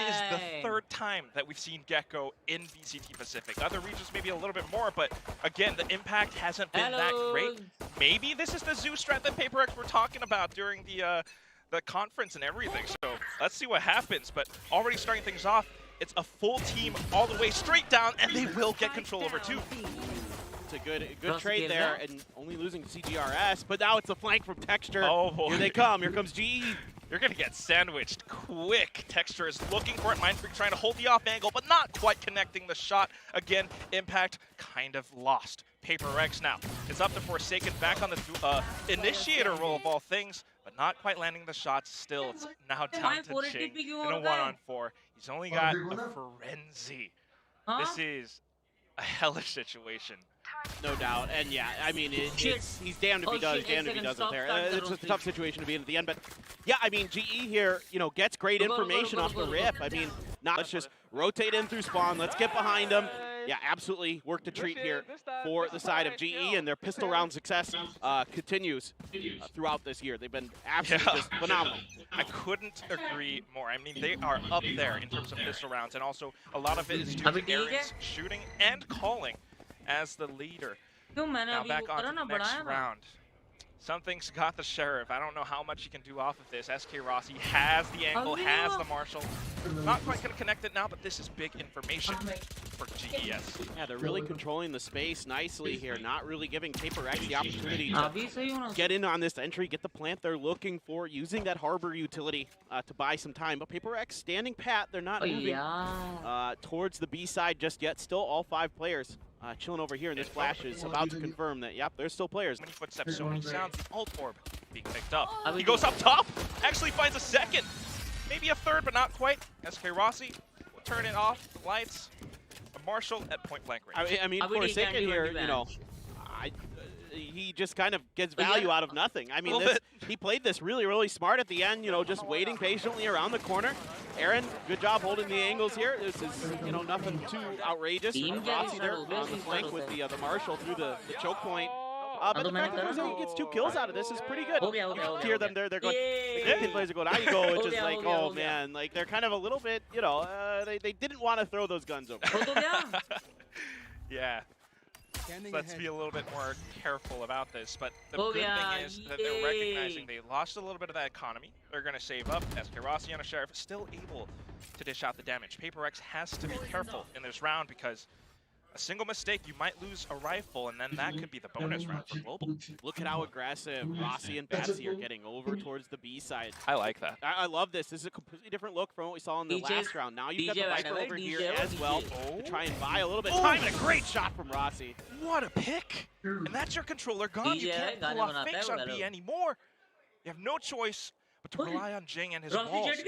is the third time that we've seen Gecko in VCT Pacific. Other regions maybe a little bit more, but again, the impact hasn't been that great. Maybe this is the Zoo strat that PRX were talking about during the conference and everything. So let's see what happens. But already starting things off, it's a full team all the way straight down, and they will get control over 2. It's a good trade there, and only losing to CGRS, but now it's a flank from Texture. Oh boy. Here they come. Here comes GE. You're going to get sandwiched quick. Texture is looking for it. Mindfreak trying to hold the off angle, but not quite connecting the shot. Again, Impact kind of lost. PRX now. It's up to Forsaken back on the initiator role of all things, but not quite landing the shots still. It's now down to Ching in a 1-on-4. He's only got a Frenzy. This is a hellish situation. No doubt, and yeah, I mean, he's damned if he does, damned if he doesn't there. It's just a tough situation to be in at the end, but yeah, I mean, GE here, you know, gets great information off the rip. I mean, let's just rotate in through spawn, let's get behind him. Yeah, absolutely worked a treat here for the side of GE, and their pistol round success continues throughout this year. They've been absolutely just phenomenal. I couldn't agree more. I mean, they are up there in terms of pistol rounds, and also a lot of it is due to Aaron's shooting and calling as the leader. Now back on to the next round. Something's got the Sheriff. I don't know how much he can do off of this. SK Rossi has the angle, has the Marshall. Not quite going to connect it now, but this is big information for GES. Yeah, they're really controlling the space nicely here, not really giving PRX the opportunity to get in on this entry, get the plant they're looking for, using that harbor utility to buy some time. But PRX standing pat, they're not moving towards the B side just yet. Still all 5 players. Chilling over here, and this flash is about to confirm that, yep, there's still players. Many footsteps, so many sounds, the ult orb being picked up. He goes up top, actually finds a second, maybe a third, but not quite. SK Rossi will turn it off, lights, a Marshall at point blank range. I mean, Forsaken here, you know, he just kind of gets value out of nothing. I mean, he played this really, really smart at the end, you know, just waiting patiently around the corner. Aaron, good job holding the angles here. This is, you know, nothing too outrageous. Rossi there on the flank with the Marshall through the choke point. But the fact that Forsaken gets 2 kills out of this is pretty good. You hear them there, they're going, the players are going, out you go. It's just like, oh man, like they're kind of a little bit, you know, they didn't want to throw those guns over. Yeah. So let's be a little bit more careful about this, but the good thing is that they're recognizing they lost a little bit of that economy. They're going to save up. SK Rossi on a Sheriff is still able to dish out the damage. PRX has to be careful in this round because a single mistake, you might lose a rifle, and then that could be the bonus round for Global. Look at how aggressive Rossi and Batsy are getting over towards the B side. I like that. I love this. This is a completely different look from what we saw in the last round. Now you've got the Viper over here as well to try and buy a little bit of time, and a great shot from Rossi. What a pick! And that's your controller gone. You can't pull off fakes on B anymore. You have no choice but to rely on Jing and his walls to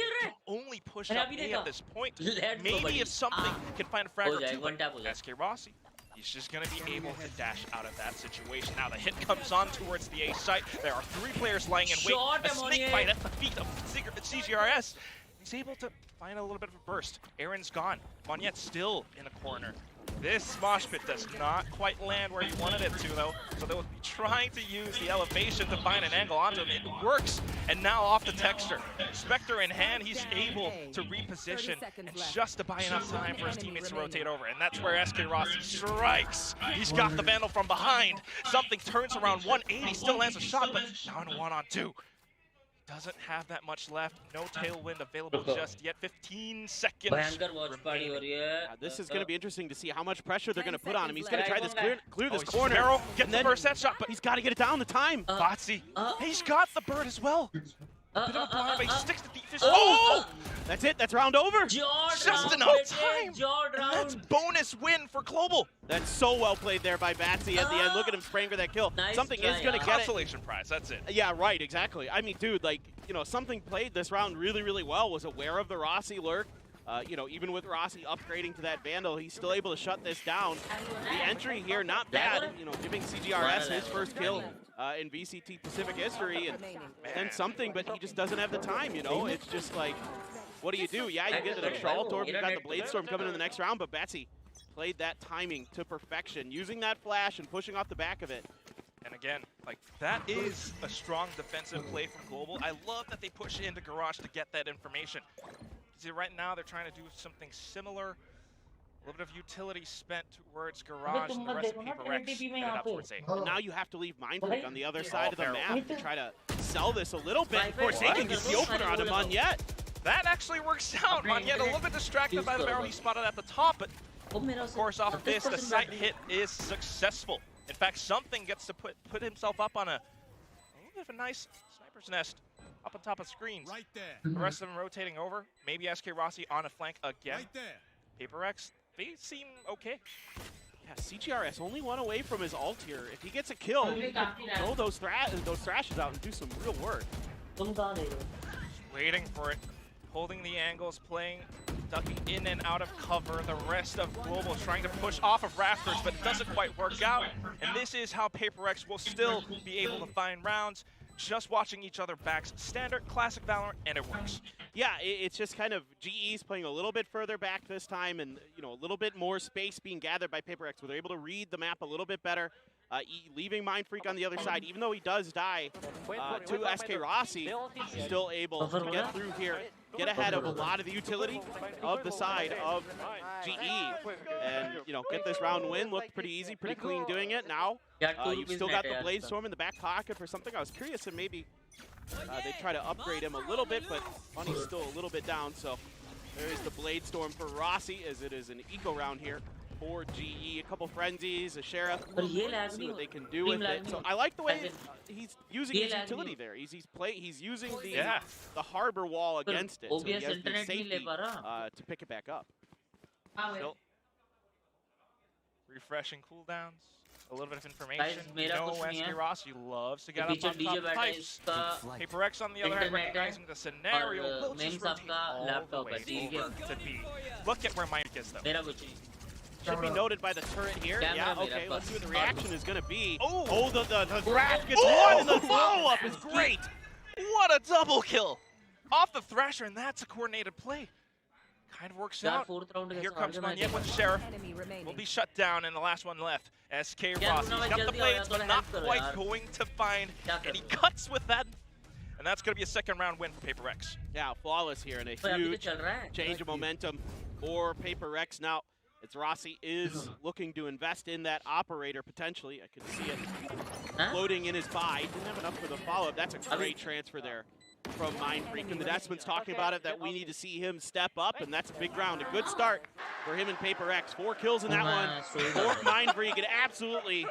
only push up A at this point. Maybe if something can find a frag or 2, but SK Rossi, he's just going to be able to dash out of that situation. Now the hit comes on towards the A site. There are 3 players lying in wait. A snake bite at the feet of CGRS. He's able to find a little bit of a burst. Aaron's gone. Monyet still in a corner. This mosh pit does not quite land where you wanted it to, though. So they'll be trying to use the elevation to find an angle onto him. It works, and now off the Texture. Spectre in hand, he's able to reposition and just to buy enough time for his teammates to rotate over. And that's where SK Rossi strikes. He's got the Vandal from behind. Something turns around 180, still lands a shot, but now in a 1-on-2. Doesn't have that much left. No tailwind available just yet. 15 seconds. This is going to be interesting to see how much pressure they're going to put on him. He's going to try this clear this corner. Get the first headshot, but he's got to get it down the time. Batsy, he's got the bird as well. Bit of a blind, but he sticks the defense. That's it. That's round over. Just enough time. And that's bonus win for Global. That's so well played there by Batsy at the end. Look at him spraying for that kill. Something is going to get it. Consolation prize. That's it. Yeah, right. Exactly. I mean, dude, like, you know, something played this round really, really well. Was aware of the Rossi lurk. You know, even with Rossi upgrading to that Vandal, he's still able to shut this down. The entry here, not bad. You know, giving CGRS his first kill in VCT Pacific history, and something, but he just doesn't have the time. You know, it's just like, what do? Yeah, you get an extra ult orb. You got the Blade Storm coming in the next round, but Batsy played that timing to perfection, using that flash and pushing off the back of it. And again, like, that is a strong defensive play from Global. I love that they push into Garage to get that information. See, right now they're trying to do something similar. A little bit of utility spent towards Garage and the rest of PRX headed up towards A. And now you have to leave Mindfreak on the other side of the map to try to sell this a little bit. Forsaken gets the opener on Monyet. That actually works out. Monyet a little bit distracted by the barrel he spotted at the top, but of course off of this, the sight hit is successful. In fact, something gets to put himself up on a little bit of a nice sniper's nest up on top of screens. Right there. The rest of them rotating over. Maybe SK Rossi on a flank again. Right there. PRX, they seem okay. Yeah, CGRS only one away from his ult here. If he gets a kill, he can throw those thrashes out and do some real work. Just waiting for it, holding the angles, playing, ducking in and out of cover. The rest of Global trying to push off of Rafters, but it doesn't quite work out. And this is how PRX will still be able to find rounds. Just watching each other backs, standard, classic Valorant, and it works. Yeah, it's just kind of GE's playing a little bit further back this time, and a little bit more space being gathered by PRX, where they're able to read the map a little bit better. Leaving Mindfreak on the other side, even though he does die to SK Rossi, still able to get through here, get ahead of a lot of the utility of the side of GE, and get this round win. Looked pretty easy, pretty clean doing it. Now you've still got the Blade Storm in the back pocket for something. I was curious if maybe they try to upgrade him a little bit, but Funny's still a little bit down. So there is the Blade Storm for Rossi, as it is an eco round here for GE. A couple frenzies, a sheriff. See what they can do with it. So I like the way he's using his utility there. He's using the harbor wall against it, so he has the safety to pick it back up. Still refreshing cooldowns. A little bit of information. SK Rossi loves to get up on top of pipes. PRX on the other hand, recognizing the scenario, will just rotate all the way over to B. Look at where Mike is though. Should be noted by the turret here. Yeah, okay, let's see what the reaction is going to be. Oh, the Thrash gets one, and the follow-up is great. What a double kill off the Thrasher, and that's a coordinated play. Kind of works out. Here comes Monyet with Sheriff. Will be shut down, and the last one left. SK Rossi. He's got the blades, but not quite going to find, and he cuts with that. And that's going to be a second round win for PRX. Yeah, flawless here, and a huge change of momentum for PRX. Now, Rossi is looking to invest in that operator potentially. I can see it floating in his buy. Didn't have enough for the follow-up. That's a great transfer there from Mindfreak. And the Desmond's talking about it, that we need to see him step up, and that's a big round. A good start for him and PRX. 4 kills in that one for Mindfreak, and absolutely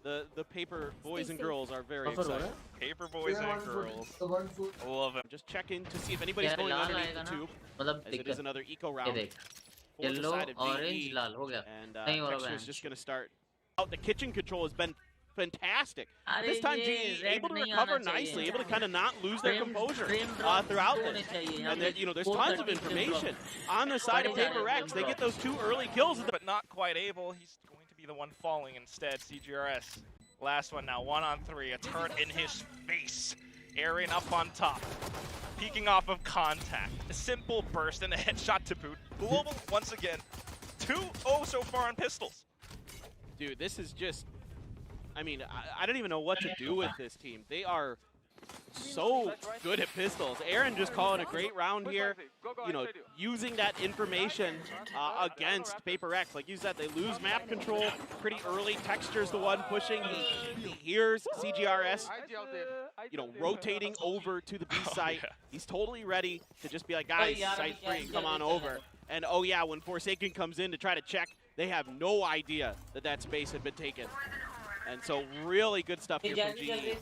the Paper boys and girls are very excited. Paper boys and girls. Love it. Just checking to see if anybody's going underneath the tube, as it is another eco round. Yellow, orange, lal, ho gaya. And Texture's just going to start out. The kitchen control has been fantastic. This time, GE is able to recover nicely, able to kind of not lose their composure throughout this. And then, there's tons of information on the side of PRX. They get those 2 early kills, but not quite able. He's going to be the one falling instead. CGRS. Last one now, 1-on-3. A turret in his face. Aaron up on top. Peeking off of contact. A simple burst and a headshot to boot. Global, once again, 2-0 so far on pistols. Dude, this is just, I don't even know what to do with this team. They are so good at pistols. Aaron just calling a great round here, using that information against PRX. Like you said, they lose map control pretty early. Texture's the one pushing. He hears CGRS, rotating over to the B site. He's totally ready to just be like, guys, site free, come on over. And oh yeah, when Forsaken comes in to try to check, they have no idea that space had been taken. And so really good stuff here from GE. It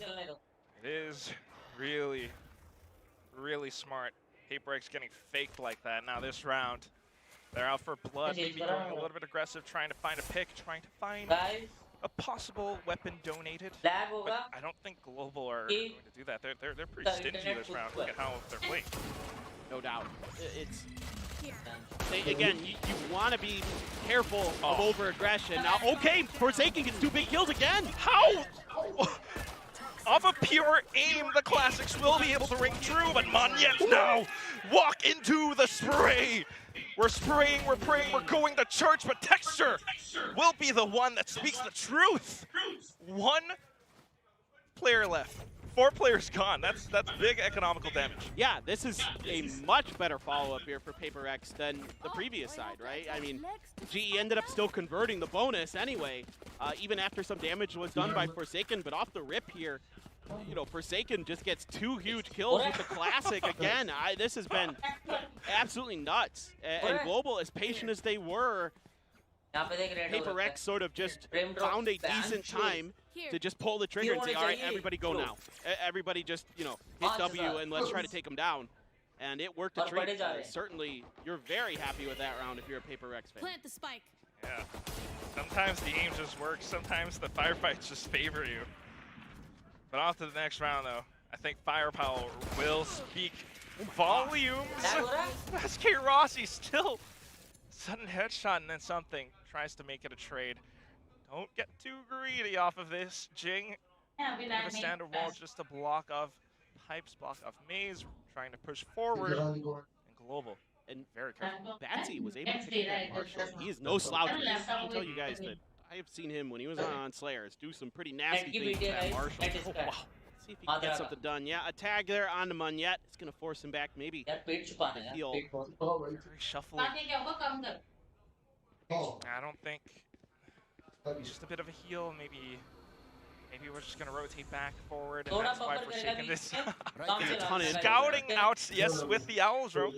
is really, really smart. PRX getting faked like that. Now this round, they're out for blood, maybe going a little bit aggressive, trying to find a pick, trying to find a possible weapon donated. But I don't think Global are going to do that. They're pretty stingy this round. Look at how they're playing. No doubt. Again, you want to be careful of over-aggression. Now, okay, Forsaken gets 2 big kills again. How? Off of pure aim, the classics will be able to ring true, but Monyet now walk into the spray. We're spraying, we're praying, we're going to church, but Texture will be the one that speaks the truth. 1 player left, 4 players gone. That's big economical damage. Yeah, this is a much better follow-up here for PRX than the previous side, right? I mean, GE ended up still converting the bonus anyway, even after some damage was done by Forsaken, but off the rip here, you know, Forsaken just gets 2 huge kills with the classic again. This has been absolutely nuts. And Global, as patient as they were, PRX sort of just found a decent time to just pull the trigger and say, all right, everybody go now. Everybody just, you know, hit W and let's try to take them down. And it worked a treat. Certainly, you're very happy with that round if you're a PRX fan. Plant the spike. Yeah. Sometimes the aim just works. Sometimes the firefights just favor you. But off to the next round, though. I think firepower will speak volumes. SK Rossi still sudden headshot and then something. Tries to make it a trade. Don't get too greedy off of this. Jing with a standard wall just a block of pipes, block of maze, trying to push forward. And Global. And very careful. Batsy was able to pick that Marshall. He is no slouch. I can tell you guys that I have seen him when he was on Slayers do some pretty nasty things to that Marshall. Oh, wow. Let's see if he can get something done. Yeah, a tag there on the Munyet. It's going to force him back maybe. Heal. Very shuffling. I don't think just a bit of a heal. Maybe we're just gonna rotate back forward, and that's why Forsaken this. Scouting out, yes, with the Owls rope.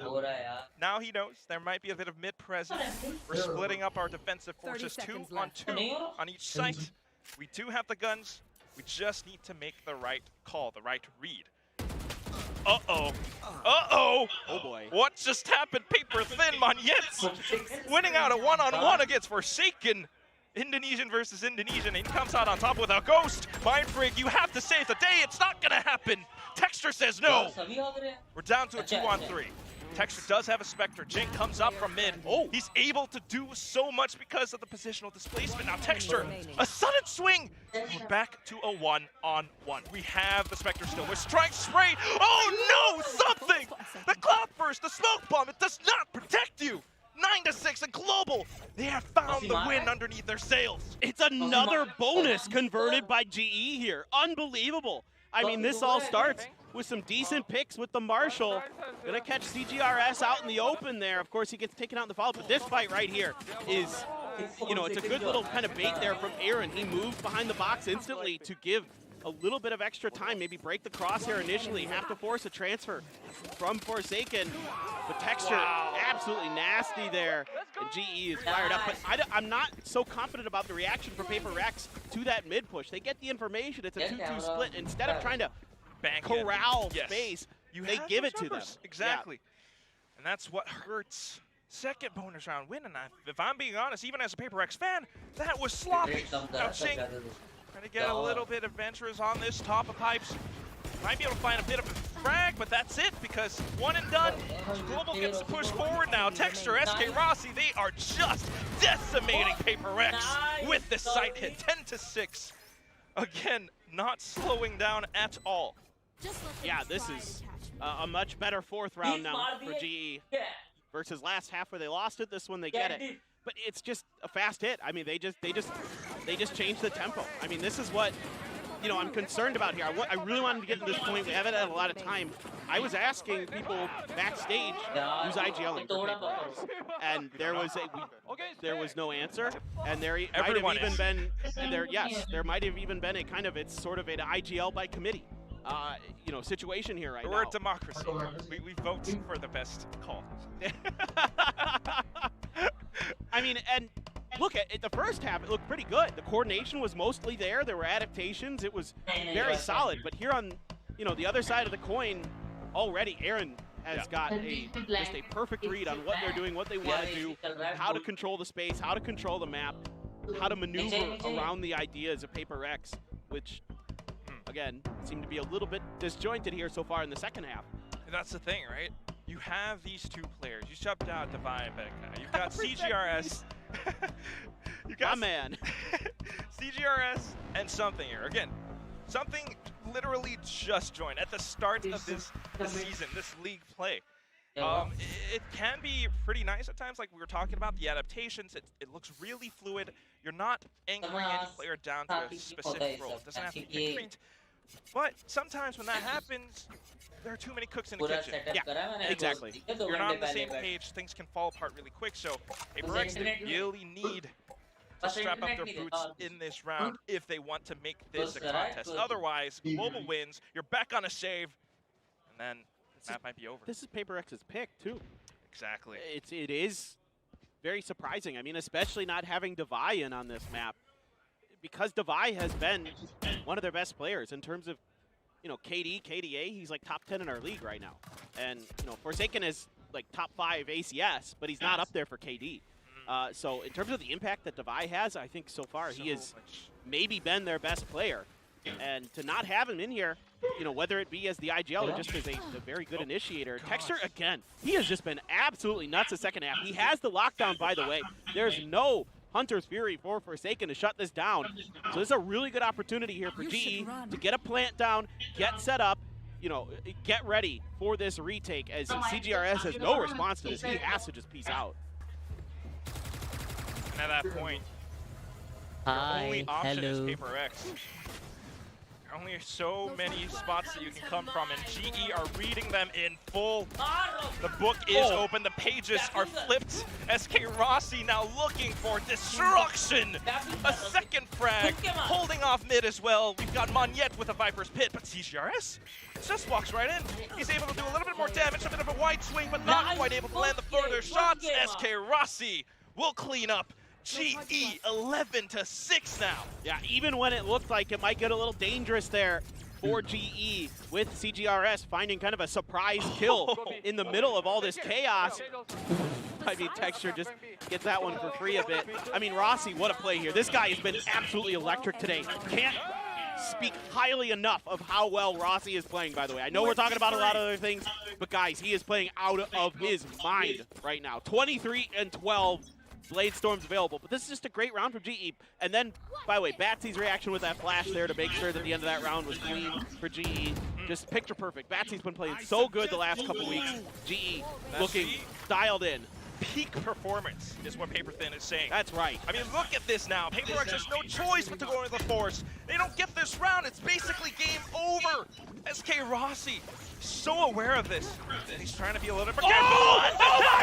Now he knows there might be a bit of mid presence. We're splitting up our defensive forces 2 on 2 on each site. We do have the guns. We just need to make the right call, the right read. Uh-oh. Uh-oh. Oh, boy. What just happened? Paper thin, Munyets winning out a one-on-one against Forsaken. Indonesian versus Indonesian. He comes out on top with a ghost. Mindfreak, you have to save the day. It's not going to happen. Texture says no. We're down to a 2-on-3. Texture does have a Spectre. Jing comes up from mid. Oh, he's able to do so much because of the positional displacement. Now Texture, a sudden swing. We're back to a 1-on-1. We have the Spectre still. We're trying to spray. Oh no, something! The cloud burst, the smoke bomb, it does not protect you. 9-6 and Global. They have found the win underneath their sails. It's another bonus converted by GE here. Unbelievable. I mean, this all starts with some decent picks with the Marshall. Gonna catch CGRS out in the open there. Of course, he gets taken out in the follow-up, but this fight right here is, you know, it's a good little kind of bait there from Aaron. He moved behind the box instantly to give a little bit of extra time, maybe break the crosshair initially, have to force a transfer from Forsaken. But Texture, absolutely nasty there, and GE is fired up. But I'm not so confident about the reaction for PRX to that mid push. They get the information, it's a 2-2 split. Instead of trying to corral space, they give it to them. Exactly. Yeah. And that's what hurts. Second bonus round win, and if I'm being honest, even as a PRX fan, that was sloppy. Now Jing trying to get a little bit adventurous on this top of pipes. Might be able to find a bit of a frag, but that's it because one and done. Global gets to push forward now. Texture, SK Rossi, they are just decimating PRX with the site hit. 10-6. Again, not slowing down at all. Yeah, this is a much better 4th round now for GE versus last half where they lost it. This one they get it. But it's just a fast hit. I mean, they just changed the tempo. I mean, this is what, you know, I'm concerned about here. I really wanted to get to this point. We haven't had a lot of time. I was asking people backstage who's IGLing for PRX, and there was no answer. And there might have even been a kind of, it's sort of an IGL by committee, you know, situation here right now. We're a democracy. We vote for the best call. I mean, and look, at the first half, it looked pretty good. The coordination was mostly there. There were adaptations. It was very solid. But here on, you know, the other side of the coin, already Aaron has got just a perfect read on what they're doing, what they want to do, how to control the space, how to control the map, how to maneuver around the ideas of PRX, which, again, seem to be a little bit disjointed here so far in the second half. And that's the thing, right? You have these 2 players. You shubbed out Divine Becca. You've got CGRS. You got my man. CGRS and something here. Again, something literally just joined at the start of this season, this league play. It can be pretty nice at times, like we were talking about, the adaptations. It looks really fluid. You're not angering any player down to a specific role. It doesn't have to be a But sometimes when that happens, there are too many cooks in the kitchen. Yeah, exactly. If you're not on the same page, things can fall apart really quick. So PRX, they really need to strap up their boots in this round if they want to make this a contest. Otherwise, Global wins, you're back on a save, and then that might be over. This is PRX's pick, too. Exactly. It is very surprising. I mean, especially not having Devi in on this map. Because Devi has been one of their best players in terms of, you know, KD, KDA, he's like top 10 in our league right now. And, you know, Forsaken is like top 5 ACS, but he's not up there for KD. So in terms of the impact that Devi has, I think so far he has maybe been their best player. And to not have him in here, you know, whether it be as the IGL or just as a very good initiator, Texture, again, he has just been absolutely nuts the second half. He has the lockdown, by the way. There's no Hunter's Fury for Forsaken to shut this down. So this is a really good opportunity here for GE to get a plant down, get set up, you know, get ready for this retake, as CGRS has no response to this. He has to just peace out. And at that point, your only option is PRX. There are only so many spots that you can come from, and GE are reading them in full. The book is open, the pages are flipped. SK Rossi now looking for destruction. A second frag, holding off mid as well. We've got Monyet with a Viper's Pit, but CGRS just walks right in. He's able to do a little bit more damage, a bit of a wide swing, but not quite able to land the further shots. SK Rossi will clean up. GE 11-6 now. Yeah, even when it looked like it might get a little dangerous there for GE, with CGRS finding kind of a surprise kill in the middle of all this chaos. I mean, Texture just gets that one for free a bit. I mean, Rossi, what a play here. This guy has been absolutely electric today. Can't speak highly enough of how well Rossi is playing, by the way. I know we're talking about a lot of other things, but guys, he is playing out of his mind right now. 23-12. Blade Storm's available, but this is just a great round from GE. And then, by the way, Batsy's reaction with that flash there to make sure that the end of that round was clean for GE. Just picture perfect. Batsy's been playing so good the last couple weeks. GE looking dialed in. Peak performance is what PaperThin is saying. That's right. I mean, look at this now. PRX has no choice but to go into the Force. They don't get this round. It's basically game over. SK Rossi, so aware of this. And he's trying to be a little bit more careful. Oh my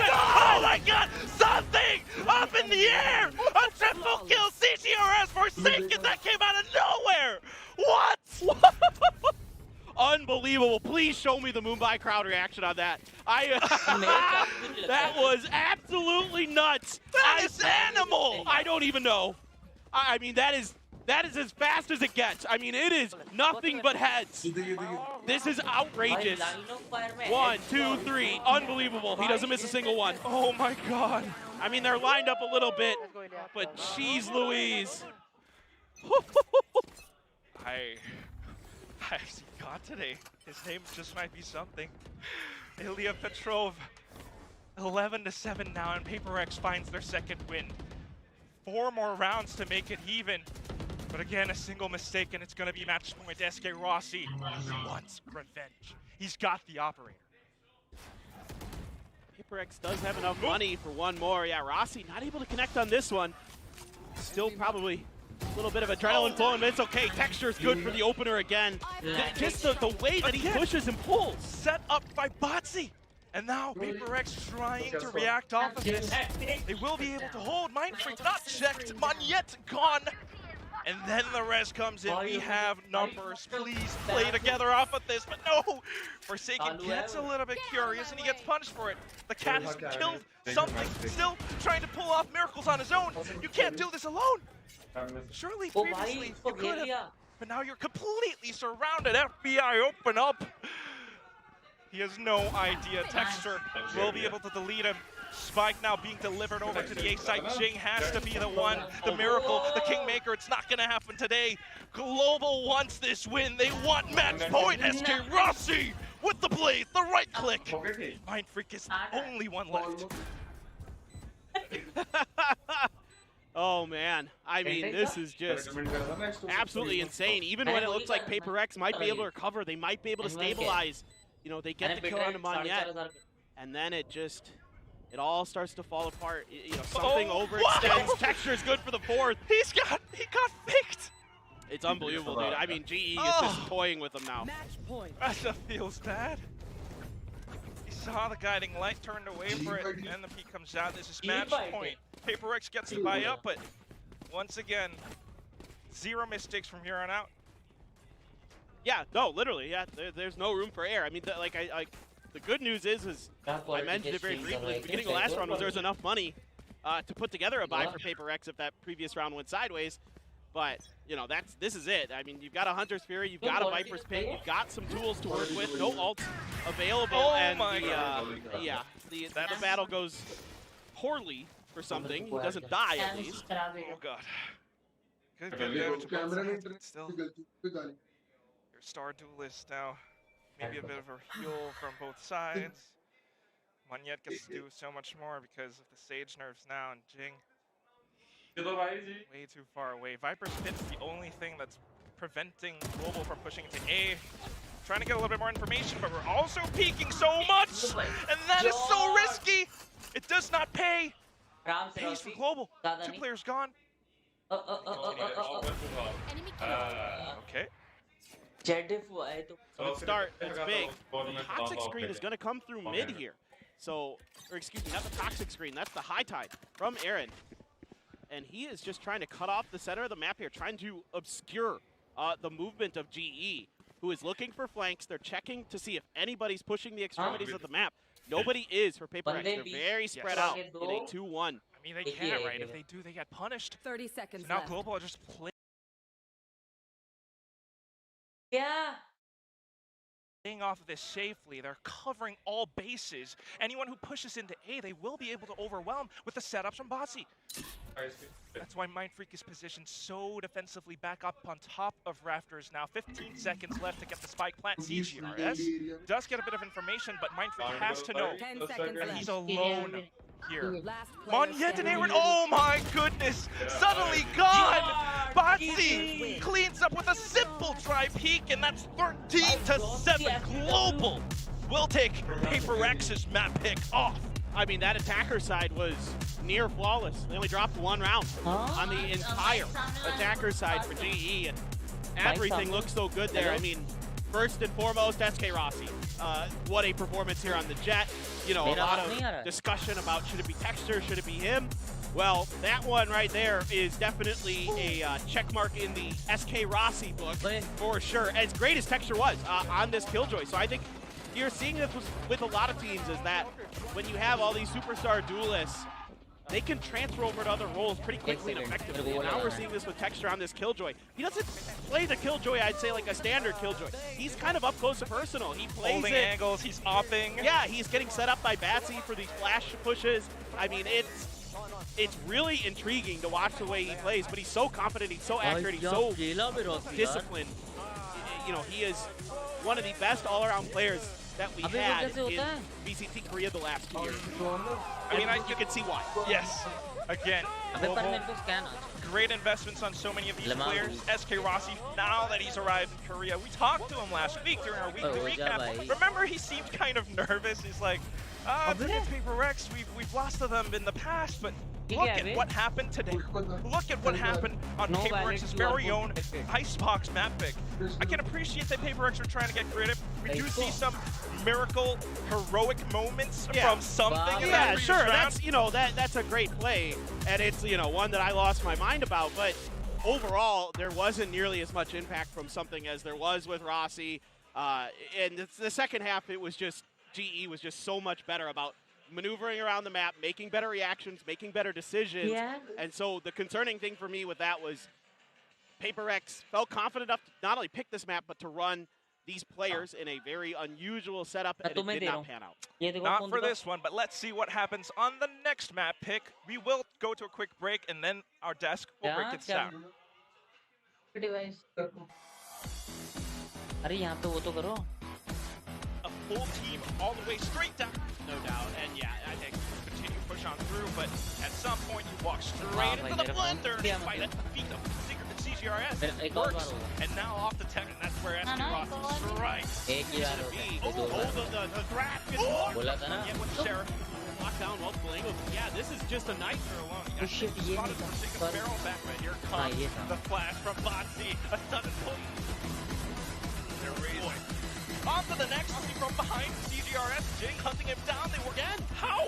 God! Oh my God! Something up in the air! A triple kill CGRS Forsaken that came out of nowhere! What? Unbelievable. Please show me the Mumbai crowd reaction on that. That was absolutely nuts. That is animal! I don't even know. I mean, that is as fast as it gets. I mean, it is nothing but heads. This is outrageous. 1, 2, 3. Unbelievable. He doesn't miss a single one. Oh my God. I mean, they're lined up a little bit, but jeez Louise. I see God today. His name just might be something. Ilya Petrov, 11-7 now, and PRX finds their second win. 4 more rounds to make it even. But again, a single mistake, and it's going to be match point. SK Rossi wants revenge. He's got the operator. PRX does have enough money for one more. Yeah, Rossi not able to connect on this one. Still probably a little bit of adrenaline flowing, but it's okay. Texture's good for the opener again. Just the way that he pushes and pulls. Set up by Botsy. And now PRX trying to react off of this. They will be able to hold. Mindfreak not checked. Monyet gone. And then the res comes in. We have numbers. Please play together off of this. But no! Forsaken gets a little bit curious and he gets punished for it. The cat has killed something. Still trying to pull off miracles on his own. You can't do this alone. Surely previously you could have. But now you're completely surrounded. FBI, open up. He has no idea. Texture will be able to delete him. Spike now being delivered over to the A site. Jing has to be the one, the miracle, the Kingmaker. It's not going to happen today. Global wants this win. They want match point. SK Rossi with the blade, the right click. Mindfreak is the only one left. Oh man, I mean, this is just absolutely insane. Even when it looks like PRX might be able to recover, they might be able to stabilize. You know, they get the kill on the Monyet, and then it all starts to fall apart. You know, something overextends. Texture is good for the fourth. He got faked. It's unbelievable, dude. I mean, GE is just toying with them now. That feels bad. He saw the guiding light, turned away for it, and the peak comes out. This is match point. PRX gets the buy up, but once again, 0 mistakes from here on out. Yeah, no, literally, yeah. There's no room for error. I mean, the good news is I mentioned it very briefly at the beginning of the last round, was there was enough money to put together a buy for PRX if that previous round went sideways. But, you know, this is it. I mean, you've got a Hunter's Fury, you've got a Viper's Pit, you've got some tools to work with, no ults available, and the battle goes poorly for something. He doesn't die, at least. Oh, God. Good damage, but still. Your star duelist now. Maybe a bit of a heal from both sides. Monyet gets to do so much more because of the Sage nerfs now, and Jing way too far away. Viper's Pit is the only thing that's preventing Global from pushing to A. Trying to get a little bit more information, but we're also peeking so much! And that is so risky! It does not pay! Pays for Global. 2 players gone. Okay. So the start, it's big. The toxic screen is going to come through mid here. So, or excuse me, not the toxic screen, that's the high tide from Aaron. And he is just trying to cut off the center of the map here, trying to obscure the movement of GE, who is looking for flanks. They're checking to see if anybody's pushing the extremities of the map. Nobody is for PRX. They're very spread out in a 2-1. I mean, they can't, right? If they do, they get punished. 30 seconds so now left. Global are just playing off of this safely. They're covering all bases. Anyone who pushes into A, they will be able to overwhelm with the setups from Bossy. That's why Mindfreak is positioned so defensively back up on top of Rafters now. 15 seconds left to get the spike plant. CGRS does get a bit of information, but Mindfreak has to know that he's alone here. Monyet and Aaron, oh my goodness, suddenly gone! Botsy cleans up with a simple try peek, and that's 13-7. Global will take PRX's map pick off. I mean, that attacker side was near flawless. They only dropped 1 round on the entire attacker side for GE, and everything looks so good there. I mean, first and foremost, SK Rossi. What a performance here on the Jet. You know, a lot of discussion about should it be Texture, should it be him? Well, that one right there is definitely a check mark in the SK Rossi book for sure. As great as Texture was on this Killjoy. So I think you're seeing this with a lot of teams is that when you have all these superstar duelists, they can transfer over to other roles pretty quickly and effectively. And now we're seeing this with Texture on this Killjoy. He doesn't play the Killjoy, I'd say, like a standard Killjoy. He's kind of up close and personal. He plays holding angles, he's opping. Yeah, he's getting set up by Batsy for these flash pushes. I mean, it's really intriguing to watch the way he plays, but he's so confident, he's so accurate, he's so disciplined. You know, he is one of the best all-around players that we had in VCT Korea the last 2 years. I mean, you can see why. Yes. Again, great investments on so many of these players. SK Rossi, now that he's arrived in Korea, we talked to him last week during our weekly recap. Remember, he seemed kind of nervous. He's like, PRX, we've lost to them in the past, but look at what happened today. Look at what happened on PRX's very own Icebox map pick. I can appreciate that PRX are trying to get creative. We do see some miracle, heroic moments from something. Yeah, sure. That's, you know, that's a great play, and it's, you know, one that I lost my mind about. But overall, there wasn't nearly as much impact from something as there was with Rossi. And the second half, it was just GE was just so much better about maneuvering around the map, making better reactions, making better decisions. And so the concerning thing for me with that was PRX felt confident enough to not only pick this map, but to run these players in a very unusual setup, and it did not pan out. Not for this one, but let's see what happens on the next map pick. We will go to a quick break, and then our desk will break it down. A full team all the way straight down. No doubt, and yeah, I think continue to push on through, but at some point you walk straight into the blender and fight at the feet of CGRS. It works, and now off the tech, and that's where SK Rossi strikes. The draft is with Sheriff. Lockdown multiple angles. Yeah, this is just a night. Oh shit, ये नहीं था. हाँ ये था. The flash from Botsy, a sudden pull. They're raising. On to the next from behind CGRS. Jing hunting him down. They were again. How?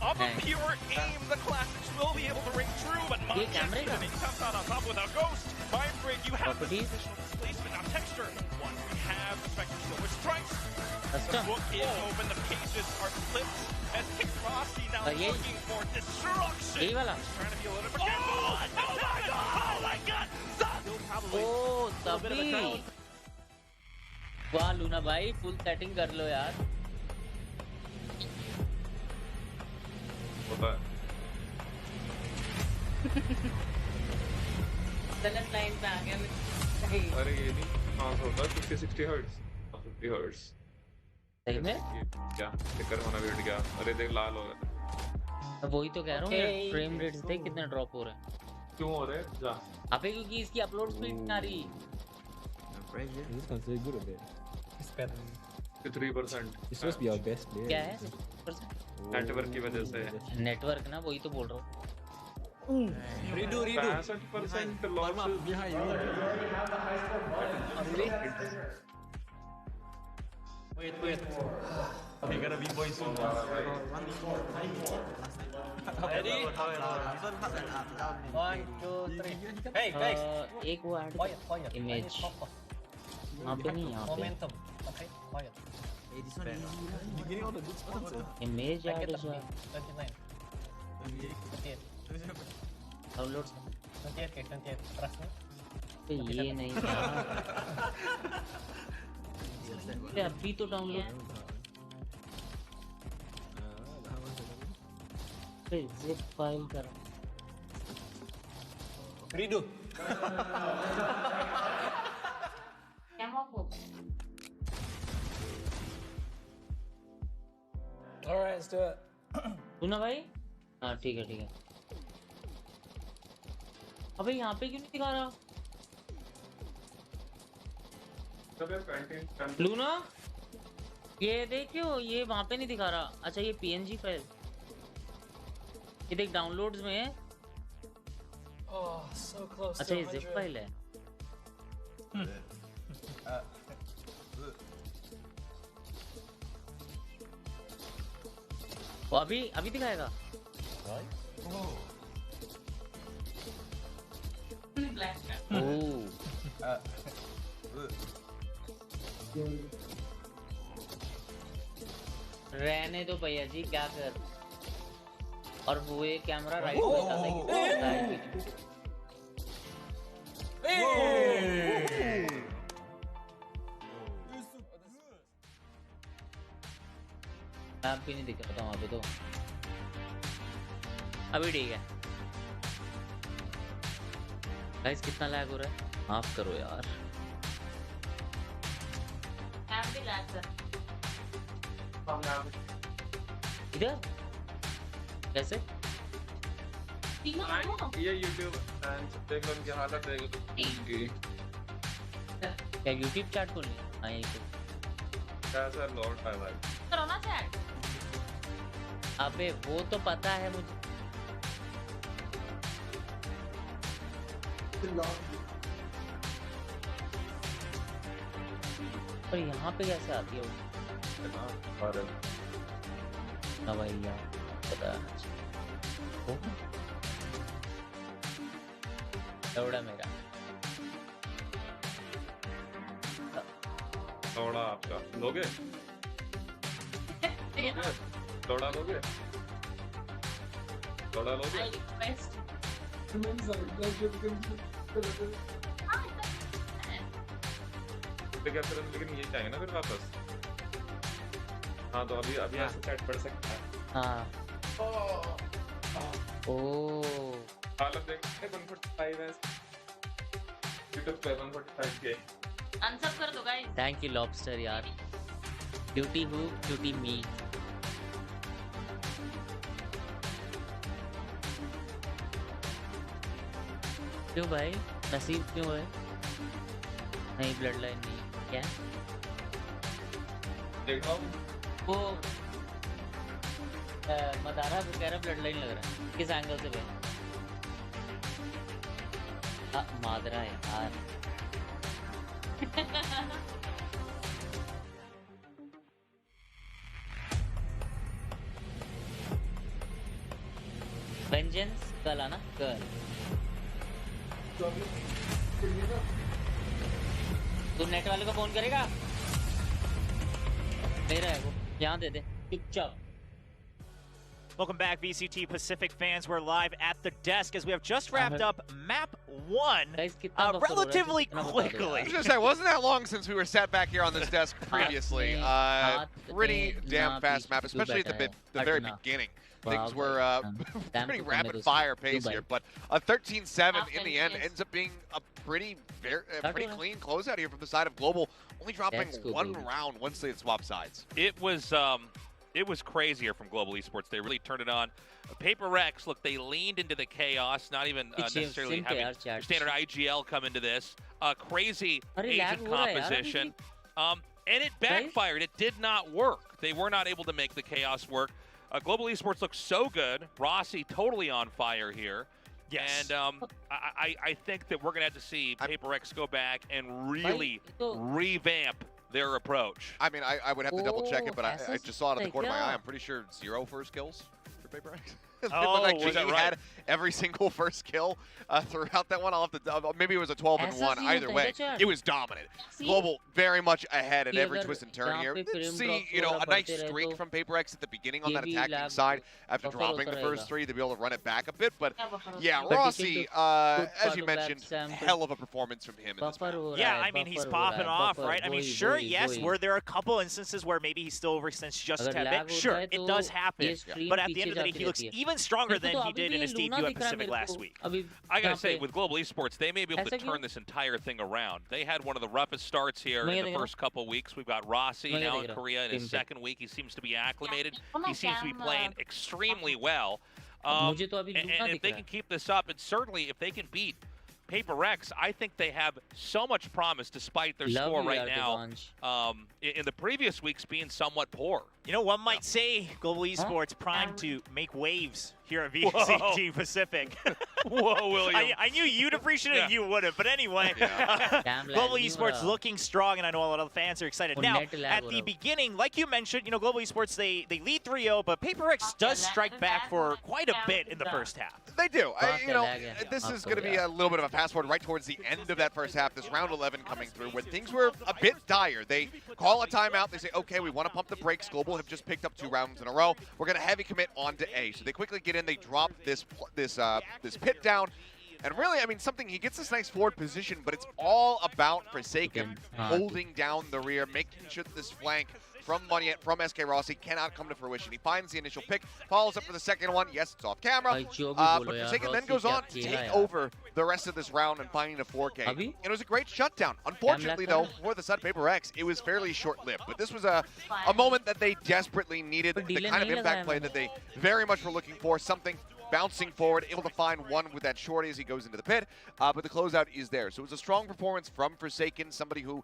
Off of pure aim, the classics will be able to ring true, but Monkey comes out on top with a ghost. Mind break, you have additional displacement, now texture. Once we have the Spectre still with strikes. The book is open, the pages are flipped. As Kick Rossi now looking for destruction. Trying to be a little bit careful. Oh my god! Oh my god! Oh, तभी. वाह Luna भाई, full setting कर लो यार. गलत line पे आ गया मैं. अरे ये नहीं 500 होता 50-60 हर्ट्ज 50 हर्ट्ज सही में क्या टिकर होना वेट गया. अरे देख लाल हो गया. अब वही तो कह रहा हूँ फ्रेम रेट्स देख कितना ड्रॉप हो रहा है. क्यों हो रहे जा अबे क्योंकि इसकी अपलोड स्पीड नहीं आ रही. This one's very good at it. It's better. 3%. It's supposed to be our best player. क्या है? नेटवर्क की वजह से. नेटवर्क ना वही तो बोल रहा हूँ. Redo. 65% losses behind you. Wait. We're gonna be boys soon. Ready? 1, 2, 3. Hey guys. एक वो ऐड इमेज. यहाँ पे नहीं यहाँ पे. Momentum. Okay. Quiet. Hey, this one easy. You're getting all the good spots. Image add है. 29. 28. डाउनलोड. 28. Trust me. तो ये नहीं यार. ये अभी तो डाउनलोड. zip फाइल कर. Redo. Alright, let's do it. सुना भाई? हाँ ठीक है. अबे यहाँ पे क्यों नहीं दिखा रहा? लूना? ये देखियो ये वहाँ पे नहीं दिखा रहा. अच्छा ये PNG फाइल. ये देख डाउनलोड्स में है. Oh, so close. अच्छा ये zip फाइल है. वो अभी दिखाएगा. रहने दो भैया जी क्या कर. और वो ये कैमरा राइट में था. मैप भी नहीं दिख रहा था वहाँ पे तो. अभी ठीक है. गाइस कितना लैग हो रहा है. माफ करो यार. मैप भी लैग कर. इधर कैसे ये YouTube देख लो इनकी हालत देख लो. क्या YouTube चैट खोलनी. हाँ यही तो. कैसा लॉर्ड है भाई. करो ना चैट. अबे वो तो पता है मुझे. पर यहाँ पे कैसे आती है वो. ना भाई यार पता है. दौड़ा मेरा. दौड़ा आपका लोगे. दौड़ा लोगे. लेकिन ये चाहिए ना फिर वापस. हाँ तो अभी ऐसे चैट पढ़ सकता है. हाँ. ओह. हालत देख 145 है. YouTube पे 145 के. अनसब कर दो गाइस. थैंक यू लॉबस्टर यार. ड्यूटी हु ड्यूटी मी. क्यों भाई नसीब क्यों है. नहीं ब्लड लाइन नहीं. क्या देखो वो मदारा तो कह रहा ब्लड लाइन लग रहा है किस एंगल से भाई मादरा है यार वेंजेंस कल आना कल तू नेट वाले को फोन करेगा मेरा है वो यहाँ दे दे चुपचाप Welcome back, VCT Pacific fans. We're live at the desk as we have just wrapped up map 1 relatively quickly. I was going to say, wasn't that long since we were sat back here on this desk previously. Pretty damn fast map, especially at the very beginning. Things were pretty rapid fire pace here, but a 13-7 in the end ends up being a pretty clean closeout here from the side of Global, only dropping one round once they had swapped sides. It was crazier from Global Esports. They really turned it on. PRX, look, they leaned into the chaos, not even necessarily having standard IGL come into this. Crazy agent composition. And it backfired. It did not work. They were not able to make the chaos work. Global Esports looks so good. Rossi totally on fire here. Yes. And I think that we're going to have to see PRX go back and really revamp their approach. I mean, I would have to double check it, but I just saw it at the corner of my eye. I'm pretty sure 0 first kills for PRX. It looked like GE had every single first kill throughout that one. I'll have to, maybe it was a 12-1. Either way, it was dominant. Global very much ahead at every twist and turn here. See, you know, a nice streak from PRX at the beginning on that attacking side after dropping the first 3 to be able to run it back a bit. But yeah, Rossi, as you mentioned, hell of a performance from him in this match. Yeah, I mean, he's popping off, right? I mean, sure, yes, were there a couple instances where maybe he still overextends just a tad bit? Sure, it does happen. But at the end of the day, he looks even stronger than he did in his debut at Pacific last week. I gotta say, with Global Esports, they may be able to turn this entire thing around. They had one of the roughest starts here in the first couple weeks. We've got Rossi now in Korea in his second week. He seems to be acclimated. He seems to be playing extremely well. And if they can keep this up, and certainly if they can beat PRX, I think they have so much promise despite their score right now. In the previous weeks being somewhat poor. You know, one might say Global Esports primed to make waves here at VCT Pacific. Whoa, William. I knew you'd appreciate it and you wouldn't. But anyway, Global Esports looking strong, and I know a lot of the fans are excited. Now, at the beginning, like you mentioned, you know, Global Esports, they lead 3-0, but PRX does strike back for quite a bit in the first half. They do. You know, this is going to be a little bit of a passport right towards the end of that first half, this round 11 coming through, where things were a bit dire. They call a timeout. They say, okay, we want to pump the brakes. Global have just picked up 2 rounds in a row. We're going to heavy commit onto A. So they quickly get in. They drop this pit down. And really, I mean, he gets this nice forward position, but it's all about Forsaken holding down the rear, making sure that this flank from Monyet, from SK Rossi, cannot come to fruition. He finds the initial pick, follows up for the second one. Yes, it's off camera. But Forsaken then goes on to take over the rest of this round and finding a 4K. And it was a great shutdown. Unfortunately, though, for the side of PRX, it was fairly short-lived. But this was a moment that they desperately needed, the kind of impact play that they very much were looking for, something bouncing forward, able to find one with that shorty as he goes into the pit, but the closeout is there. So it was a strong performance from Forsaken, somebody who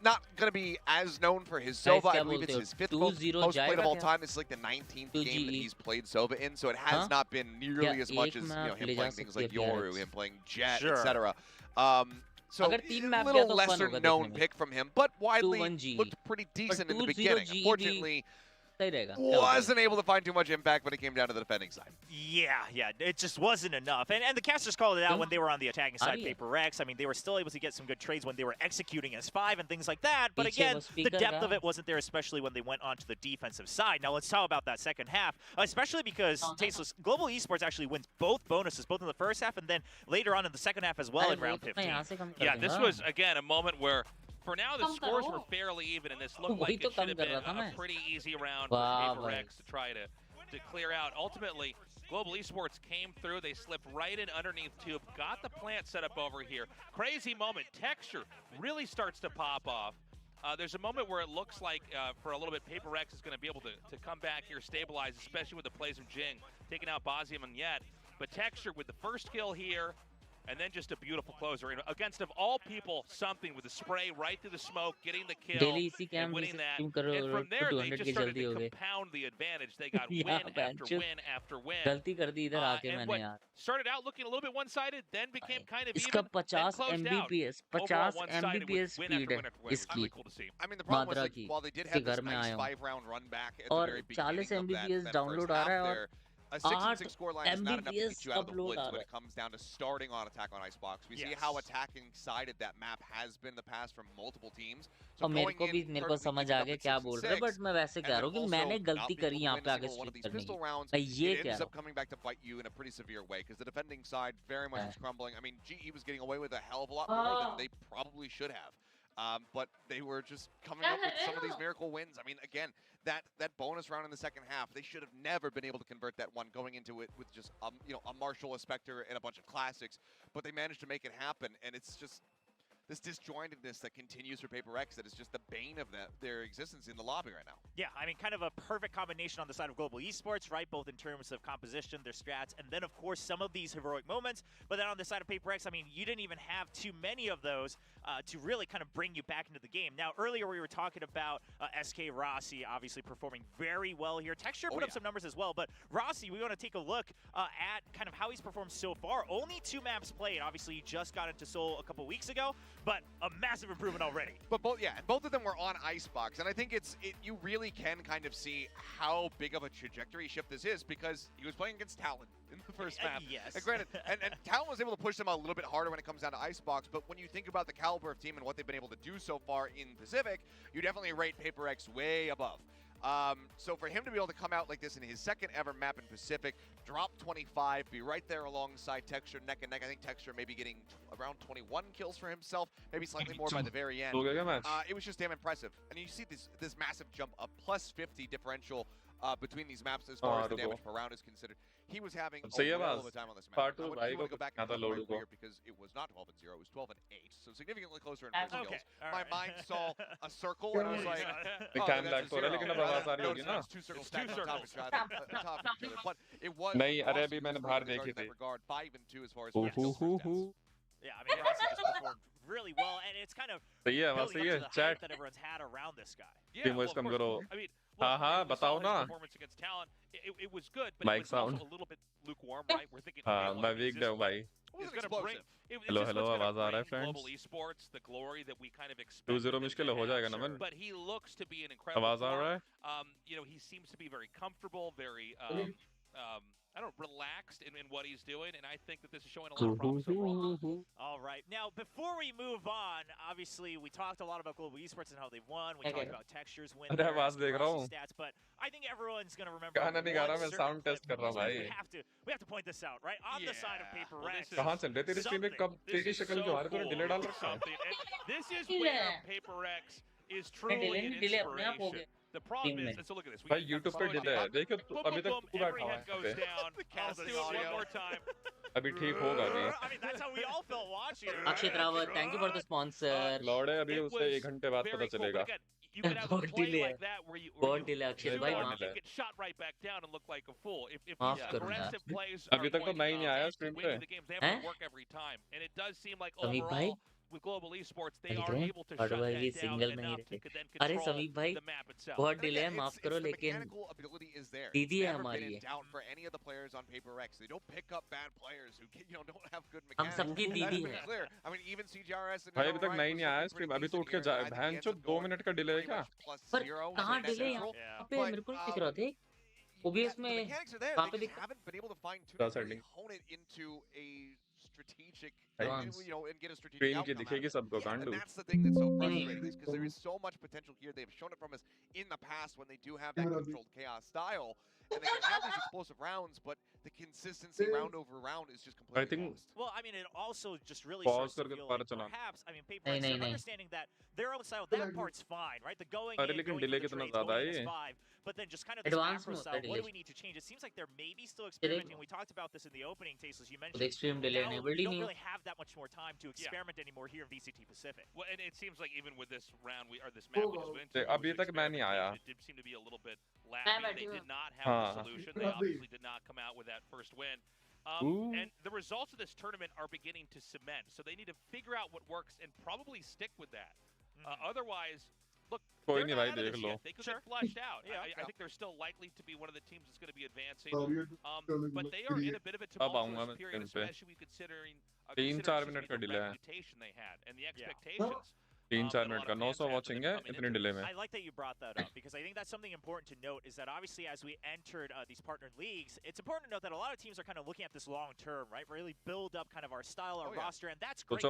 not going to be as known for his Sova. I believe it's his 5th most played of all time. This is like the 19th game that he's played Sova in, so it has not been nearly as much as him playing things like Yoru, him playing Jet, etc. So a little lesser known pick from him, but widely looked pretty decent in the beginning. Unfortunately, wasn't able to find too much impact when it came down to the defending side. Yeah, it just wasn't enough. And the casters called it out when they were on the attacking side, PRX. I mean, they were still able to get some good trades when they were executing S5 and things like that. But again, the depth of it wasn't there, especially when they went onto the defensive side. Now, let's talk about that second half, especially because Tasteless Global Esports actually wins both bonuses, both in the first half and then later on in the second half as well in round 15. Yeah, this was, again, a moment where for now, the scores were fairly even, and this looked like it should have been a pretty easy round for PRX to try to clear out. Ultimately, Global Esports came through. They slipped right in underneath Tube, got the plant set up over here. Crazy moment. Texture really starts to pop off. There's a moment where it looks like, for a little bit, PRX is going to be able to come back here, stabilize, especially with the plays of Jing, taking out Bazium and Yet. But Texture with the first kill here, and then just a beautiful closer. Against, of all people, something with the spray right through the smoke, getting the kill, and winning that. And from there, they just started to compound the advantage. They got win after win after win. And what started out looking a little bit one-sided, then became kind of even, then closed out. Overall one-sided with win after win after win. It was really cool to see. I mean, the problem was that while they did have this nice 5-round run back at the very beginning of that first half there, a 6-6 scoreline is not enough to get you out of the woods when it comes down to starting on attack on Icebox. We see how attacking-sided that map has been in the past from multiple teams. So मेरे को समझ आ गया क्या बोल रहे हैं, but मैं वैसे कह रहा हूँ कि मैंने गलती करी यहाँ पे आगे स्ट्रीक करने की। मैं ये कह रहा हूँ। coming back to bite you in a pretty severe way because the defending side very much is crumbling. I mean, GE was getting away with a hell of a lot more than they probably should have. But they were just coming up with some of these miracle wins. I mean, again, that bonus round in the second half, they should have never been able to convert that one going into it with just a Marshall, a Spectre, and a bunch of classics. But they managed to make it happen, and it's just this disjointedness that continues for PRX that is just the bane of their existence in the lobby right now. Yeah, I mean, kind of a perfect combination on the side of Global Esports, right? Both in terms of composition, their strats, and then, of course, some of these heroic moments. But then on the side of PRX, I mean, you didn't even have too many of those to really kind of bring you back into the game. Now, earlier we were talking about SK Rossi obviously performing very well here. Texture put up some numbers as well, but Rossi, we want to take a look at kind of how he's performed so far. Only 2 maps played. Obviously, he just got into Seoul a couple weeks ago, but a massive improvement already. But both of them were on Icebox, and I think you really can kind of see how big of a trajectory shift this is because he was playing against Talon in the first map. Yes. And granted, and Talon was able to push them a little bit harder when it comes down to Icebox, but when you think about the caliber of team and what they've been able to do so far in Pacific, you definitely rate PRX way above. So for him to be able to come out like this in his second ever map in Pacific, drop 25, be right there alongside Texture neck and neck. I think Texture maybe getting around 21 kills for himself, maybe slightly more by the very end. It was just damn impressive. And you see this massive jump, a plus 50 differential between these maps as far as the damage per round is considered. He was having a hell of a time on this map. I wouldn't go back and look here because it was not 12-0, it was 12-8, so significantly closer in first kills. My mind saw a circle and I was like, that's a 2 circles stacked on top of each other. But it was awesome in that regard, 5-2 as far as Yeah, I mean, Rossi just performed really well, and it's kind of building up to the hype that everyone's had around this guy. Yeah, well, of course. I mean, performance against Talon, it was good, but it was also a little bit lukewarm, right? We're thinking is going to bring global esports, the glory that we kind of expect. But he looks to be an incredible player. You know, he seems to be very comfortable, very relaxed in what he's doing, and I think that this is showing a lot of promise overall. All right. Now, before we move on, obviously, we talked a lot about Global Esports and how they've won. We talked about Texture's win, stats, but I think everyone's going to remember one certain clip. We have to point this out, right? On the side of PRX. This is where PRX is truly an inspiration. The problem is, so look at this. भाई YouTube पे delay है, देखो अभी तक तू बैठा हुआ है Let's do it one more time. अभी ठीक होगा अभी. I mean, that's how we all felt watching it. Akshit Rawat, thank you for the sponsor. लौड़ है अभी उसे 1 घंटे बाद पता चलेगा. You could have a play like that where you Akshit bhai, get shot right back down and look like a fool. If these aggressive plays अभी तक तो मैं ही नहीं आया स्ट्रीम पे. The games, they have to work every time, and it does seem like overall with Global Esports, they are able to shut that down enough to then control the map itself. बहुत delay है, माफ करो, लेकिन दीदी है हमारी ये. For any of the players on PRX, they don't pick up bad players who don't have good हम mechanics. सबकी दीदी है. I mean, even CGRS and भाई अभी तक मैं ही नहीं आया स्ट्रीम. अभी तो उठ के जा. भैंचो 2 मिनट का डिले है क्या? पर कहाँ डिले है? यहाँ पे मेरे को दिख रहा था. OBS में कहाँ पे दिख? haven't been able to fine tune hone it into a strategic, and get a strategic outcome. And that's the thing that's so frustrating is because there is so much potential here. They've shown it from us in the past when they do have that controlled chaos style, and they can have these explosive rounds, but the consistency round over round is just completely lost. Well, I mean, it also just really starts to feel like perhaps, I mean, PRX, understanding that their own style, that part's fine, right? The going in, going through the trades, going against 5, but then just kind of this macro style, what do we need to change? It seems like they're maybe still experimenting. We talked about this in the opening, Tasteless, you mentioned. Extreme delay now, we don't really have that much more time to experiment anymore here in VCT Pacific. Well, and it seems like even with this round, this map we just went to, अभी तक मैं नहीं आया. It did seem to be a little bit laggy. They did not have a solution. They obviously did not come out with that first win. And the results of this tournament are beginning to cement, so they need to figure out what works and probably stick with that. Otherwise, look, they're not out of this yet. They could get flushed out. I think they're still likely to be one of the teams that's going to be advancing. But they are in a bit of a tumultuous period, especially considering the reputation they had and the expectations. 3-4 minute का 900 watching है इतने delay में. I like that you brought that up because I think that's something important to note is that obviously as we entered these partnered leagues, it's important to note that a lot of teams are kind of looking at this long term, right? Really build up kind of our style, our roster, and that's great to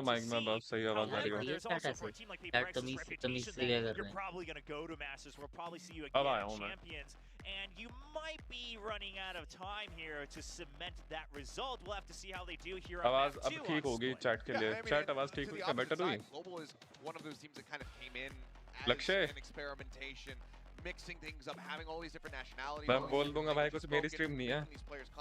see. However, there's also for a team like PRX's reputation that you're probably going to go to Masters. We'll probably see you again at Champions. And you might be running out of time here to cement that result. We'll have to see how they do here on map 2. आवाज अब ठीक होगी chat के लिए. Chat आवाज ठीक हुई क्या better हुई? Global is one of those teams that kind of came in as an experimentation, mixing things up, having all these different nationalities. मैं बोल दूंगा भाई कुछ मेरी stream नहीं है.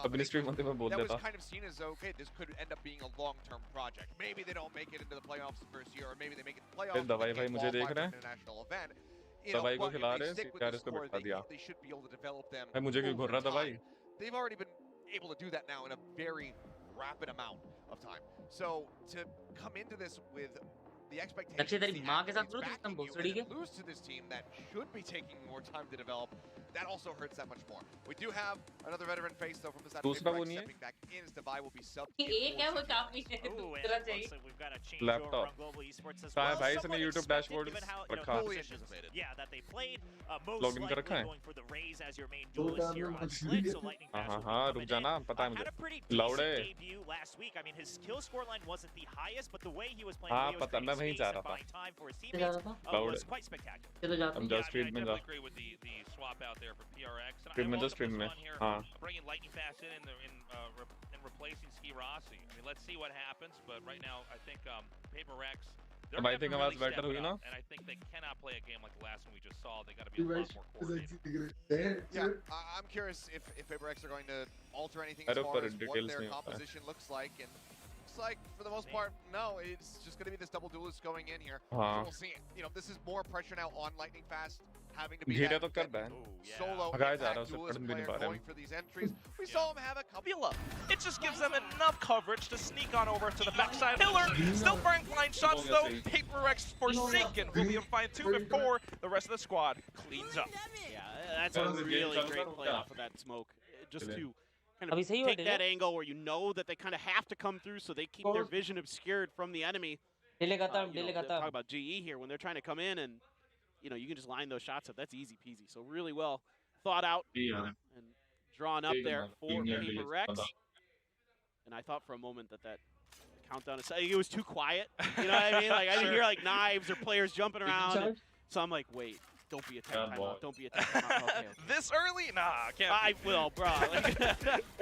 अपनी stream होते मैं बोल देता. That was kind of seen as okay, this could end up being a long-term project. Maybe they don't make it into the playoffs the first year, or maybe they make it to the playoffs. दवाई भाई मुझे देख रहे हैं. International event. दवाई को खिला रहे हैं यार इसको बैठा दिया. भाई मुझे क्यों घूर रहा दवाई? They've already been able to do that now in a very rapid amount of time. So to come into this with the expectation to lose to this team that should be taking more time to develop, that also hurts that much more. We do have another veteran face though from the side of PRX stepping back in as Divide will be sub. We've got a change over on Global Esports as well. भाई इसने YouTube dashboard रखा. Yeah, that they played. Most likely going for the Raze as your main duelist here on Split. So Lightning Fast हाँ रुक जाना पता है मुझे. had a pretty decent debut last week. I mean, his kill scoreline wasn't the highest, but the way he was playing, हाँ पता मैं वहीं जा रहा था. time for his teammates was quite spectacular. I'm just stream में जा. I agree with the swap out there for PRX. Stream में जा stream में. हाँ. Bringing Lightning Fast in and replacing Ski Rossi. I mean, let's see what happens. But right now, I think PRX. I think आवाज better हुई ना? And I think they cannot play a game like the last one we just saw. They got to be a lot more coordinated. Yeah, I'm curious if PRX are going to alter anything as far as what their composition looks like. And looks like, for the most part, no, it's just going to be this double duelist going in here. So we'll see. You know, this is more pressure now on Lightning Fast. Having to be that solo duelist player going for these entries. We saw him have a couple. It just gives them enough coverage to sneak on over to the backside. Pillar still firing blind shots though. PRX Forsaken will be on fine 2 before the rest of the squad cleans up. Yeah, that's a really great play off of that smoke. Just to kind of take that angle where you know that they kind of have to come through so they keep their vision obscured from the enemy. Talk about GE here when they're trying to come in and you know, you can just line those shots up. That's easy peasy. So really well thought out and drawn up there for PRX. And I thought for a moment that countdown, it was too quiet. You know what I mean? Like I didn't hear like knives or players jumping around. And so I'm like, wait, don't be a tech timeout. Don't be a tech timeout. Okay. This early? Nah, can't. I will, bro. Like,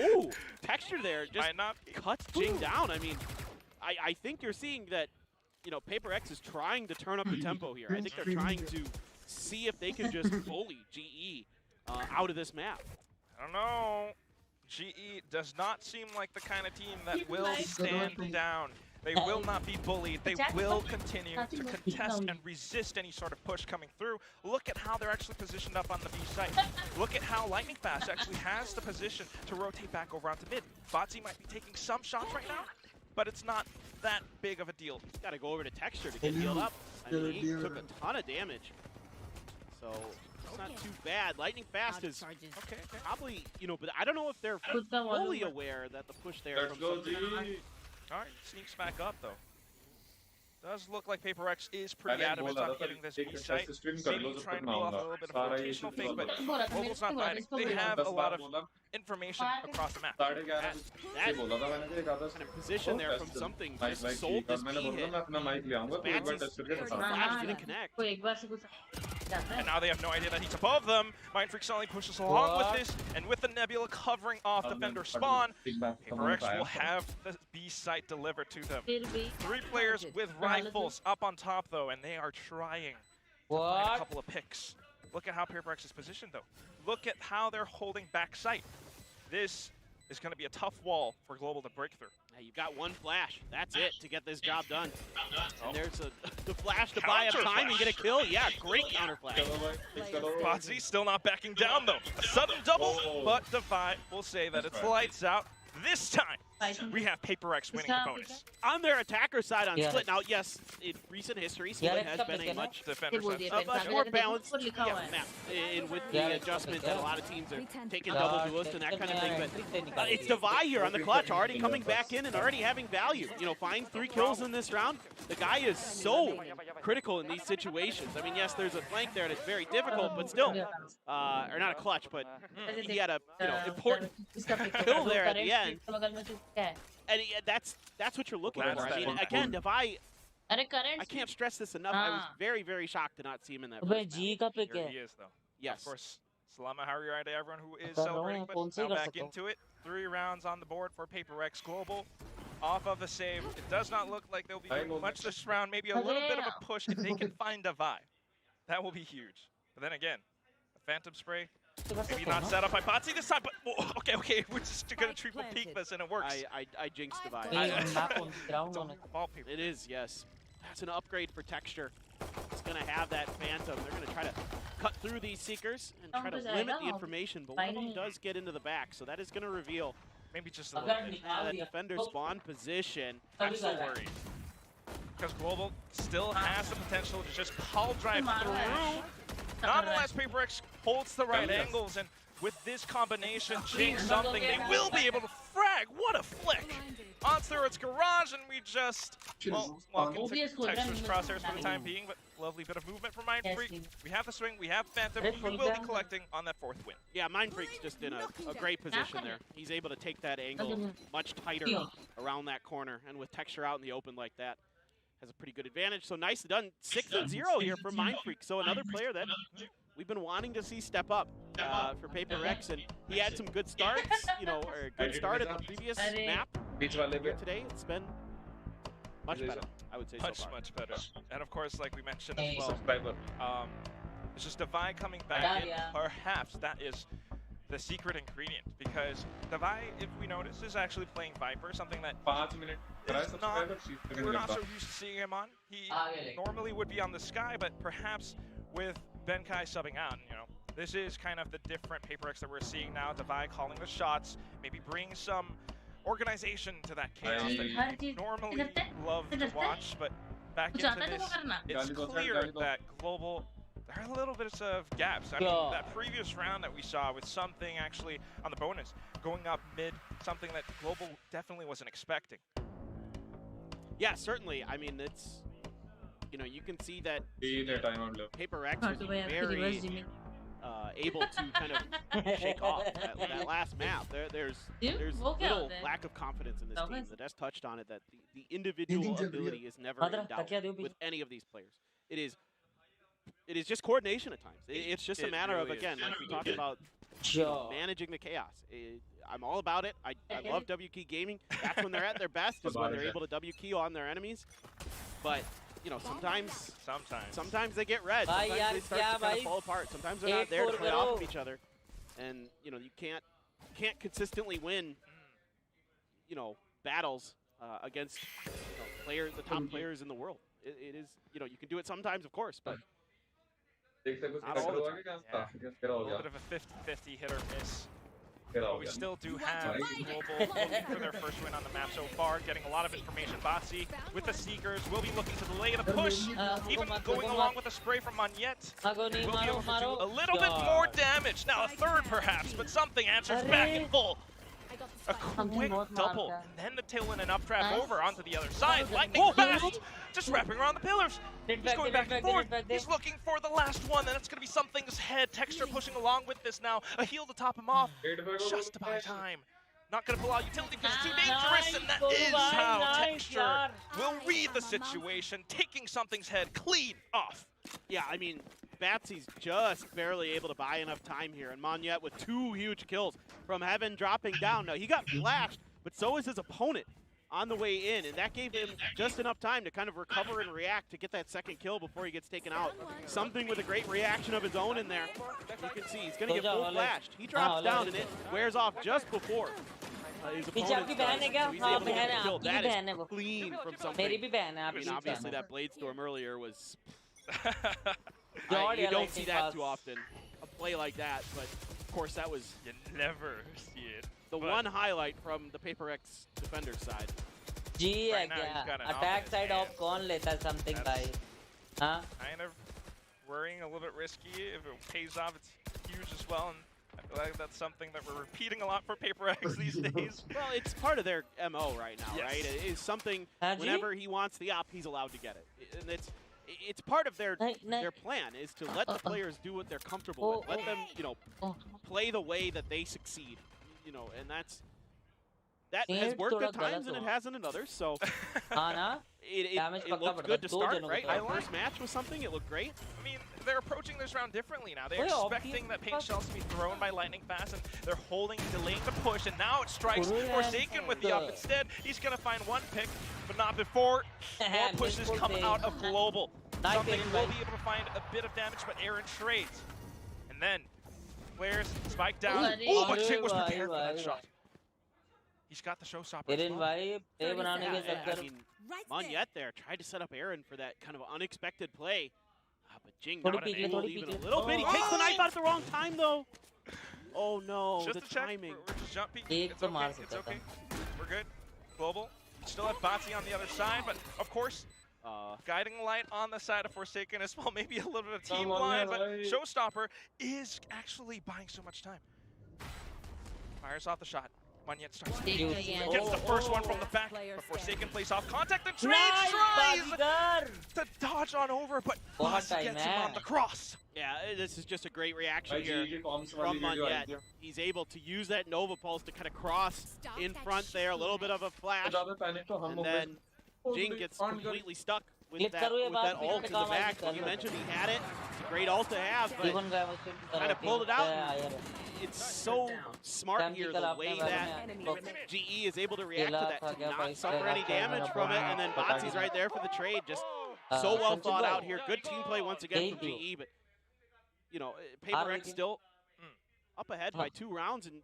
ooh, texture there just cuts Jing down. I mean, I think you're seeing that. You know, PRX is trying to turn up the tempo here. I think they're trying to see if they can just bully GE out of this map. I don't know. GE does not seem like the kind of team that will stand down. They will not be bullied. They will continue to contest and resist any sort of push coming through. Look at how they're actually positioned up on the B site. Look at how Lightning Fast actually has the position to rotate back over onto mid. Botsy might be taking some shots right now, but it's not that big of a deal. He's got to go over to Texture to get healed up. I mean, he took a ton of damage. So it's not too bad. Lightning Fast is probably, you know, but I don't know if they're fully aware that the push there from something. All right, sneaks back up though. Does look like PRX is pretty adamant on hitting this B site. Maybe trying to pull off a little bit of a rotational fake, but Global's not biting. They have a lot of information across the map. That kind of position there from something just sold this B hit. Flash didn't connect. And now they have no idea that he's above them. Mindfreak suddenly pushes along with this, and with the Nebula covering off Defender spawn, PRX will have the B site delivered to them. 3 players with rifles up on top though, and they are trying to find a couple of picks. Look at how PRX is positioned though. Look at how they're holding back sight. This is going to be a tough wall for Global to break through. Hey, you've got one flash. That's it to get this job done. And there's the flash to buy up time and get a kill. Yeah, great counter flash. Botsy still not backing down though. A sudden double, but Divide will say that it's lights out. This time, we have PRX winning the bonus. On their attacker side on Split, now yes, in recent history, Split has been a much more balanced map with the adjustment that a lot of teams are taking double duelist and that kind of thing. But it's Devi here on the clutch, already coming back in and already having value. You know, find 3 kills in this round. The guy is so critical in these situations. I mean, yes, there's a flank there that's very difficult, but still, or not a clutch, but he had a important kill there at the end. And that's what you're looking for. I mean, again, Devi, I can't stress this enough. I was very, very shocked to not see him in that first match. Here he is, though. Yes. Of course, Salama Harry to everyone who is celebrating, but now back into it. 3 rounds on the board for PRX Global. Off of a save. It does not look like they'll be doing much this round. Maybe a little bit of a push if they can find Devi. That will be huge. But then again, a Phantom Spray. Maybe not set up by Patsy this time, but okay, we're just gonna triple peek this and it works. I jinxed Devi. It is, yes. That's an upgrade for Texture. It's gonna have that Phantom. They're gonna try to cut through these Seekers and try to limit the information, but one of them does get into the back, so that is gonna reveal maybe just a little bit. The defender spawn position. I'm so worried. Because Global still has the potential to just pile drive through. Nonetheless, PRX holds the right angles, and with this combination, change something, they will be able to frag. What a flick! On through its garage, and we just walk into Texture's crosshairs for the time being, but lovely bit of movement from Mindfreak. We have the swing, we have Phantom, we will be collecting on that 4th win. Yeah, Mindfreak's just in a great position there. He's able to take that angle much tighter around that corner, and with Texture out in the open like that, has a pretty good advantage. So nicely done. 6-0 here for Mindfreak. So another player that we've been wanting to see step up for PRX, and he had some good starts, you know, or a good start at the previous map. Here today, it's been much better, I would say. Much better. And of course, like we mentioned as well, it's just Devi coming back in. Perhaps that is the secret ingredient, because Devi, if we notice, is actually playing Viper, something that we're not so used to seeing him on. He normally would be on the Sky, but perhaps with Benkai subbing out, you know, this is kind of the different PRX that we're seeing now. Devi calling the shots, maybe bring some organization to that chaos that you normally love to watch, but back into this, it's clear that Global, there are a little bit of gaps. I mean, that previous round that we saw with something actually on the bonus, going up mid, something that Global definitely wasn't expecting. Yeah, certainly. I mean, it's, you know, you can see that PRX was very able to kind of shake off that last map. There's little lack of confidence in this team. The Des touched on it, that the individual ability is never in doubt with any of these players. It is just coordination at times. It's just a matter of, again, like we talked about, managing the chaos. I'm all about it. I love WK Gaming. That's when they're at their best, is when they're able to WK on their enemies. But you know, sometimes they get red. Sometimes they start to kind of fall apart. Sometimes they're not there to play off of each other, and you know, you can't consistently win, you know, battles against, you know, the top players in the world. It is, you know, you can do it sometimes, of course, but not all the time. A little bit of a 50-50 hit or miss. But we still do have Global looking for their first win on the map so far, getting a lot of information. Batsy with the Seekers will be looking to delay the push, even going along with a spray from Monyet. Will be able to do a little bit more damage. Now a third perhaps, but something answers back in full. A quick double, and then the tail in and up trap over onto the other side. Lightning fast, just wrapping around the pillars. He's going back and forth. He's looking for the last one, and that's going to be something's head. Texture pushing along with this now. A heal to top him off, just to buy time. Not going to pull out utility because it's too dangerous, and that is how Texture will read the situation, taking something's head clean off. Yeah, I mean, Batsy's just barely able to buy enough time here, and Monyet with 2 huge kills from Heaven dropping down. Now, he got flashed, but so is his opponent on the way in, and that gave him just enough time to kind of recover and react to get that second kill before he gets taken out. Something with a great reaction of his own in there. You can see he's going to get full flashed. He drops down, and it wears off just before his opponent does. So he's able to get the kill. That is clean from something. I mean, obviously, that Blade Storm earlier was... you don't see that too often, a play like that, but of course that was... You never see it. the one highlight from the PRX defender side. G है क्या? Attack side of कौन लेता है something भाई? हाँ? Kind of worrying, a little bit risky. If it pays off, it's huge as well. And I feel like that's something that we're repeating a lot for PRX these days. Well, it's part of their MO right now, yes. right? It is something, whenever he wants the op, he's allowed to get it. And it's part of their plan, is to let the players do what they're comfortable with. Let them, you know, play the way that they succeed. You know, and that has worked at times and it hasn't in others, so it looked good to start, right? Our first match was something, it looked great. I mean, they're approaching this round differently now. They're expecting that paint shells to be thrown by Lightning Fast, and they're holding, delaying the push, and now it strikes Forsaken with the up. Instead, he's going to find one pick, but not before more pushes come out of Global. Something will be able to find a bit of damage, but Aaron trades. And then, Flares spike down. Oh, but Jing was prepared for that shot. He's got the showstopper as well. I mean, Monyet there tried to set up Aaron for that kind of unexpected play. But Jing got an angle even a little bit. He takes the knife out at the wrong time, though. Oh, no, just the timing. We're just jumping. It's okay. It's okay. We're good. Global. Still have Batsy on the other side, but of course, guiding light on the side of Forsaken as well. Maybe a little bit of team blind, but Showstopper is actually buying so much time. Fires off the shot. Monyet starts gets the first one from the back, but Forsaken plays off contact and tries to dodge on over, but Boss gets him on the cross. Yeah, this is just a great reaction here from Monyet. He's able to use that Nova Pulse to kind of cross in front there, a little bit of a flash, and then Jing gets completely stuck with that ult in the back. You mentioned he had it. It's a great ult to have, but kind of pulled it out. It's so smart here, the way that GE is able to react to that, to not suffer any damage from it, and then Batsy's right there for the trade. Just so well thought out here. Good team play once again from GE, but, you know, PRX still up ahead by 2 rounds, and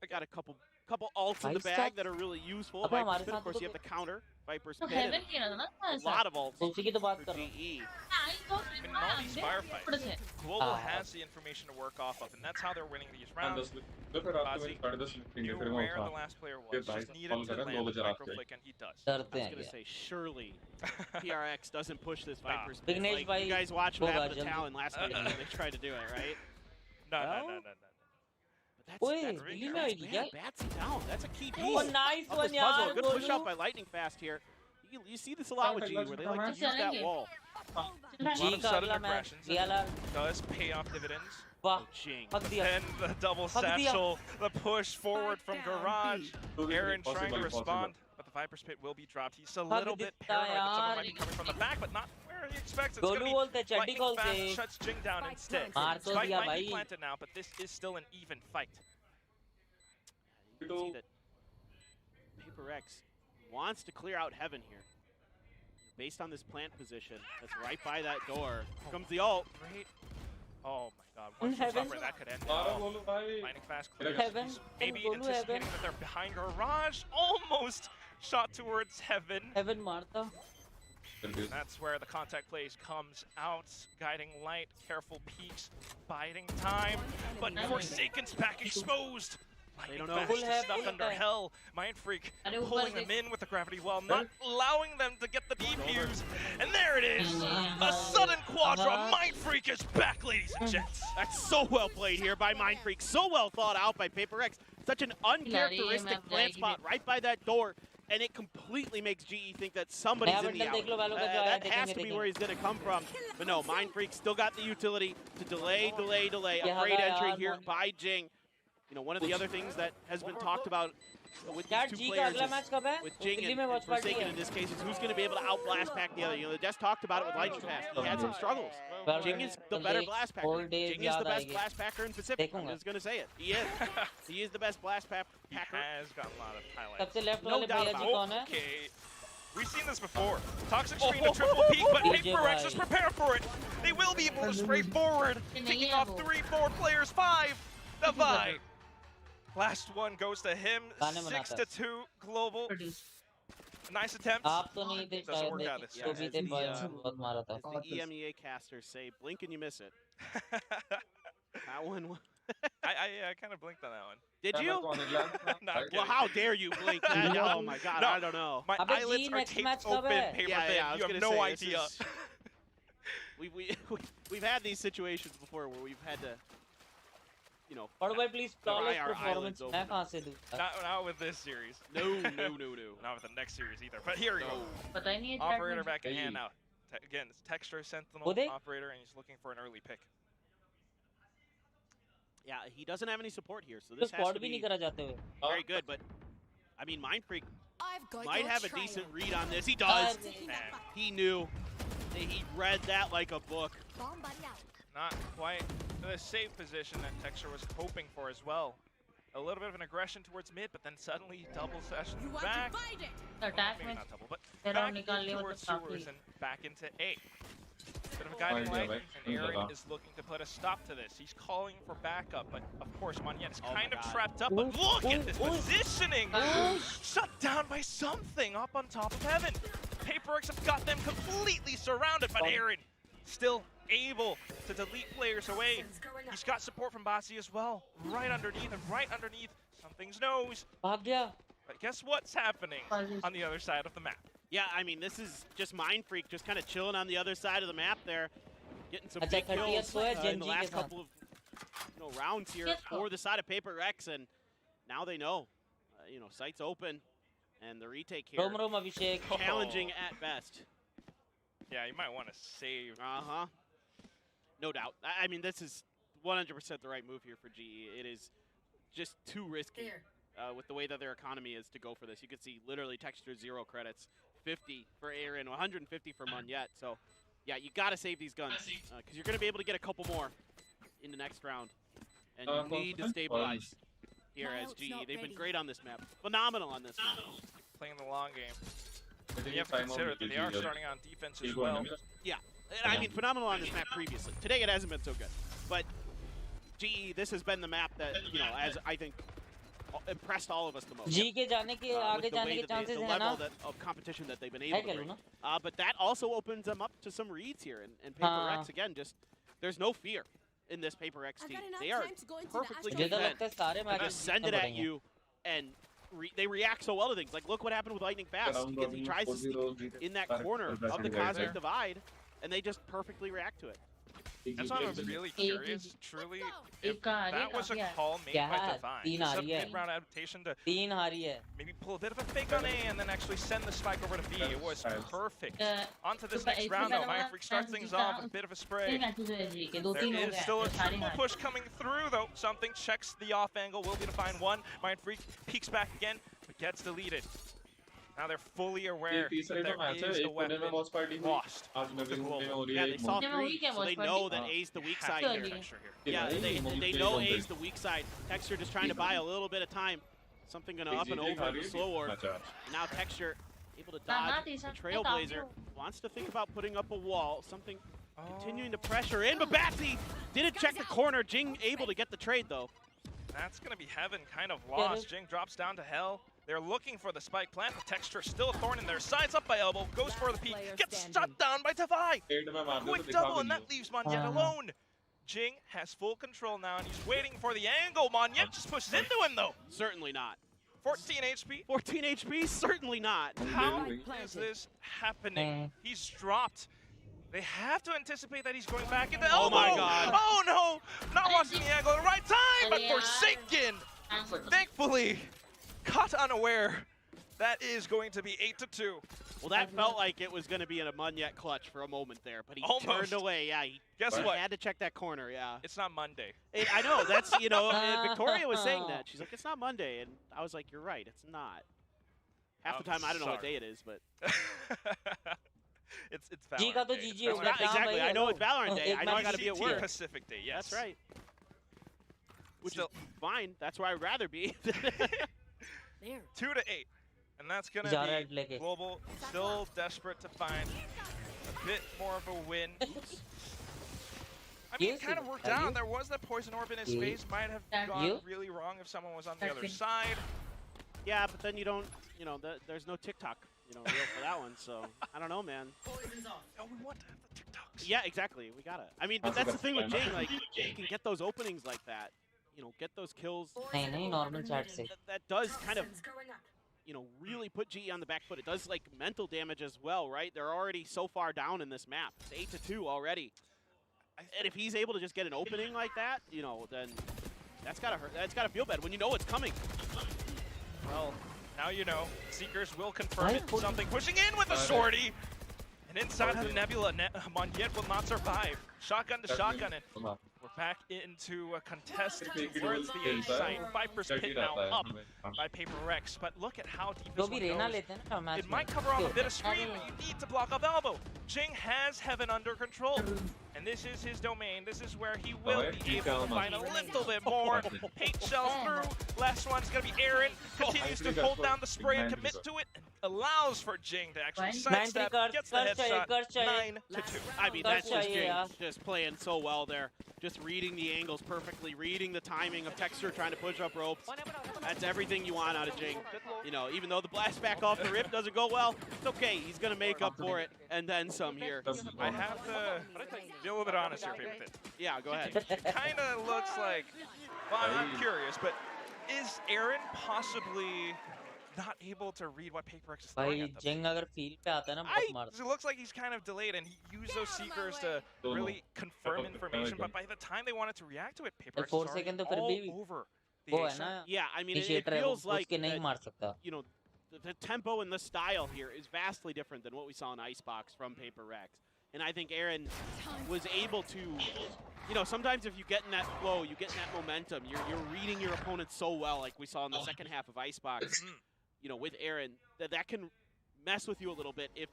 I got a couple ults in the bag that are really useful. Viper's Pit, of course, you have the counter. Viper's Pit, a lot of ults for GE. In all these firefights, Global has the information to work off of, and that's how they're winning these rounds. Batsy, knew where the last player was, just needed to land the micro flick, and he does. I was going to say, surely PRX doesn't push this Viper's Pit. Like, you guys watched what happened to Talon last week when they tried to do it, right? No. That's Batsy down. That's a key piece. Oh, nice one, puzzle. Good push out by Lightning Fast here. You see this a lot with G, where they like to use that wall. A lot of sudden aggressions does pay off dividends. And the double satchel, the push forward from Garage. Aaron trying to respond, but the Viper's Pit will be dropped. He's a little bit paranoid that someone might be coming from the back, but not where he expects. It's going to be Lightning Fast shuts Jing down instead. Spike might be planted now, but this is still an even fight. You can see that PRX wants to clear out Heaven here. Based on this plant position, that's right by that door. Here comes the ult. Great. Oh my god, one shot that could end it all. Lightning Fast clears. Maybe anticipating that they're behind Garage. Almost shot towards Heaven. That's where the contact plays comes out. Guiding light, careful peeks, biding time. But Forsaken's back exposed. They don't know. Stuck under hell. Mind Freak pulling them in with the gravity well, not allowing them to get the defuse. And there it is! A sudden quadra. Mind Freak is back, ladies and gents. That's so well played here by Mind Freak. So well thought out by PRX. Such an uncharacteristic plant spot right by that door. And it completely makes GE think that somebody's in the alley. That has to be where he's going to come from. But no, Mind Freak still got the utility to delay. A great entry here by Jing. You know, one of the other things that has been talked about with these 2 players with Jing and Forsaken in this case is who's going to be able to outblast pack the other. You know, the Desk talked about it with Lightning Fast. He had some struggles. Jing is the better blast packer. Jing is the best blast packer in Pacific. I'm just going to say it. He is. He is the best blast packer. He has got a lot of highlights. No doubt about it. Okay. We've seen this before. Toxic screen to triple peak, but PRX is prepared for it. They will be able to spray forward, taking off 3, 4 players, 5. The Vi. Last one goes to him. 6-2 Global. Nice attempt. Doesn't work out this time. The EMEA casters say, blink and you miss it. That one I kind of blinked on that one. Did you? Well, how dare you blink that? Oh my god, no, I don't know. My eyelids are taped open, paper thin. You have no idea. We've had these situations before where we've had to, you know. Please, flawless performance. Not with this series. No. Not with the next series either. But here we go. Operator back in hand now. Again, it's Texture Sentinel operator, and he's looking for an early pick. Yeah, he doesn't have any support here, so this has to be very good. But I mean, Mindfreak might have a decent read on this. He does. He knew. He read that like a book. Not quite the safe position that Texture was hoping for as well. A little bit of an aggression towards mid, but then suddenly double session back. Maybe not double, but back in towards sewers and back into A. Bit of a guiding light, and Aaron is looking to put a stop to this. He's calling for backup, but of course Monyet is kind of trapped up. But look at this positioning! Shut down by something up on top of heaven. PRX have got them completely surrounded, but Aaron still able to delete players away. He's got support from Basi as well. Right underneath, something's nose. But guess what's happening on the other side of the map? Yeah, I mean, this is just Mindfreak just kind of chilling on the other side of the map there. Getting some big kills in the last couple of rounds here for the side of PRX, and now they know. Sights open, and the retake here challenging at best. Yeah, you might want to save. No doubt. I mean, this is 100% the right move here for GE. It is just too risky with the way that their economy is to go for this. You can see literally Texture 0 credits, 50 for Aaron, 150 for Monyet. So, yeah, you got to save these guns because you're going to be able to get a couple more in the next round. And you need to stabilize here as GE. They've been great on this map. Phenomenal on this map. Playing the long game. You have to consider that they are starting on defense as well. Yeah. I mean, phenomenal on this map previously. Today it hasn't been so good. But GE, this has been the map that, as I think impressed all of us the most. The level of competition that they've been able to bring. But that also opens them up to some reads here. And PRX, again, there's no fear in this PRX team. They are perfectly content to just send it at you, and they react so well to things. Like, look what happened with Lightning Fast. He tries to sneak in that corner of the Cosmic Divide, and they just perfectly react to it. That's why I was really curious, truly, if that was a call made by Divine. Some mid-round adaptation to maybe pull a bit of a fake on A and then actually send the spike over to B. It was perfect. On to this next round, though. Mindfreak starts things off with a bit of a spray. There is still a triple push coming through, though. Something checks the off angle, will be to find one. Mindfreak peeks back again, but gets deleted. Now they're fully aware that there is a weapon lost. Yeah, they saw three, so they know that A's the weak side here. Yeah, they know A's the weak side. Texture just trying to buy a little bit of time. Something gonna up and over the slow orb. Now Texture able to dodge. The Trailblazer wants to think about putting up a wall. Something continuing to pressure in, but Batsy didn't check the corner. Jing able to get the trade though. That's gonna be Heaven kind of lost. Jing drops down to hell. They're looking for the spike plant. The Texture still a thorn in their sides, up by elbow, goes for the peek, gets shut down by Tafai. Quick double, and that leaves Monyet alone. Jing has full control now, and he's waiting for the angle. Monyet just pushes into him, though. Certainly not. 14 HP. 14 HP? Certainly not. How is this happening? He's dropped. They have to anticipate that he's going back into elbow. Oh my god. Oh no! Not watching the angle at the right time, but Forsaken! Thankfully, caught unaware. That is going to be 8-2. Well, that felt like it was going to be in a Monyet clutch for a moment there, but he turned away. Yeah, he had to check that corner. Yeah, it's not Monday. I know. That's Victoria was saying that. She's like, it's not Monday, and I was like, you're right. It's not. Half the time, I don't know what day it is, but it's Valorant Day. Exactly. I know it's Valorant Day. I know I got to be at work. Pacific Day. Yes, that's right. Which is fine. That's where I'd rather be. 2-8. And that's going to be Global still desperate to find a bit more of a win. I mean, it kind of worked out. There was that poison orb in his face. Might have gone really wrong if someone was on the other side. Yeah, but then you don't, there's no TikTok, reel for that one. So, I don't know, man. Oh, we want to have the TikToks. Yeah, exactly. We got it. I mean, but that's the thing with Jing. Like, you can get those openings like that. get those kills. नहीं normal chat से. That does kind of, really put GE on the back foot. It does like mental damage as well, right? They're already so far down in this map. It's 8-2 already. And if he's able to just get an opening like that, then that's gotta hurt. That's gotta feel bad when you know it's coming. Well, now you know. Seekers will confirm it. Something pushing in with a sortie. And inside of the Nebula, Monyet will not survive. Shotgun to shotgun it. We're back into a contest towards the A site. Viper's pit now up by PRX. But look at how deep this one goes. It might cover off a bit of screen, but you need to block off elbow. Jing has Heaven under control. And this is his domain. This is where he will be able to find a little bit more. Pate shells through. Last one's going to be Aaron. Continues to hold down the spray and commit to it. And allows for Jing to actually sidestep. Gets the headshot. 9-2. I mean, that's just Jing just playing so well there. Just reading the angles perfectly, reading the timing of Texture trying to push up ropes. That's everything you want out of Jing. Even though the blast back off the rip doesn't go well, it's okay. He's going to make up for it, and then some here. I have to be a little bit honest here, Paper Fit. Yeah, go ahead. Kind of looks like, well, I'm curious, but is Aaron possibly not able to read what PRX is throwing at them? It looks like he's kind of delayed, and he used those Seekers to really confirm information, but by the time they wanted to react to it, PRX is already all over the A site. Yeah, I mean, it feels like that, the tempo and the style here is vastly different than what we saw in Icebox from PRX. And I think Aaron was able to, sometimes if you get in that flow, you get in that momentum, you're reading your opponent so well, like we saw in the second half of Icebox, with Aaron, that can mess with you a little bit if,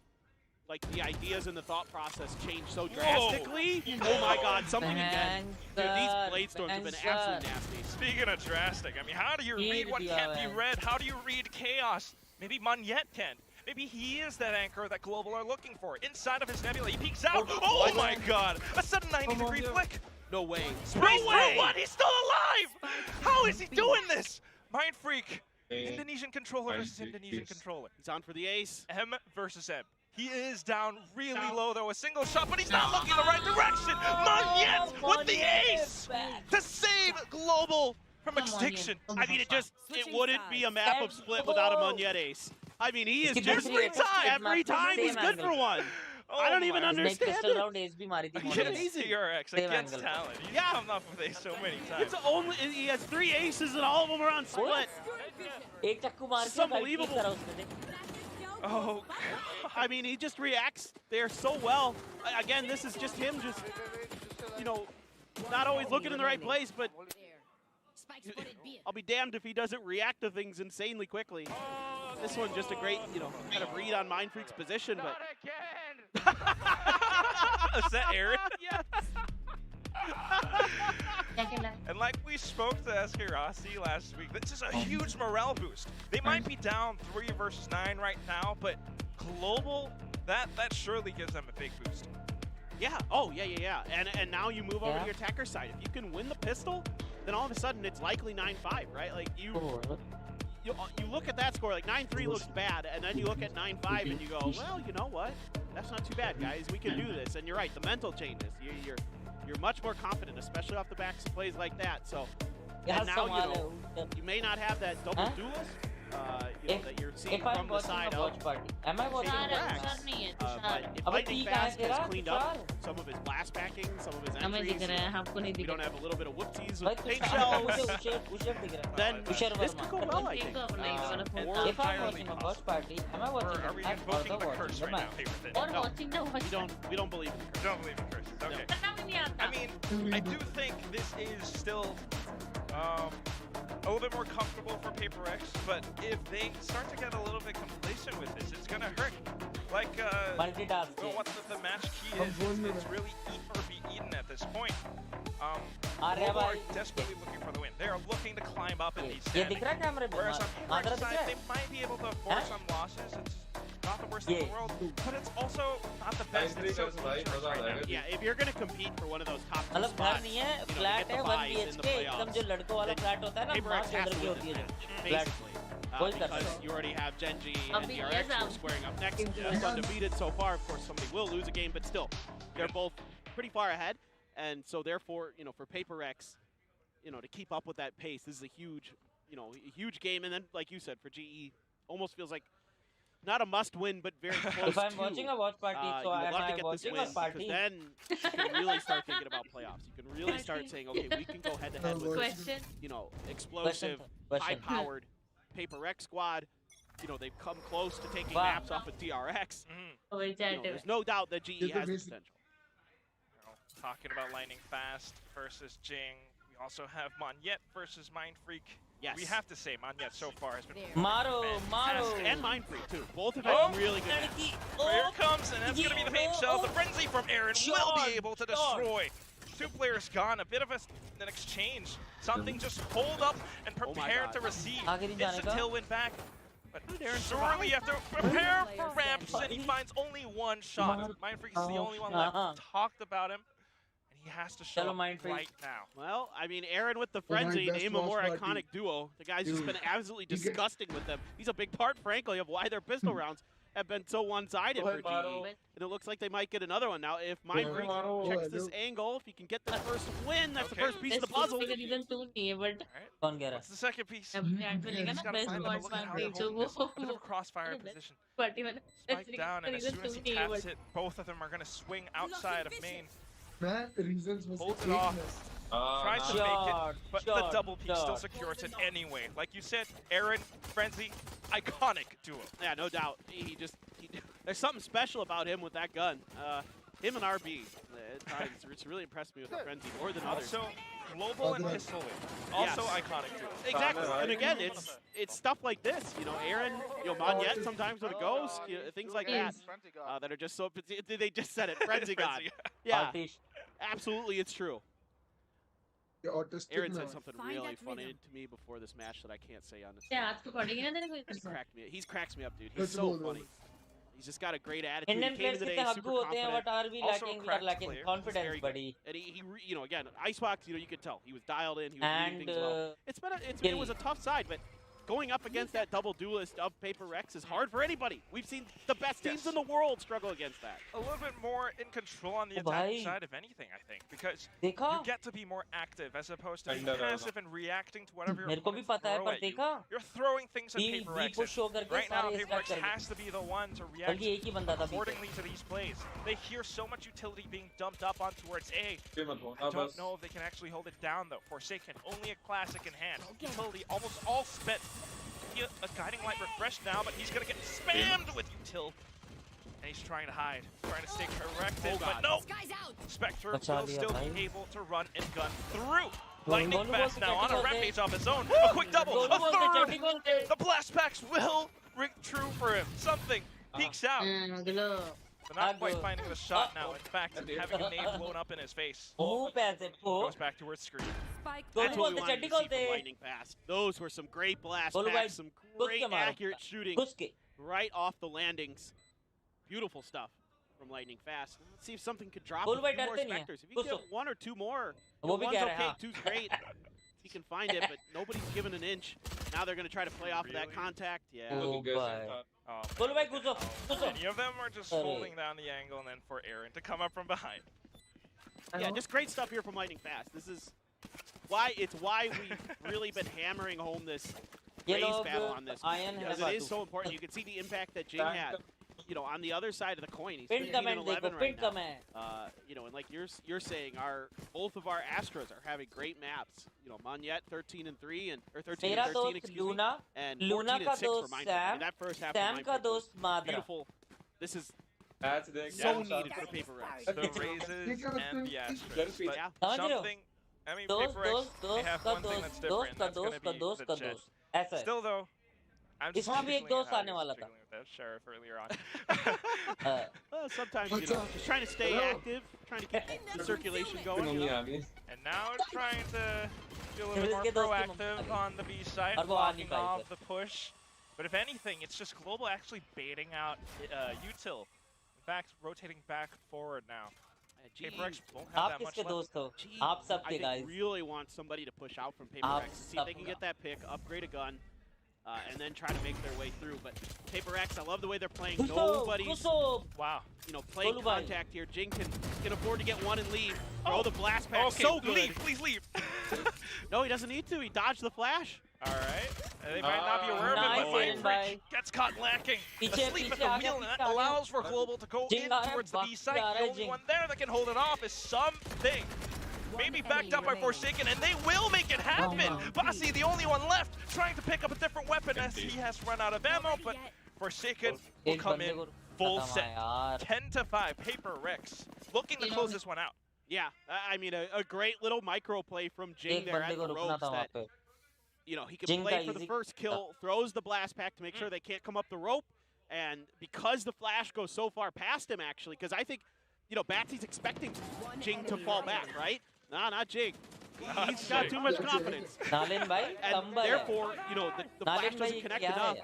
like, the ideas and the thought process change so drastically. Oh my God, something again. Dude, these blade storms have been absolutely nasty. Speaking of drastic, I mean, how do you read what can't be read? How do you read chaos? Maybe Monyet can. Maybe he is that anchor that Global are looking for. Inside of his Nebula, he peeks out. Oh my God! A sudden 90-degree flick. No way. No way! What? He's still alive! How is he doing this? Mind Freak. Indonesian controller versus Indonesian controller. He's on for the ace. M versus M. He is down really low though, a single shot, but he's not looking in the right direction. Monyet with the ace to save Global from extinction. I mean, it wouldn't be a map of Split without a Monyet ace. I mean, he is just every time he's good for one. I don't even understand it. Against PRX, against Talon. You come up with ace so many times. He has 3 aces and all of them are on Split. It's unbelievable. Oh, I mean, he just reacts there so well. Again, this is just him not always looking in the right place, but I'll be damned if he doesn't react to things insanely quickly. This one just a great, kind of read on Mind Freak's position, but... Is that Aaron? Yes. And like we spoke to SK Rossi last week, this is a huge morale boost. They might be down 3 versus 9 right now, but Global, that surely gives them a big boost. Yeah. Oh, yeah. And now you move over to your attacker side. If you can win the pistol, then all of a sudden it's likely 9-5, right? Like you look at that score, like 9-3 looks bad, and then you look at 9-5 and you go, well, you know what? That's not too bad, guys. We can do this. And you're right, the mental changes. You're much more confident, especially off the backs of plays like that. So and now you may not have that double duelist. That you're seeing from the side of WatchParty. Am I watching but if Lightning Fast has cleaned up some of his blast backing, some of his entries, we don't have a little bit of whoopsies with paint shells, then this could go well, I think. If I'm watching a WatchParty, am I watching are we invoking the curse right now, No, we don't believe in the curse. Don't believe in curses. Okay. I mean, I do think this is still a little bit more comfortable for PRX, but if they start to get a little bit complacent with this, it's gonna hurt. Like, what the match key is, it's really eat or be eaten at this point. Global are desperately looking for the win. They are looking to climb up in these standings. Whereas on PRX side, they might be able to afford some losses. It's not the worst in the world, but it's also not the best. It's so dangerous right now. Yeah, if you're going to compete for one of those top 2 spots, flat है 1 BHK एकदम जो लड़कों वाला flat होता है ना मां चौधर की होती है basically. Because you already have Genji and PRX squaring up next. Undefeated so far. Of course, somebody will lose a game, but still, they're both pretty far ahead. And so therefore, for PRX, you know, to keep up with that pace. This is a huge, you know, a huge game. And then, like you said, for GE, almost feels like not a must-win, but very close If I'm to. watching a watch party, so you would love am to I get this watching win, a party? because then you can really start thinking about playoffs. You can really start saying, okay, we can go head-to-head with this, you know, explosive, high-powered PRX squad. You know, they've come close to taking maps off of DRX. You know, there's no doubt that GE has the potential. Talking about Lightning Fast versus Jing. We also have Monyet versus Mindfreak. Yes. We have to say Monyet so far has been Maro. And Mindfreak too. Both have had really good maps. Here it comes, and that's going to be the main shell. The Frenzy from Aaron will be able to destroy. 2 players gone. A bit of an exchange. Something just hold up and prepare to receive. It's a tailwind back. But surely you have to prepare for ramps, and he finds only one shot. Mindfreak is the only one left. Talked about him, and he has to show up right now. Well, I mean, Aaron with the Frenzy, name a more iconic duo. The guy's just been absolutely disgusting with them. He's a big part, frankly, of why their pistol rounds have been so one-sided for GE. And it looks like they might get another one now. If Mindfreak checks this angle, if he can get the first win, that's the first piece of the puzzle. What's the second piece? He's got to find a bit of crossfire position. Spike down, and as soon as he taps it, both of them are going to swing outside of main. Holds it off. Tries to make it, but the double peak still secures it anyway. Like you said, Aaron, Frenzy, iconic duo. Yeah, no doubt. There's something special about him with that gun. Him and RB, at times, it's really impressed me with the Frenzy more than others. Also, global and pistol win. Also iconic duo. Exactly. And again, it's stuff like this. You know, Aaron, you know, Monyet sometimes with a ghost, you know, things like that, that are just so. They just said it, Frenzy God. Yeah, absolutely, it's true. Aaron said something really funny to me before this match that I can't say on this. He cracks me up, dude. He's so funny. He's just got a great attitude. Indian players कितने हग्गू होते हैं, what are we lacking? We are lacking confidence, buddy. And he you know, again, Icebox, you know, you could tell he was dialed in. He was doing things well. It was a tough side, but going up against that double duelist of PRX is hard for anybody. We've seen the best teams in the world struggle against that. A little bit more in control on the attacking side, if anything, I think, because you get to be more active as opposed to being passive and reacting to whatever you're throwing at you. You're throwing things at PRX. Right now, PRX has to be the one to react accordingly to these plays. They hear so much utility being dumped up on towards A. I don't know if they can actually hold it down, though. Forsaken, only a classic in hand. Utility almost all spent. A guiding light refreshed now, but he's gonna get spammed with util. And he's trying to hide, trying to stay corrected, but no! Spectre will still be able to run and gun through. Lightning Fast now on a rampage of his own. A quick double, a third! The blast packs will ring true for him. Something peeks out. But not quite finding the shot now. In fact, having a nade blown up in his face. Goes back to where it's screen. That's what we wanted to see from Lightning Fast. Those were some great blast packs, some great accurate shooting right off the landings. Beautiful stuff from Lightning Fast. Let's see if something could drop a few more Spectres. If you can get one or two more, one's okay, two's great. He can find it, but nobody's given an inch. Now they're going to try to play off of that contact. Yeah. Many of them are just holding down the angle and then for Aaron to come up from behind. Yeah, just great stuff here from Lightning Fast. This is why we've really been hammering home this race battle on this. Because it is so important. You can see the impact that Jing had. You know, on the other side of the coin, he's 15 and 11 right now. You know, and like you're saying, both of our Astros are having great maps. You know, Monyet 13 and 3 or 13 and 13, excuse me, and 14 and 6 for Mindfreak. I mean, that first half of Mindfreak was beautiful. This is so needed for PRX. The raises and the Astros. But something, I mean, PRX, they have one thing that's different, and that's going to be the jet. Still, though, I'm just jiggling with that Sheriff earlier on. Well, sometimes, you know, just trying to stay active, trying to keep the circulation going. You know? And now trying to be a little bit more proactive on the B side, blocking off the push. But if anything, it's just Global actually baiting out util. In fact, rotating back forward now. PRX won't have that much left. I think really want somebody to push out from PRX, see if they can get that pick, upgrade a gun. And then try to make their way through. But PRX, I love the way they're playing. Nobody's, you know, playing contact here. Jing can afford to get one and leave. Throw the blast pack. Okay, so good. Leave, please leave. No, he doesn't need to. He dodged the flash. All right. They might not be aware of it, but Mind Freak gets caught lacking. Asleep at the wheel, and that allows for Global to go in towards the B site. The only one there that can hold it off is something. Maybe backed up by Forsaken, and they will make it happen. Bossy, the only one left, trying to pick up a different weapon as he has run out of ammo, but Forsaken will come in full set. 10-5, PRX. Looking to close this one out. Yeah, I mean, a great little micro play from Jing there at the ropes that, you know, he can play for the first kill, throws the blast pack to make sure they can't come up the rope, and because the flash goes so far past him, actually, because I think, you know, Batsy's expecting Jing to fall back, right? Nah, not Jing. He's got too much confidence. And therefore, you know, the flash doesn't connect enough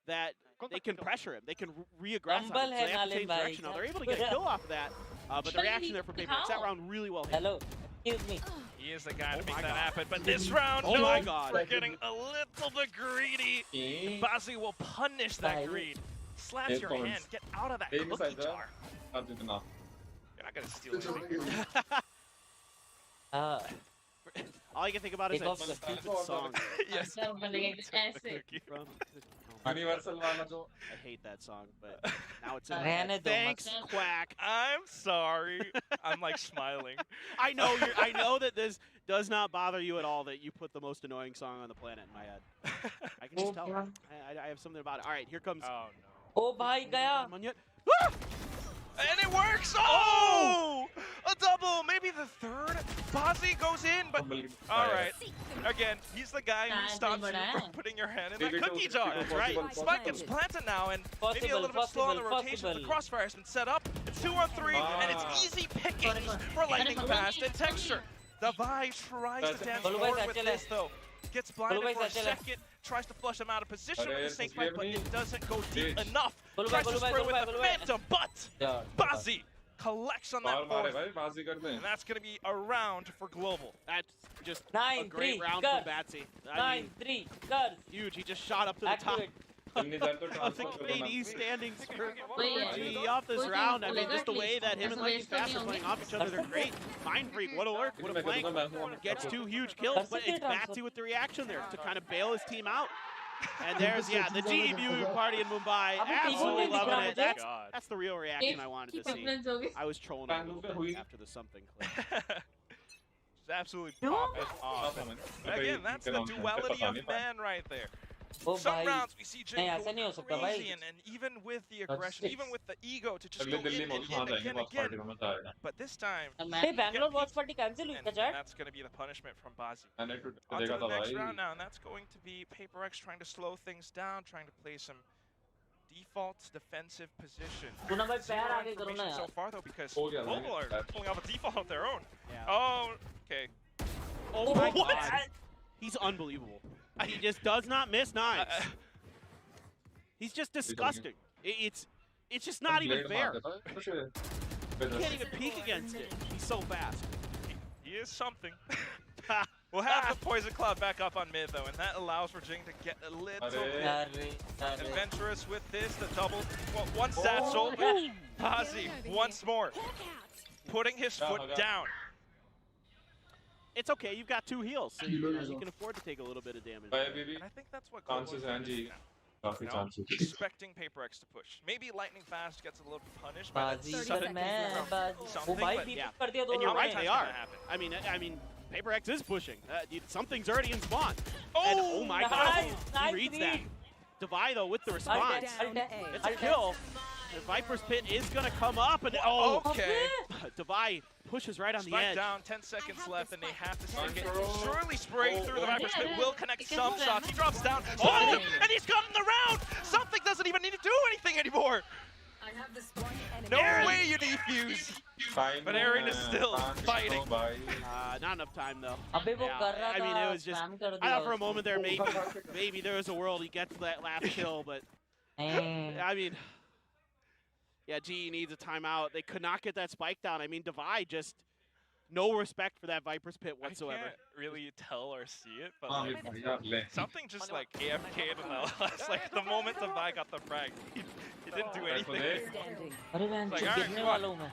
that they can pressure him. They can re-aggress him. So they have to change direction. Now, they're able to get a kill off of that, but the reaction there from PRX, that round really well hit. Hello. Excuse me. He is the guy to make that happen, but this round, we're getting a little bit greedy. Bossy will punish that greed. Slaps your hand. Get out of that cookie jar. You're not going to steal anything. All you can think about is that stupid song. Yes. Universal वाला जो I hate that song, but now it's in. Thanks, Quack. I'm sorry. I'm like smiling. I know that this does not bother you at all that you put the most annoying song on the planet in my head. I can just tell. I have something about it. All right, here comes. Oh no. Oh bhai gaya. And it works! Oh! A double! Maybe the third? Bossy goes in, but... Alright. Again, he's the guy who stops you from putting your hand in the cookie jar. That's right. Spike gets planted now, and maybe a little bit slow on the rotation. The crossfire has been set up. It's 2-on-3, and it's easy pickings for Lightning Fast and Texture. Devi tries to dance forward with this, though. Gets blinded for a second. Tries to flush him out of position with the snake bite, but it doesn't go deep enough. Tries to spray with the Phantom, but Bossy collects on that fourth. And that's going to be a round for Global. That's just a great round for Batsy. 9-3, huge. He just shot up to the top of the KD standings for GE off this round. I mean, just the way that him and Lightning Fast are playing off each other, they're great. Mind Freak, what a lurk, what a flank. Gets 2 huge kills, but it's Batsy with the reaction there to kind of bail his team out. And there's, yeah, the GE viewing party in Mumbai, absolutely loving it. That's the real reaction I wanted to see. I was trolling a little bit after the something clip. It's absolutely popping off. Again, that's the duality of man right there. Some rounds we see Jing go crazy, and even with the aggression, even with the ego to just go in again. But this time, Bangalore WatchParty cancel हुई क्या chat? That's going to be the punishment from Bazi. On to the next round now, and that's going to be PRX trying to slow things down, trying to play some default defensive position. Zero information so far though, because Global are pulling off a default of their own. Oh, okay. Oh my God. He's unbelievable. He just does not miss knives. He's just disgusting. It's just not even fair. You can't even peek against it. He's so fast. He is something. We'll have the Poison Cloud back up on mid though, and that allows for Jing to get a little adventurous with this. The double, well, one satchel. Bazi once more, putting his foot down. It's okay, you've got 2 heals, so you can afford to take a little bit of damage. And I think that's what Global is expecting PRX to push. Maybe Lightning Fast gets a little punished by that sudden something, but yeah. And you're right, they are. I mean, PRX is pushing. Something's already in spawn. And, oh my God, he reads that. Devi though with the response. It's a kill. The Viper's Pit is going to come up, and okay. Devi pushes right on the edge. Down, 10 seconds left, and they have to stick it. Surely spraying through the Viper's Pit will connect some shots. He drops down. Oh, and he's gotten the round. Something doesn't even need to do anything anymore. No way you defuse. But Aaron is still fighting. Not enough time though. I mean, it was just. I thought for a moment there maybe there was a world he gets that last kill, but I mean. Yeah, GE needs a timeout. They could not get that spike down. I mean, Devi just no respect for that Viper's Pit whatsoever. I can't really tell or see it, but like, something just like AFK'd in the last, like the moment Devi got the frag. It didn't do anything. अरे मैं Like, alright, गिरने वाला हूँ मैं.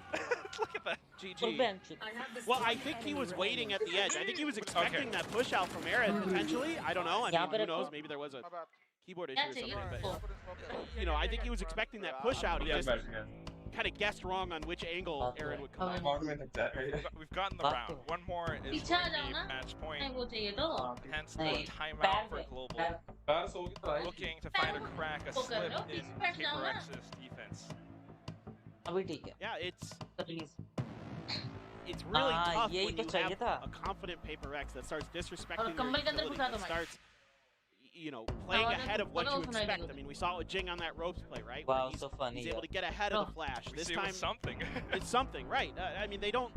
Look at that. GG. Well, I think he was waiting at the edge. I think he was expecting that push out from Aaron, potentially. I don't know. I mean, who knows? Maybe there was a keyboard issue or something. But, you know, I think he was expecting that push out. He just kind of guessed wrong on which angle Aaron would come out. We've gotten the round. One more is going to be match point. Hence the timeout for Global. Looking to find a crack, a slip in PRX's defense. Yeah, it's really tough when you have a confident PRX that starts disrespecting your utility, that starts, you know, playing ahead of what you expect. I mean, we saw it with Jing on that ropes play, right? Wow, so funny. He's able to get ahead of the flash. This time, something. It's something, right? I mean, they don't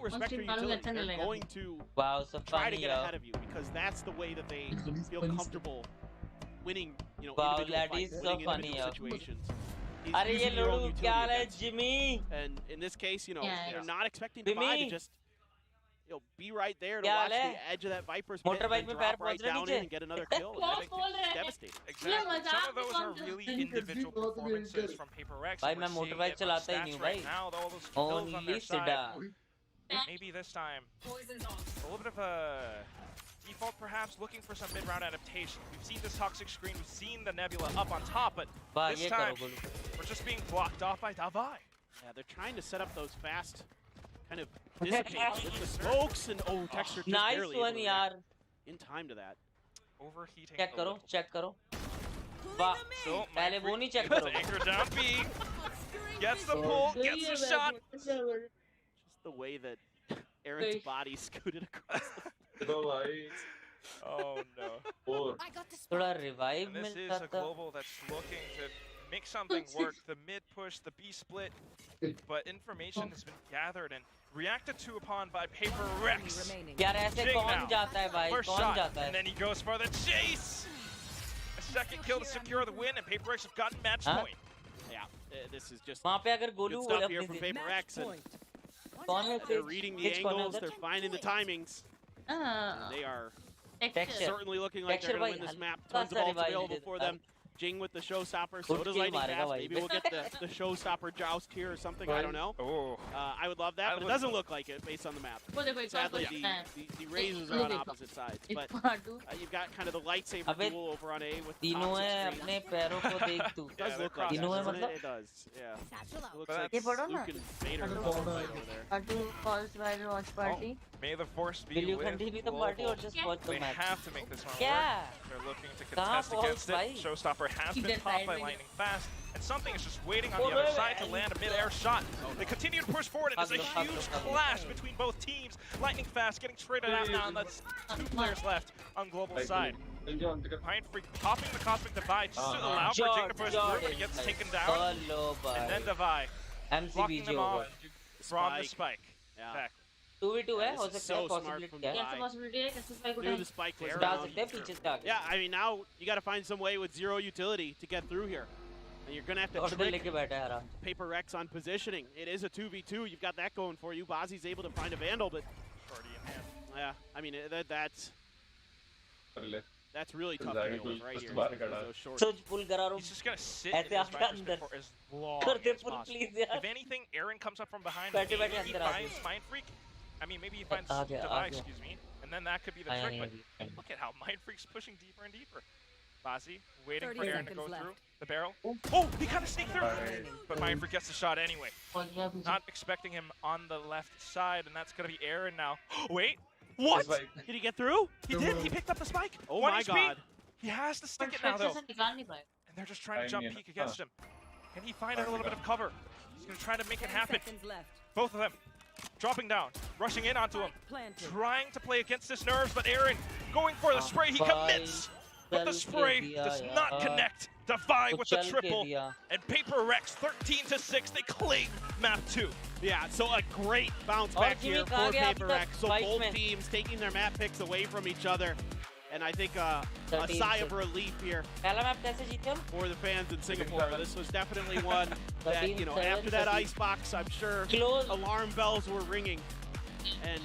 respect your utility. They're going to try to get ahead of you because that's the way that they feel comfortable winning, you know, individual fights, winning individual situations. अरे ये लोग क्या है Jimmy? And in this case, you know, they're not expecting Divide to just, you know, be right there to watch the edge of that Viper's pit and drop right down in and get another kill. It's devastating. Exactly. Some of those are really individual performances from PRX. भाई मैं motorbike चलाता ही नहीं हूँ भाई. Now, all those skills on their side. Maybe this time a little bit of a default, perhaps looking for some mid-round adaptation. We've seen this toxic screen, we've seen the Nebula up on top, but this time we're just being blocked off by Davai. Yeah, they're trying to set up those fast kind of dissipate with the smokes and texture just barely one यार. In time to that. Overheating. Check करो. वाह. पहले वो नहीं check करो. Anchor down B. Gets the pull, gets the shot. Just the way that Aaron's body scooted across the Oh no. थोड़ा revive And this मिलता is a था. Global that's looking to make something work. The mid push, the B split, but information has been gathered and reacted to upon by PRX. यार ऐसे कौन जाता है भाई? First कौन shot, जाता है? and then he goes for the chase. A second kill to secure the win, and PRX have gotten match point. Yeah, this is just वहाँ पे अगर good Golu stuff here from PRX, and they're reading the angles, they're finding the timings. They are certainly looking like they're going to win this map. Tons of ults available for them. Jing with the showstopper, so does Lightning Fast. Maybe we'll get the showstopper joust here or something, I don't know. Oh. I would love that, but it doesn't look like it based on the map. Sadly, the Razors are on opposite sides, but you've got kind of the lightsaber duel over on A with the toxic screens. It does look like that, doesn't it? It does, yeah. It looks like Luke and Vader are over there. WatchParty. May the force be Will you with continue the party or Global. just watch the They match? have to make this one work. Yeah. They're looking to contest against it. Showstopper has been popped by Lightning Fast, and something is just waiting on the other side to land a mid-air shot. They continue to push forward, and there's a huge clash between both teams. Lightning Fast getting traded out now, and that's 2 players left on Global's side. Mindfreak popping the Cosmic Divide just to allow for Jing to push through, but he gets taken down. And then Divide blocking them off from the spike. Yeah. Back. 2v2 है हो सकता है So smart possibility from क्या है? Divide. possibility है कैसे spike Knew the spike was डाल around. सकते हैं पीछे से आगे. Yeah, I mean, now you got to find some way with zero utility to get through here. And you're going to have to order trick लेके बैठा है आराम. PRX on positioning. It is a 2v2. You've got that going for you. Bazi's able to find a Vandal, but Shorty in hand. yeah, I mean, that's really tough to deal with right here. Those short. सोच pull करा रहा हूँ. He's just gonna sit in ऐसे his आपका Viper's अंदर. pit for as long कर दे as pull possible. please यार. If anything, Aaron comes up from behind. बैठे Maybe बैठे he अंदर आ finds Mindfreak. I mean, maybe he finds आ गया, Divide, आ गया. excuse me. And then that could be the आया trick, नहीं but अभी. look at how Mindfreak's pushing deeper and deeper. Bazi waiting for Aaron to go through the barrel. Oh, he kind of sneaked through. But Mindfreak gets the shot anyway. Not expecting him on the left side, and that's going to be Aaron now. Wait, what? Did he get through? He did. He picked up the spike. Oh 1 my HP. god. He has to stick it now, though. And they're just trying to jump peek against him. Can he find a little bit of cover? He's going to try to make it happen. Both of them dropping down, rushing in onto him, trying to play against his nerves, but Aaron going for the spray. He commits, but the spray does not connect. Divide with the triple, and PRX 13-6. They claim map 2. Yeah, so a great bounce back here for PRX. So both teams taking their map picks away from each other. And I think a sigh of relief here for the fans in Singapore. This was definitely one that, you know, after that icebox, I'm sure alarm bells were ringing. And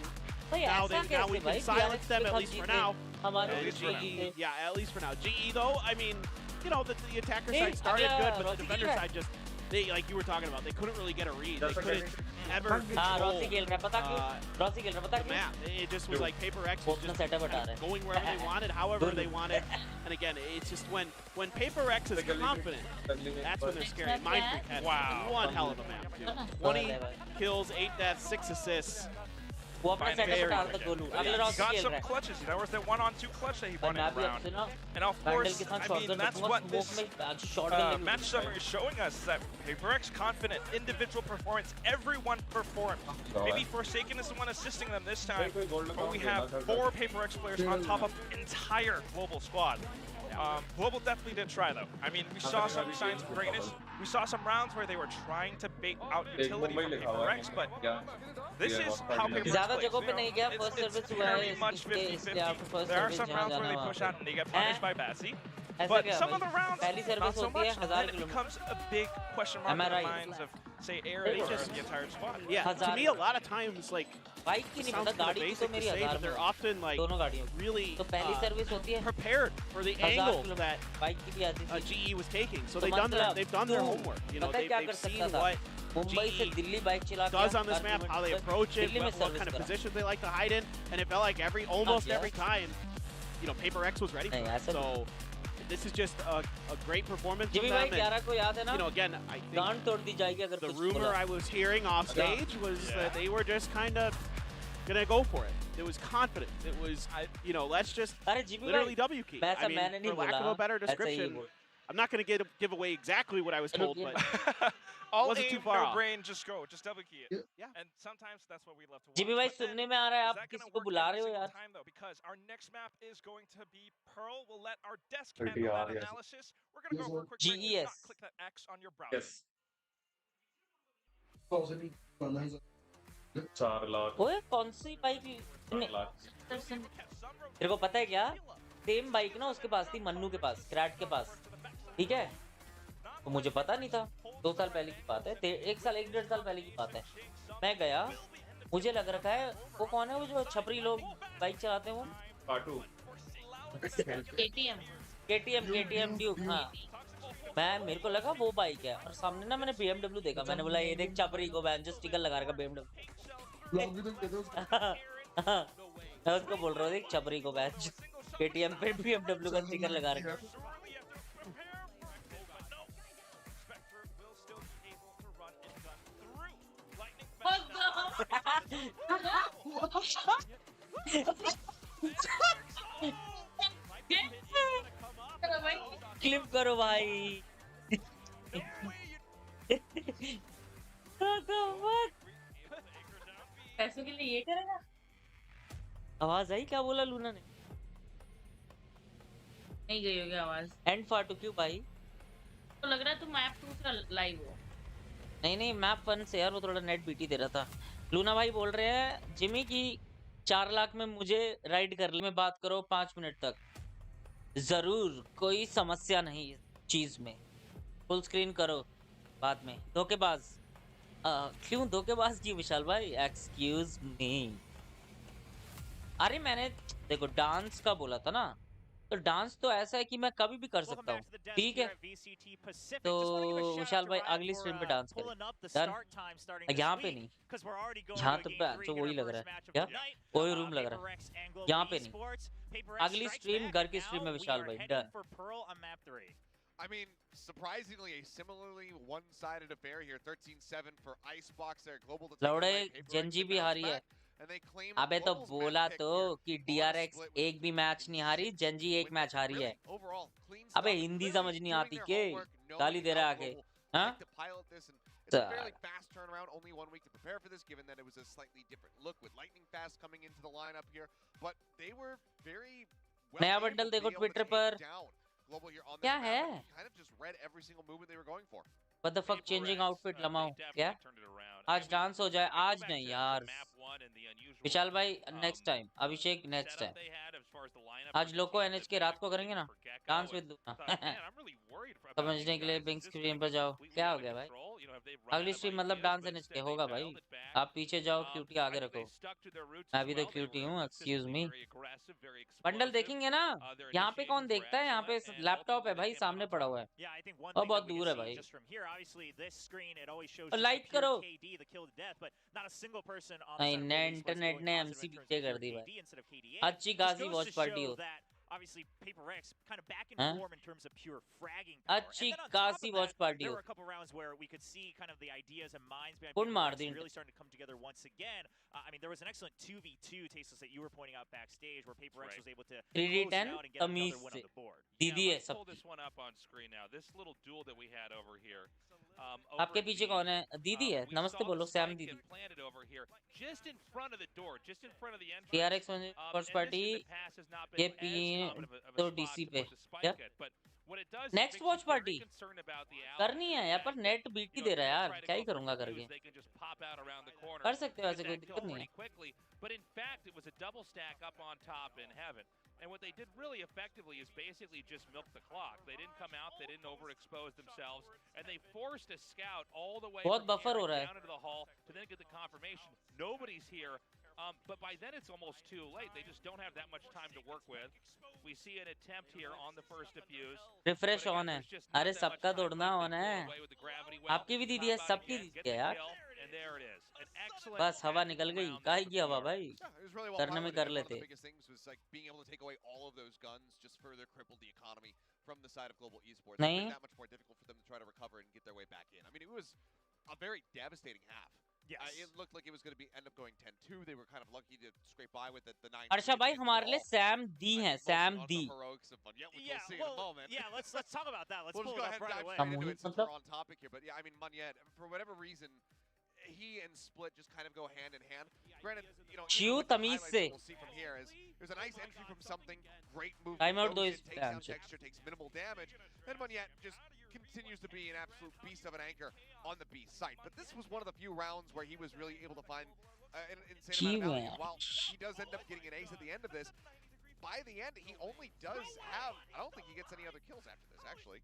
now we can silence them, at least for now. And GE, yeah, at least for now. GE, though, I mean, you know, the attacker side started good, but the defender side just, they, like you were talking about, they couldn't really get a read. They couldn't ever control the map. It just was like PRX was just kind of going wherever they wanted, however they wanted. And again, it's just when PRX is confident, that's when they're scary. Mindfreak had one hell of a map, too. 20 kills, 8 deaths, 6 assists. वो अपना setup डाल तक गोलू अगले round got some clutches. There was that 1-on-2 clutch that he won in the round. And of course, I mean, that's what this match summary is showing us, is that PRX confident, individual performance, everyone performed. Maybe Forsaken is the one assisting them this time, but we have 4 PRX players on top of entire global squad. Global definitely did try though. I mean, we saw some signs of greatness. We saw some rounds where they were trying to bait out utility from PRX, but this is how PRX plays. It's very much 50-50. There are some rounds where they push out and they get punished by Bassi. But some of the rounds, not so much, and then it becomes a big question mark in the minds of, say, Aaron or the entire squad. Yeah, to me, a lot of times, like, it sounds kind of basic to say, but they're often, like, really prepared for the angle that GE was taking. So they've done their homework. You know, they've seen what GE does on this map, how they approach it, what kind of positions they like to hide in, and it felt like almost every time, you know, PRX was ready for it. So this is just a great performance from them. And, you know, again, I think the rumor I was hearing off stage was that they were just kind of gonna go for it. It was confidence. It was, you know, let's just literally W key. I mean, for lack of a better description, I'm not gonna give away exactly what I was told, but all aim, too far no brain, just go, just double key it. Yeah. And sometimes that's what we love to watch. Jimmy भाई सुनने में आ रहा है आप किसी को बुला रहे हो यार? Time though, because our next map is going to be Pearl. We'll let our desk handle that analysis. We're gonna go for a quick break. Do not click that X on your browser. Yes. ओए कौन सी bike? तेरे को पता है क्या? Same bike ना उसके पास थी, मन्नू के पास, क्रैट के पास, ठीक है? तो मुझे पता नहीं था, 2 साल पहले की बात है, 1 साल 1.5 साल पहले की बात है। मैं गया, मुझे लग रखा है वो कौन है वो जो छपरी लोग बाइक चलाते हैं वो? पाटू। KTM ड्यूक, हाँ। मेरे को लगा वो बाइक है और सामने ना मैंने BMW देखा, मैंने बोला ये देख छपरी को बैन जो स्टिकर लगा रखा BMW। मैं उसको बोल रहा हूँ देख छपरी को बैन KTM पे BMW का स्टिकर लगा रखा। क्लिप करो भाई। पैसों के लिए ये करेगा? आवाज आई क्या बोला लूना ने? नहीं गई होगी आवाज। एंड फाटू क्यों भाई? तो लग रहा है तू मैप 2 का लाइव हो। नहीं मैप 1 से यार, वो थोड़ा नेट बीटी दे रहा था। लूना भाई बोल रहे हैं जिमी की 4 लाख में मुझे राइड कर ले, में बात करो 5 मिनट तक। जरूर, कोई समस्या नहीं चीज में, फुल स्क्रीन करो बाद में। धोखेबाज क्यों धोखेबाज की विशाल भाई? Excuse me. अरे मैंने देखो डांस का बोला था ना, तो डांस तो ऐसा है कि मैं कभी भी कर सकता हूँ, ठीक है? तो विशाल भाई अगली स्ट्रीम पे डांस करें, यहाँ पे नहीं, यहाँ तो जो वही लग रहा है क्या, वही रूम लग रहा है, यहाँ पे नहीं। अगली स्ट्रीम घर की स्ट्रीम में विशाल भाई done. I mean, surprisingly, a similarly one-sided affair here. 13-7 for Icebox there. Global. लौड़े जनजी भी हारी है। अबे तो बोला तो कि DRX एक भी मैच नहीं हारी, जनजी एक मैच हारी है। अबे हिंदी समझ नहीं आती के? गाली दे रहा है आके, हाँ? It's a fairly fast turnaround, only 1 week to prepare for this, given that it was a slightly different look with Lightning Fast coming into the lineup here. But they were very well नया bundle देखो Twitter पर क्या है? Kind of just read every single movement they were going for. What the fuck changing outfit लमाओ क्या? आज dance हो जाए, आज नहीं यार। विशाल भाई नेक्स्ट टाइम, अभिषेक नेक्स्ट टाइम। आज लोको NHK रात को करेंगे ना डांस विद लूना। समझने के लिए बिग स्क्रीन पर जाओ। क्या हो गया भाई? अगली स्ट्रीम मतलब डांस NHK होगा भाई। आप पीछे जाओ, क्यूटी आगे रखो। मैं भी तो क्यूटी हूँ, एक्सक्यूज मी। बंडल देखेंगे ना, यहाँ पे कौन देखता है? यहाँ पे लैपटॉप है भाई, सामने पड़ा हुआ है और बहुत दूर है भाई। लाइट करो। नहीं, इंटरनेट ने एमसी पीछे कर दी भाई। अच्छी खासी वॉच पार्टी हो। Obviously, PRX kind of back and forth in terms of pure fragging power. अच्छी खासी वॉच पार्टी there हो। were a couple rounds where we could see kind of the ideas and minds behind कौन मार दी? PRX really starting to come together once again. I mean, there was an excellent 2v2 tasteless that you were pointing out backstage where PRX was able to close it out and get another win on the board. दीदी है Let's सब। pull this one up on screen now. This little duel that we had over here. आपके पीछे कौन है? दीदी है। नमस्ते बोलो, सैम दीदी। Just in front of the door, just in front of the entrance. PRX में वॉच पार्टी ये पी तो डीसी पे क्या? नेक्स्ट वॉच पार्टी करनी है यार, पर नेट बीट ही दे रहा है यार, क्या ही करूंगा करके। कर सकते हो, ऐसे कोई दिक्कत नहीं है। But in fact, it was a double stack up on top in heaven. And what they did really effectively is basically just milk the clock. They didn't come out, they didn't overexpose themselves, and they forced a scout all the way बहुत buffer हो रहा है। down into the hall to then get the confirmation. Nobody's here. But by then it's almost too late. They just don't have that much time to work with. We see an attempt here on the first defuse. Refresh on है। अरे सबका दौड़ना on है। आपकी भी दीदी है, सबकी दीदी है यार। बस हवा निकल गई। काहे की हवा भाई? करने में कर लेते। नहीं। A very devastating half. Yes. It looked like it was going to end up going 10-2. They were kind of lucky to scrape by with the 9. अर्षा भाई हमारे लिए सैम दी है, Sam the. Yeah, let's talk about that. Let's we'll pull go it ahead up right and away. dive into it since we're on topic here. But yeah, I mean, Munyet, for whatever reason, he and Split just kind of go hand in hand. Granted, you know, Chiu tamiz se. we'll see from here is there's a nice entry from something, great move. Timeout goes in, is takes down damn shit. Texture, takes minimal damage. Then Munyet just continues to be an absolute beast of an anchor on the B site. But this was one of the few rounds where he was really able to find an insane amount of value. While he does end up getting an ace at the end of this, by the end, he only does have, I don't think he gets any other kills after this, actually.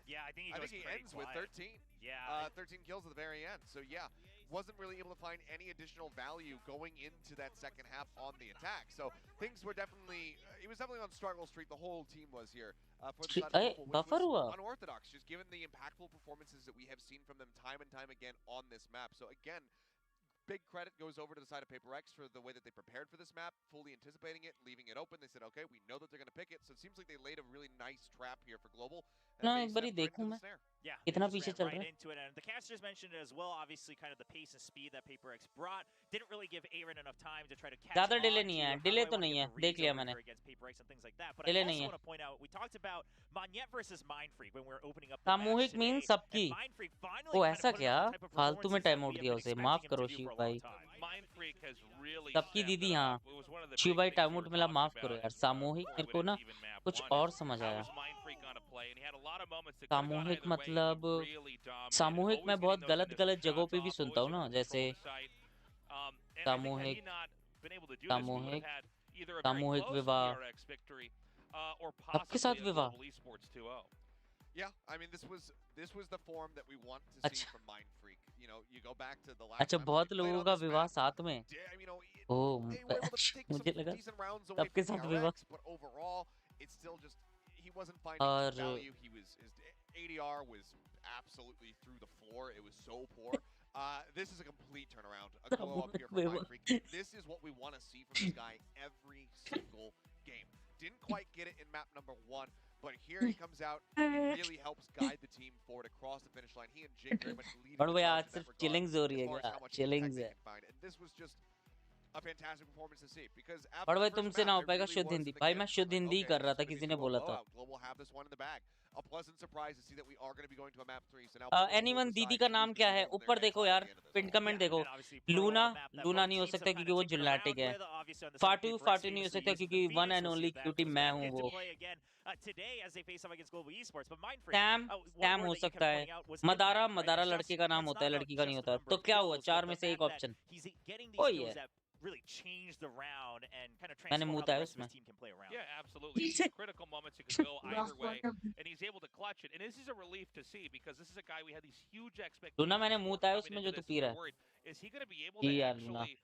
Yeah, I think he ends with 13. Yeah. 13 kills at the very end. So yeah, wasn't really able to find any additional value going into that second half on the attack. So things were definitely, he was definitely on struggle street. The whole team was here for the side of Global, which was unorthodox, just given the impactful performances that we have seen from them time and time again on this map. So again, big credit goes over to the side of PRX for the way that they prepared for this map, fully anticipating it, leaving it open. They said, okay, we know that they're going to pick it. So it seems like they laid a really nice trap here for Global. ना एक बारी देखूं मैं कितना पीछे चल रहा है। The casters mentioned it as well. Obviously, kind of the pace and speed that PRX brought didn't really give Aaron enough time to try to catch. ज़्यादा डिले नहीं है, डिले तो नहीं है, देख लिया मैंने। डिले नहीं है। point out we talked about Monyet versus Mindfreak when we were opening up. सामूहिक मीन सबकी। ओ ऐसा क्या? फालतू में टाइम आउट दिया उसे, माफ करो शिव भाई। सबकी दीदी हाँ, शिव भाई टाइम आउट मिला, माफ करो यार। सामूहिक मेरे को ना कुछ और समझ आया। सामूहिक मतलब सामूहिक मैं बहुत गलत जगहों पे भी सुनता हूँ ना, जैसे सामूहिक विवाह, आपके साथ विवाह। Yeah, I mean this was the form that we want to see from Mindfreak. You know, you go back to the last अच्छा बहुत लोगों का विवाह साथ में। ओह मुझे लगा सबके साथ विवाह। But overall, it's still just he wasn't finding value. His ADR was absolutely through the floor. It was so poor. This is a complete turnaround. A glow up here from Mindfreak. This is what we want to see from this guy every single game. Didn't quite get it in map number 1. But here he comes out, he really helps guide the team forward across the finish line. He and Jake very much lead the charge in that regard as far as chillings can find. And this was just a fantastic performance to see because after the तुमसे ना हो पाएगा शुद्ध हिंदी भाई मैं शुद्ध हिंदी कर रहा था किसी ने बोला था Global have this one in the bag. A pleasant surprise to see that we are going to be going to a map 3. So now anyone दीदी का नाम क्या है ऊपर देखो यार पिन कमेंट देखो लूना नहीं हो सकता क्योंकि वो जुलाटिक है फाटू नहीं हो सकता क्योंकि वन एंड ओनली क्यूटी मैं हूं वो टैम हो सकता है मदारा लड़के का नाम होता है लड़की का नहीं होता तो क्या हुआ 4 में से एक ऑप्शन वही है really change the round and kind of transform how the rest of his team can play around. Yeah, absolutely. Critical moments, it could go either way, and he's able to clutch it. And this is a relief to see because this is a guy we had these huge expectations. Luna मैंने मुंह था उसमें जो तू P रहा है. Is he going to be able to actually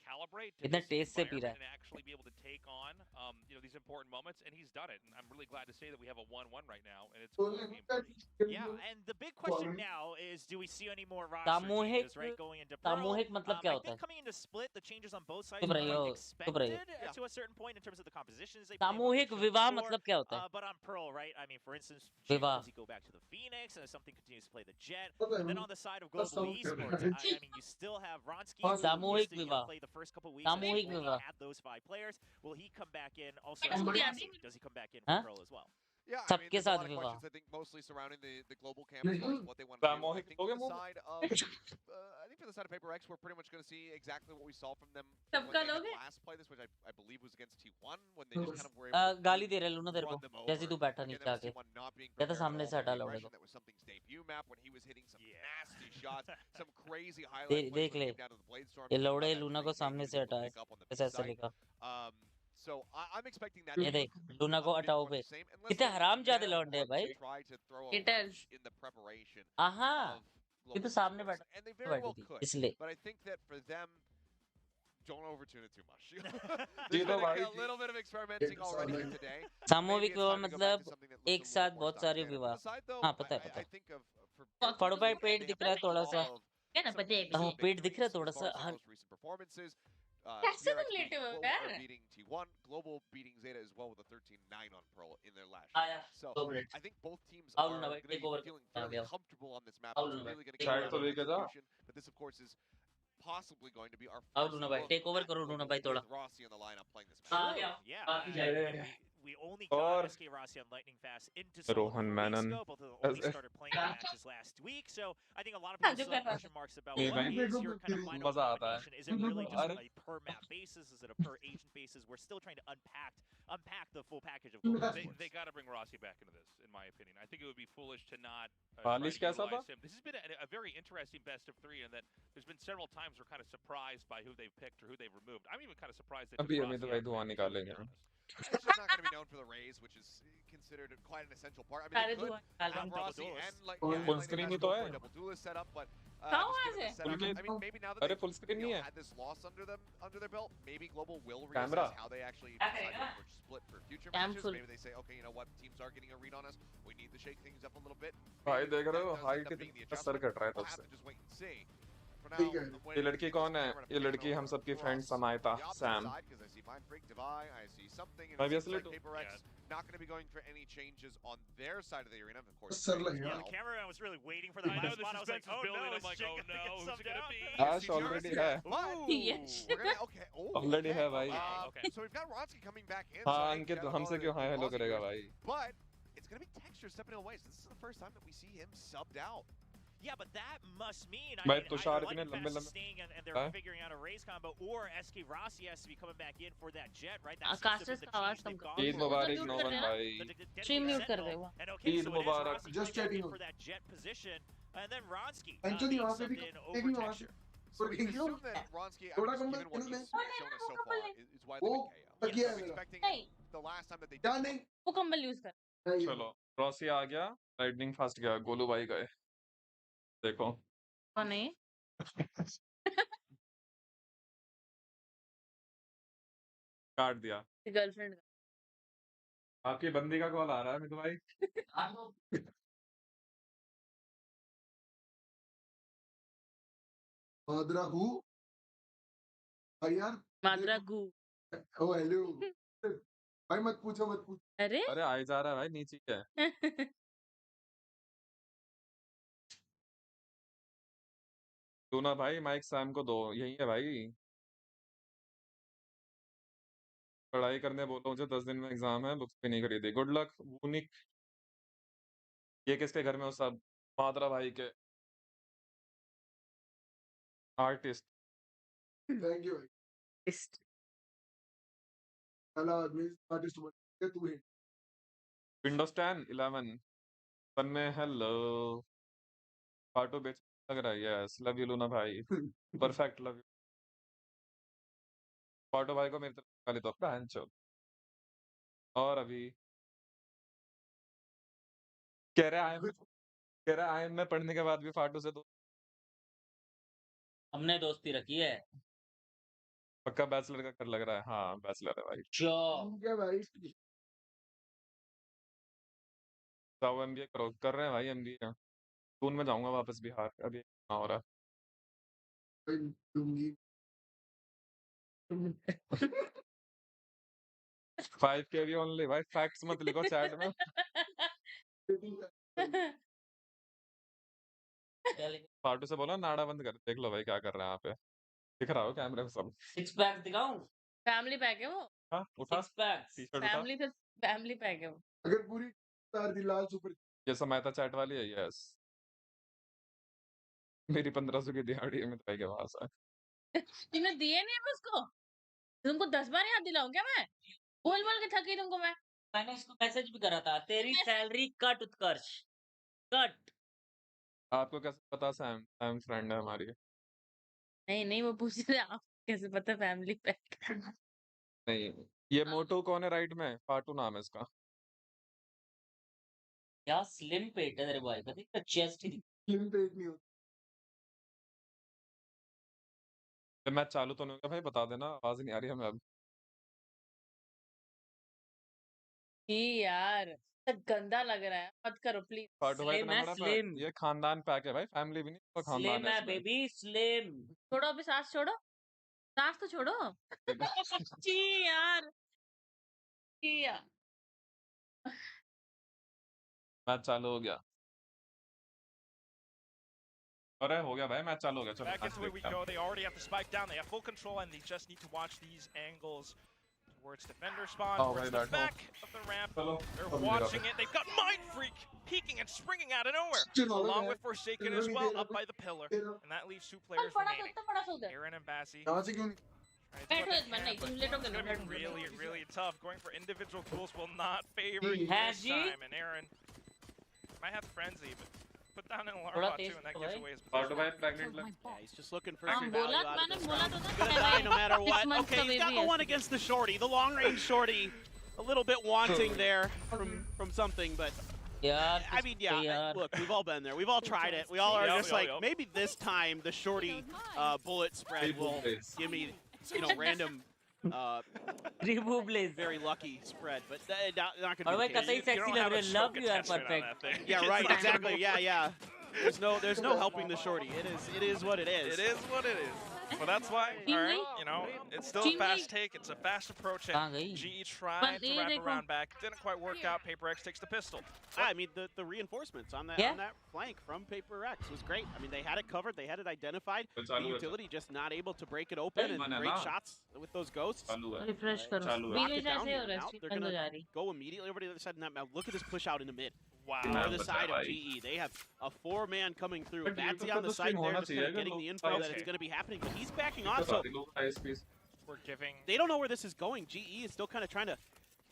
calibrate to this environment and actually be able to take on these important moments? And he's done it. And I'm really glad to say that we have a 1-1 right now, and it's going to be important. Yeah, and the big question now is, do we see any more roster changes, right, going into Pearl? सामूहिक मतलब क्या I होता think है? coming into Split, the changes on both sides were expected to a certain point in terms of the compositions they play. सामूहिक विवाह मतलब क्या होता है? But on Pearl, right, I mean, for instance, does he go back to the Phoenix, and if something continues to play the Jet? And then on the side of Global Esports, I mean, you still have Ronsky, who used to play the first couple weeks, and he had those 5 players. Will he come back in? Also, does he come back in for Pearl as well? Yeah, I mean, there's a lot of questions, I think, mostly surrounding the global campus, what they want to do. I think for the side of, for the side of PRX, we're pretty much going to see exactly what we saw from them when they last played this, which I believe was against T1, when they just kind of were able to गाली दे रहे Luna तेरे को जैसे तू बैठा नीचे आके या तो सामने से हटा लौड़े को that was something's debut map when he was hitting some nasty shots, some crazy highlight देख ले ये लौड़े लूना को सामने से हटा है ऐसा लिखा. So I'm expecting that. ये देख लूना को हटाओ पे कितने हरामजादे लौंडे हैं भाई. It is. In the preparation. हाँ ये तो सामने बैठी थी इसलिए. But I think that for them, don't overtune it too much. There's been a little bit of experimenting already here today. सामूहिक विवाह मतलब एक साथ बहुत सारे विवाह. हाँ पता है I think of पढ़ो भाई पेट दिख रहा है थोड़ा सा. क्या ना पता है हाँ पेट दिख रहा है थोड़ा सा. recent performances. कैसे तुम लेटे हो यार? Beating T1, Global beating Zeta as well with a 13-9 on Pearl in their last yeah. So I think both teams are going to be feeling fairly comfortable on this map. It's really going to get execution, but this of course is possibly going to be our first take over करो Luna भाई थोड़ा. Rossi on the lineup playing this map. Yeah. We only got SK Rossi on Lightning Fast into Rohan Menon. Both of them only started playing matches last week, so I think a lot of people still have question marks about what is your kind of final combination. Is it really just a per map basis? Is it a per agent basis? We're still trying to unpack the full package of Global Esports. They got to bring Rossi back into this, in my opinion. I think it would be foolish to not utilize him. This has been a very interesting best of 3, and that there's been several times we're kind of surprised by who they've picked or who they've removed. I'm even kind of surprised that It's just not going to be known for the Raise, which is considered quite an essential part. I mean, they could have Rossi and like full screen ही तो है. double duelist setup, but I mean, maybe now that they've had this loss under their belt, maybe Global will reassess how they actually decide to split for future matches. Maybe they say, okay, you know what, teams are getting a read on us. We need to shake things up a little bit. भाई देख रहे हो height कितना sir cut रहा है तब से. Just wait and see. ये लड़की कौन है? ये लड़की हम सबकी फ्रेंड समायता Sam. Not going to be going for any changes on their side of the arena, of course. Yeah, the cameraman was really waiting for the last spot. I was like, oh no, I'm like, oh no, who's it gonna be? Ash already है. Yes. Okay. Oh. Already है भाई. Okay. So we've got Ronsky coming back in. हाँ अंकित हमसे क्यों hi hello करेगा भाई? But it's going to be Texture stepping away. So this is the first time that we see him subbed out. Yeah, but that must mean भाई either Tushar भी ने Lightning लंबे Fast is लंबे. staying and they're figuring out a race combo, or SK Rossi has to be coming back in for that Jet, right? That Casters का आवाज कम कर. ईद मुबारक known भाई. Stream mute कर दे वो. And okay, Eid so it is Mubarak. Rossi Just coming checking in out. for that Jet position, and then Ronsky Anthony, being वहाँ पे भी subbed in एक over भी वहाँ Texture. So we assume that Ronsky, थोड़ा given come what he's shown us so far, is widely वो KO. तकिया I'm है मेरा. expecting the last time that they क्या did नहीं? वो कंबल यूज कर. चलो रॉसी आ गया. लाइटनिंग फास्ट गया. गोलू भाई गए. देखो. कौन है? काट दिया. गर्लफ्रेंड का. आपकी बंदी का कॉल आ रहा है मिठू भाई. मादरा हूँ. यार. मादरा गू. ओ हेलो. भाई मत पूछो. अरे आई जा रहा है भाई नीचे है. लूना भाई माइक सैम को दो. यही है भाई. पढ़ाई करने बोलो मुझे 10 दिन में एग्जाम है. बुक्स भी नहीं खरीदी. Good luck Voonik. ये किसके घर में हो सब? मादरा भाई के आर्टिस्ट. थैंक यू भाई. चलो आदमी आर्टिस्ट बन के तू है. विंडोज 10 11 वन में हेलो. पार्टो बेच लग रहा है. यस लव यू लूना भाई. Perfect love you. फाटो भाई को मेरी तरफ गाली दो बहन चोद। और अभी कह रहा आईएम में पढ़ने के बाद भी फाटू से हमने दोस्ती रखी है। पक्का बैचलर का कर लग रहा है। हाँ बैचलर है भाई। क्या भाई जाओ एमबीए करो। कर रहे हैं भाई एमबीए। जून में जाऊंगा वापस बिहार। अभी कहाँ हो रहा है 5K भी ओनली भाई। फैक्ट्स मत लिखो चैट में। फाटू से बोला नाड़ा बंद कर। देख लो भाई क्या कर रहे हैं यहाँ पे। दिख रहा हो कैमरे में सब। सिक्स पैक दिखाऊं? फैमिली पैक है वो। हाँ उठा सिक्स पैक। टी-शर्ट उठा। फैमिली पैक है वो। अगर पूरी तार दी लाल सुपर ये समायता चैट वाली है। यस मेरी 1500 की दिहाड़ी है। मैं भाई के पास है। तुमने दिए नहीं है उसको? तुमको 10 बार याद दिलाऊं क्या मैं? बोल बोल के थकी तुमको मैं। मैंने इसको मैसेज भी करा था, तेरी सैलरी कट उत्कर्ष कट। आपको कैसे पता? सैम फ्रेंड है हमारी। नहीं नहीं वो पूछ रहे आप कैसे पता फैमिली पैक। नहीं ये मोटो कौन है राइट में? फाटू नाम है इसका। क्या स्लिम पेट है तेरे भाई का, देख चेस्ट ही। स्लिम पेट नहीं होता। मैच चालू तो नहीं होगा भाई बता देना। आवाज नहीं आ रही है मैं अब। यार गंदा लग रहा है मत करो प्लीज। फाटू भाई स्लिम इतना है बड़ा स्लिम। ये खानदान पैक है भाई। फैमिली भी नहीं तो खानदान स्लिम है है इसमें। Baby slim. छोड़ो अभी सांस छोड़ो। सांस तो छोड़ो। छी यार। छी यार। मैच चालू हो गया। अरे हो गया भाई मैच चालू हो गया। चलो Back into it we go. They already have the spike down. They have full control, and they just need to watch these angles towards defender spawn, towards the back of the ramp. They're watching it. They've got Mind Freak peeking and springing out of nowhere, along with Forsaken as well, up by the pillar. And that leaves 2 players remaining. Aaron and Bassi. It's going to be really, really tough. Going for individual duels will not favor you this time. And Aaron might have Frenzy, but put down an alarm bot too, and that gives away his position. Yeah, he's just looking for some बोला value out of मैंने this. बोला तो He's gonna die no matter what. 6 months Okay, का he's got baby the है। one against the shorty, the long range shorty. A little bit wanting there from something, but यार I mean, yeah. Look, we've all been there. We've all tried it. We all are just like, maybe this time the shorty bullet spread will give me, random. Very lucky spread, but not gonna be the case. sexy लग रहे, love you are perfect. Yeah, right, exactly. Yeah. There's no helping the shorty. It is what it is. It is what it is. But that's why, alright, it's still a fast take, it's a fast approach, and GE tried to wrap around back, didn't quite work out. PRX takes the pistol. I mean, the reinforcements on that flank from PRX was great. I mean, they had it covered, they had it identified. The utility just not able to break it open, and great shots with those ghosts. Refresh करो। Lock it down ऐसे here. हो रहा Now है they're बंद हो जा gonna रही। go immediately over to the other side of that map. Look at this push out in the mid. Wow. On the side of GE, they have a 4-man coming through. Batsy on the side there, just kind of getting the info that it's going to be happening, but he's backing off, so We're giving... they don't know where this is going. GE is still kind of trying to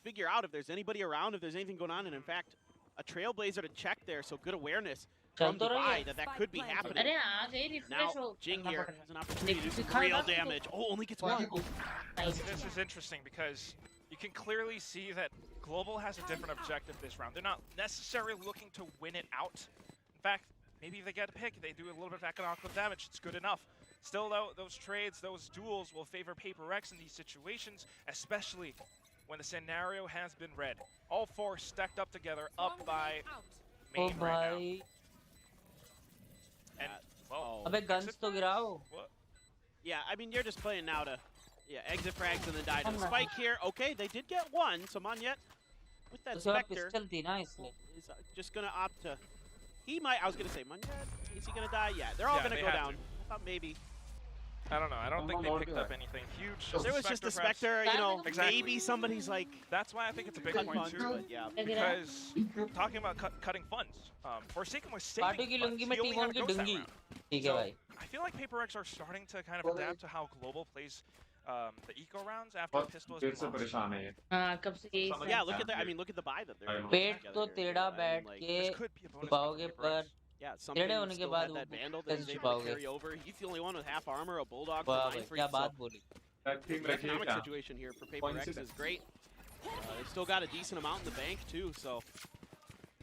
figure out if there's anybody around, if there's anything going on, and in fact, a Trailblazer to check there, so good awareness from Dubai that could be happening. अरे आ गई refresh हो। Now, Jing here has an opportunity to do some real damage. Oh, only gets one. This is interesting because you can clearly see that Global has a different objective this round. They're not necessarily looking to win it out. In fact, maybe if they get a pick, they do a little bit of economical damage, it's good enough. Still though, those trades, those duels will favor PRX in these situations, especially when the scenario has been read. All four stacked up together, up by main right now. And, well, अबे guns तो गिराओ. Yeah, I mean, you're just playing now to exit frags and then die to the spike here. Okay, they did get one, so Monyet with that Spectre is just going to opt to... I was going to say, Monyet, is he going to die? Yeah, they're all going to go down. I thought maybe... I don't know. I don't think they picked up anything huge. There was just a Spectre, maybe somebody's like... That's why I think it's a big point too. But yeah. Because talking about cutting funds, Forsaken was saving funds. He only had a ghost that round. So I feel like PRX are starting to kind of adapt to how Global plays the eco rounds after the pistol has been launched. कब से यही Yeah, look at that. I mean, look at the buy that they're doing. पेट तो टेढ़ा बैठ के छुपाओगे पर टेढ़े होने के बाद that vandal that is able to carry over. He's the only one with half armor, a bulldog. क्या बात बोली. team The economic situation here for PRX is great. They've still got a decent amount in the bank too, so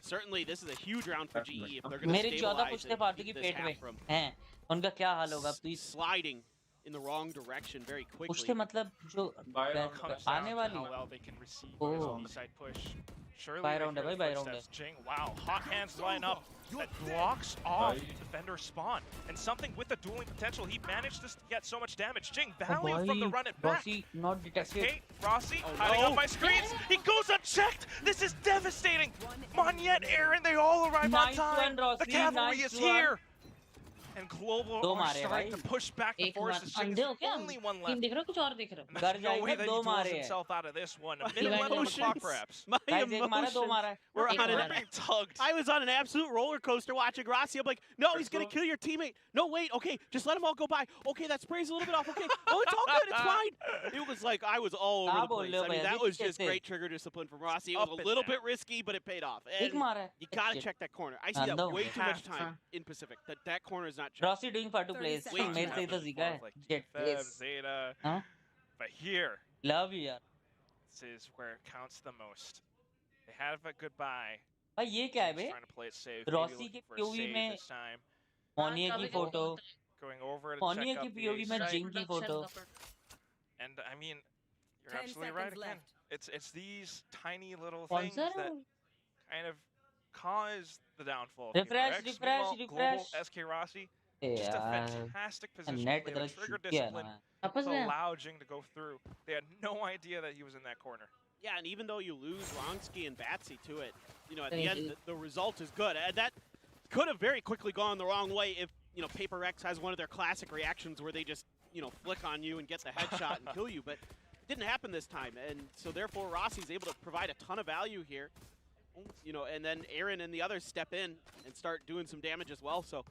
certainly this is a huge round for GE if they're going to stabilize and keep this half from sliding in the wrong direction very quickly. मतलब जो आने वाली how well they can receive the side push. Surely they hear footsteps. Jing, wow, hot hands line up that blocks off defender's spawn. And something with the dueling potential, he managed to get so much damage. Jing, value from the run it back. Rossi not detected. Escape, Rossi hiding up by screens. He goes unchecked. This is devastating. Monyet, Aaron, they all arrive on time. The cavalry is here. And Global are starting to push back the forces. Jing is the only one left. देख रहे हो कुछ और देख रहे हो There's no way that he pulls himself out of this one. A minute left on the clock, perhaps. My emotions were on being tugged. I was on an absolute roller coaster watching Rossi. I'm like, no, he's going to kill your teammate. No, wait, okay, just let them all go by. Okay, that spray's a little bit off. Okay, oh, it's all good, it's fine. It was like I was all over the place. I mean, that was just great trigger discipline from Rossi. It was a little bit risky, but it paid off. And you got to check that corner. I see that way too much time in Pacific. That corner is not checked. Rossi doing far to plays. मेरे से तो सीखा है. Jet Zeta. But here, love you यार. This is where it counts the most. They have a goodbye. भाई ये क्या है बे? Trying to play it safe. Rossi के POV में Monia की photo. Going over to Monia check की up POV में Jing की photo. And I mean, you're absolutely right again. It's these tiny little things that kind of cause the downfall. Refresh. Global SK Rossi. Just a fantastic position. They had trigger discipline to allow Jing to go through. They had no idea that he was in that corner. Yeah, and even though you lose Wronski and Batsy to it, you know, at the end, the result is good. And that could have very quickly gone the wrong way if, you know, PRX has one of their classic reactions where they just, you know, flick on you and get the headshot and kill you. But it didn't happen this time. And so therefore, Rossi's able to provide a ton of value here. You know, and then Aaron and the others step in and start doing some damage as well. So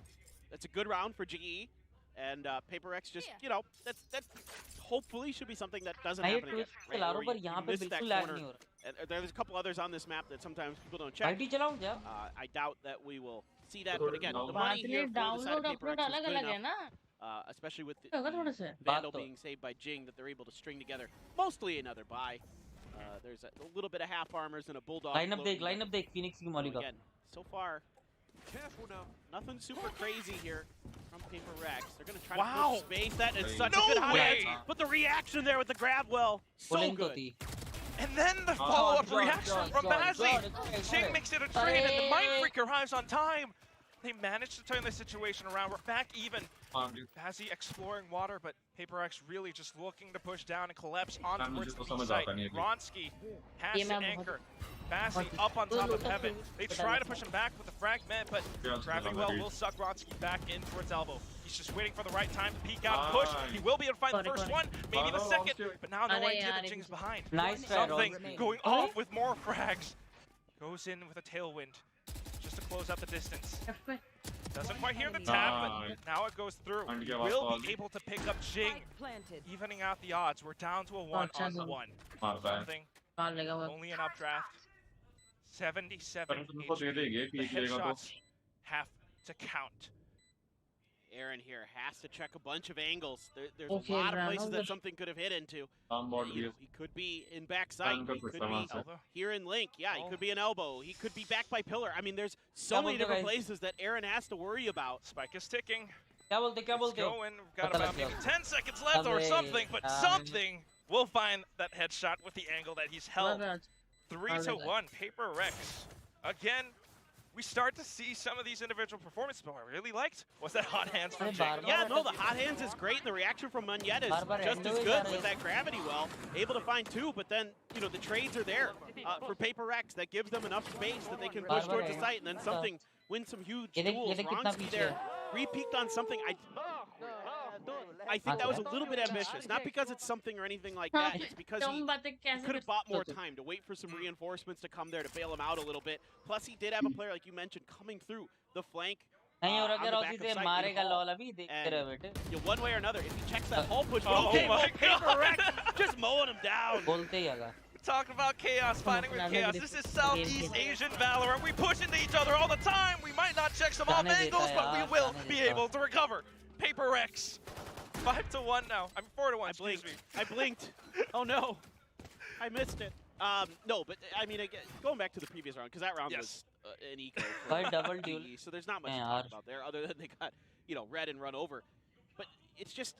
that's a good round for GE, and PRX just, you know, that's hopefully should be something that doesn't happen again. Right? You miss that corner. And there's a couple others on this map that sometimes people don't check. I doubt that we will see that, but again, the money here for the side of PRX is good enough, especially with the Vandal being saved by Jing, that they're able to string together mostly another buy. There's a little bit of half armors and a bulldog. Line up देख Phoenix की molly का. Again, so far, nothing super crazy here from PRX. They're going to try to push space. That is such a good high. But the reaction there with the grab well, so good. And then the follow-up reaction from Bazzi. Jing makes it a trade, and the Mind Freak arrives on time. They managed to turn the situation around. We're back even. Bazzi exploring water, but PRX really just looking to push down and collapse onto towards the B site. Ronsky has to anchor. Bazzi up on top of Heaven. They try to push him back with the fragment, but Gravity Well will suck Ronsky back in towards Elbow. He's just waiting for the right time to peek out and push. He will be able to find the first one, maybe the second, but now no idea that Jing's behind. Nice Something going off with more frags. Goes in with a tailwind just to close out the distance. Doesn't quite hear the tap, but now it goes through. Will be able to pick up Jing, evening out the odds. We're down to a 1-on-1. Something only an updraft. 77 HP. The headshots have to count. Aaron here has to check a bunch of angles. There's a lot of places that something could have hit into. He could be in backside. He could be here in Link. Yeah, he could be an elbow. He could be back by pillar. I mean, there's so many different places that Aaron has to worry about. Spike is ticking. It's going. We've got about maybe 10 seconds left or something, but something will find that headshot with the angle that he's held. 3-1, PRX. Again, we start to see some of these individual performances, but I really liked was that hot hands from Jing. Yeah, no, the hot hands is great. The reaction from Monyet is just as good with that gravity well. Able to find two, but then, you know, the trades are there for PRX. That gives them enough space that they can push towards the site, and then something wins some huge duels. Ronsky there re-peaked on something. I think that was a little bit ambitious. Not because it's something or anything like that. It's because he could have bought more time to wait for some reinforcements to come there to bail him out a little bit. Plus, he did have a player, like you mentioned, coming through the flank. On the back of site, one way or another, if he checks that whole push, PRX just mowing him down. Talking about chaos, fighting with chaos. This is Southeast Asian Valorant. We push into each other all the time. We might not check some off angles, but we will be able to recover. PRX 5-1 now. I'm 4-1. Excuse me. I blinked. Oh no, I missed it. No, but I mean, again, going back to the previous round, because that round was an eco for double GE, so there's not much to talk about there, other than they got, you know, red and run over. But it's just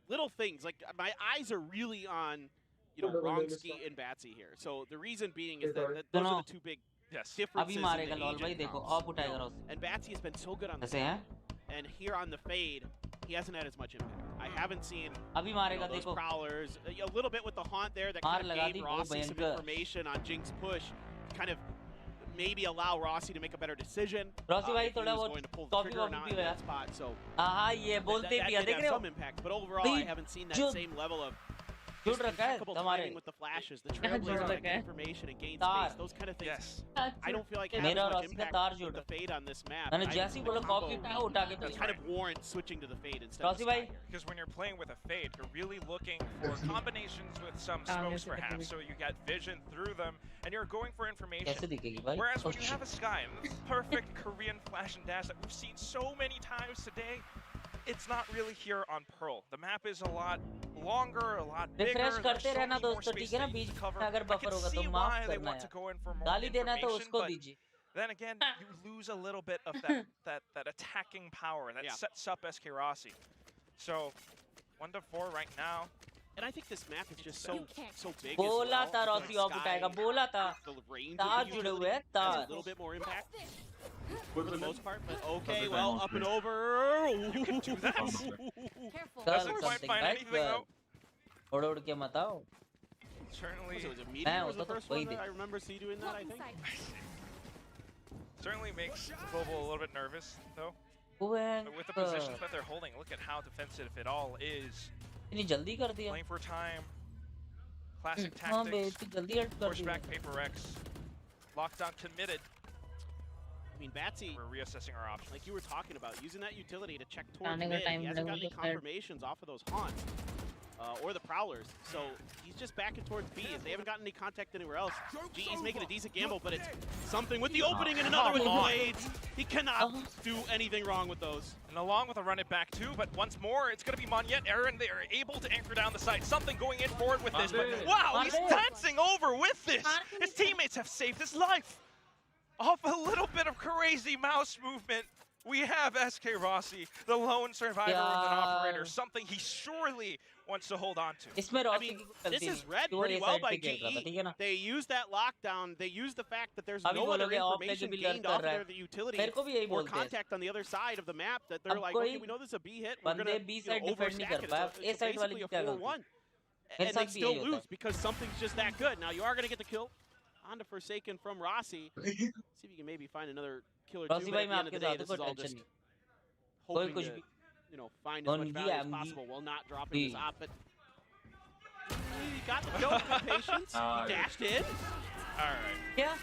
little things. Like, my eyes are really on, you know, Wrongski and Batsy here. So the reason being is that those are the two big differences in the agent comps. And Batsy has been so good on the side. And here on the fade, he hasn't had as much impact. I haven't seen those prowlers. A little bit with the haunt there that kind of gave Rossi some information on Jinx push, kind of maybe allow Rossi to make a better decision. Rossi bhai if he thoda was wo going to pull the coffee trigger or not in that spot. So ye bolte that bhi hai, did dekh have rahe ho some impact, but overall I haven't seen that same level of झूठ रखा है timing with the flashes, the trailblazers that get information and gain space, those kind of things. I don't feel like it has as much impact with the fade on this map. मैंने जैसे ही बोला coffee उठाओ उठा के It kind of warrants switching to the fade instead Rossi of bhai Because when you're playing with a fade, you're really looking for combinations with some smokes perhaps, so you get vision through them, and you're going for information. Whereas when you have a Sky, and this perfect Korean flash and dash that we've seen so many times today, it's not really here on Pearl. The map is a lot longer, a lot bigger. Refresh करते रहना दोस्तों, ठीक है ना? बीच में अगर buffer होगा तो माफ करना है। गाली देना तो उसको दीजिए। Then again, you lose a little bit of that attacking power that sets up SK Rossi. So 1-4 right now. And I think this map is just so big. बोला था रॉसी ऑफ उठाएगा, बोला था। तार जुड़े हुए हैं, तार। A little bit more impact for the most part, but okay, well, up and over. You can do that. Doesn't quite find anything though. उड़ के मत आओ। Certainly. Was it a meteor was the first one that I remember see doing that, I think. Certainly makes Global a little bit nervous, though. With the positions that they're holding, look at how defensive it all is. इतनी जल्दी कर दिया। Playing for time. Classic tactics. Push back Paper X. Lockdown committed. I mean, Batsy, we're reassessing our options. Like you were talking about, using that utility to check towards mid. He hasn't got any confirmations off of those haunts or the prowlers. So he's just backing towards B. They haven't gotten any contact anywhere else. GE's making a decent gamble, but it's something with the opening and another with the blades. He cannot do anything wrong with those. And along with a run it back too, but once more, it's going to be Monyet. Aaron, they are able to anchor down the side. Something going in forward with this, but wow, he's dancing over with this. His teammates have saved his life. Off a little bit of crazy mouse movement, we have SK Rossi, the lone survivor with an operator, something he surely wants to hold on to. I mean, this is read pretty well by GE. They use that lockdown. They use the fact that there's no other information gained off of their utility or contact on the other side of the map that they're like, okay, we know this is a B hit. We're going to overstack it. It's basically a 4-1. And they still lose because something's just that good. Now, you are going to get the kill onto Forsaken from Rossi. See if you can maybe find another kill or two. But at the end of the day, this is all just hoping to, you know, find as much value as possible while not dropping his op. But he got the kill with patience. He dashed in. All right. Yeah.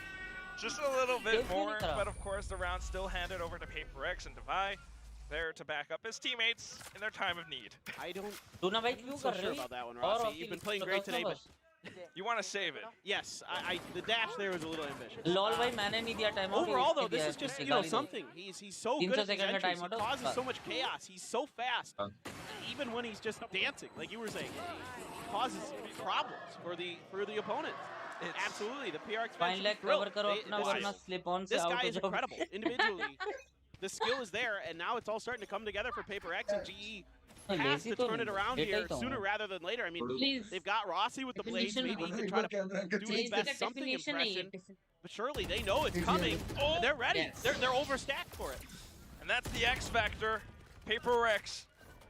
Just a little bit more, but of course the round still handed over to Paper X and Devi, there to back up his teammates in their time of need. I'm not so sure about that one, Rossi. You've been playing great today, but you want to save it. Yes, the dash there was a little ambitious. LOL भाई मैंने नहीं दिया time out. Overall though, this is just, you know, something. He's so good at these entries. He causes so much chaos. He's so fast. Even when he's just dancing, like you were saying, he causes problems for the opponent. Absolutely, the PRX fans are thrilled. This guy is incredible individually. The skill is there, and now it's all starting to come together for Paper X and GE. Has to turn it around here sooner rather than later. I mean, they've got Rossi with the blades. Maybe he can try to do his best something impression. But surely they know it's coming. And they're ready. They're overstacked for it. And that's the X factor. Paper X.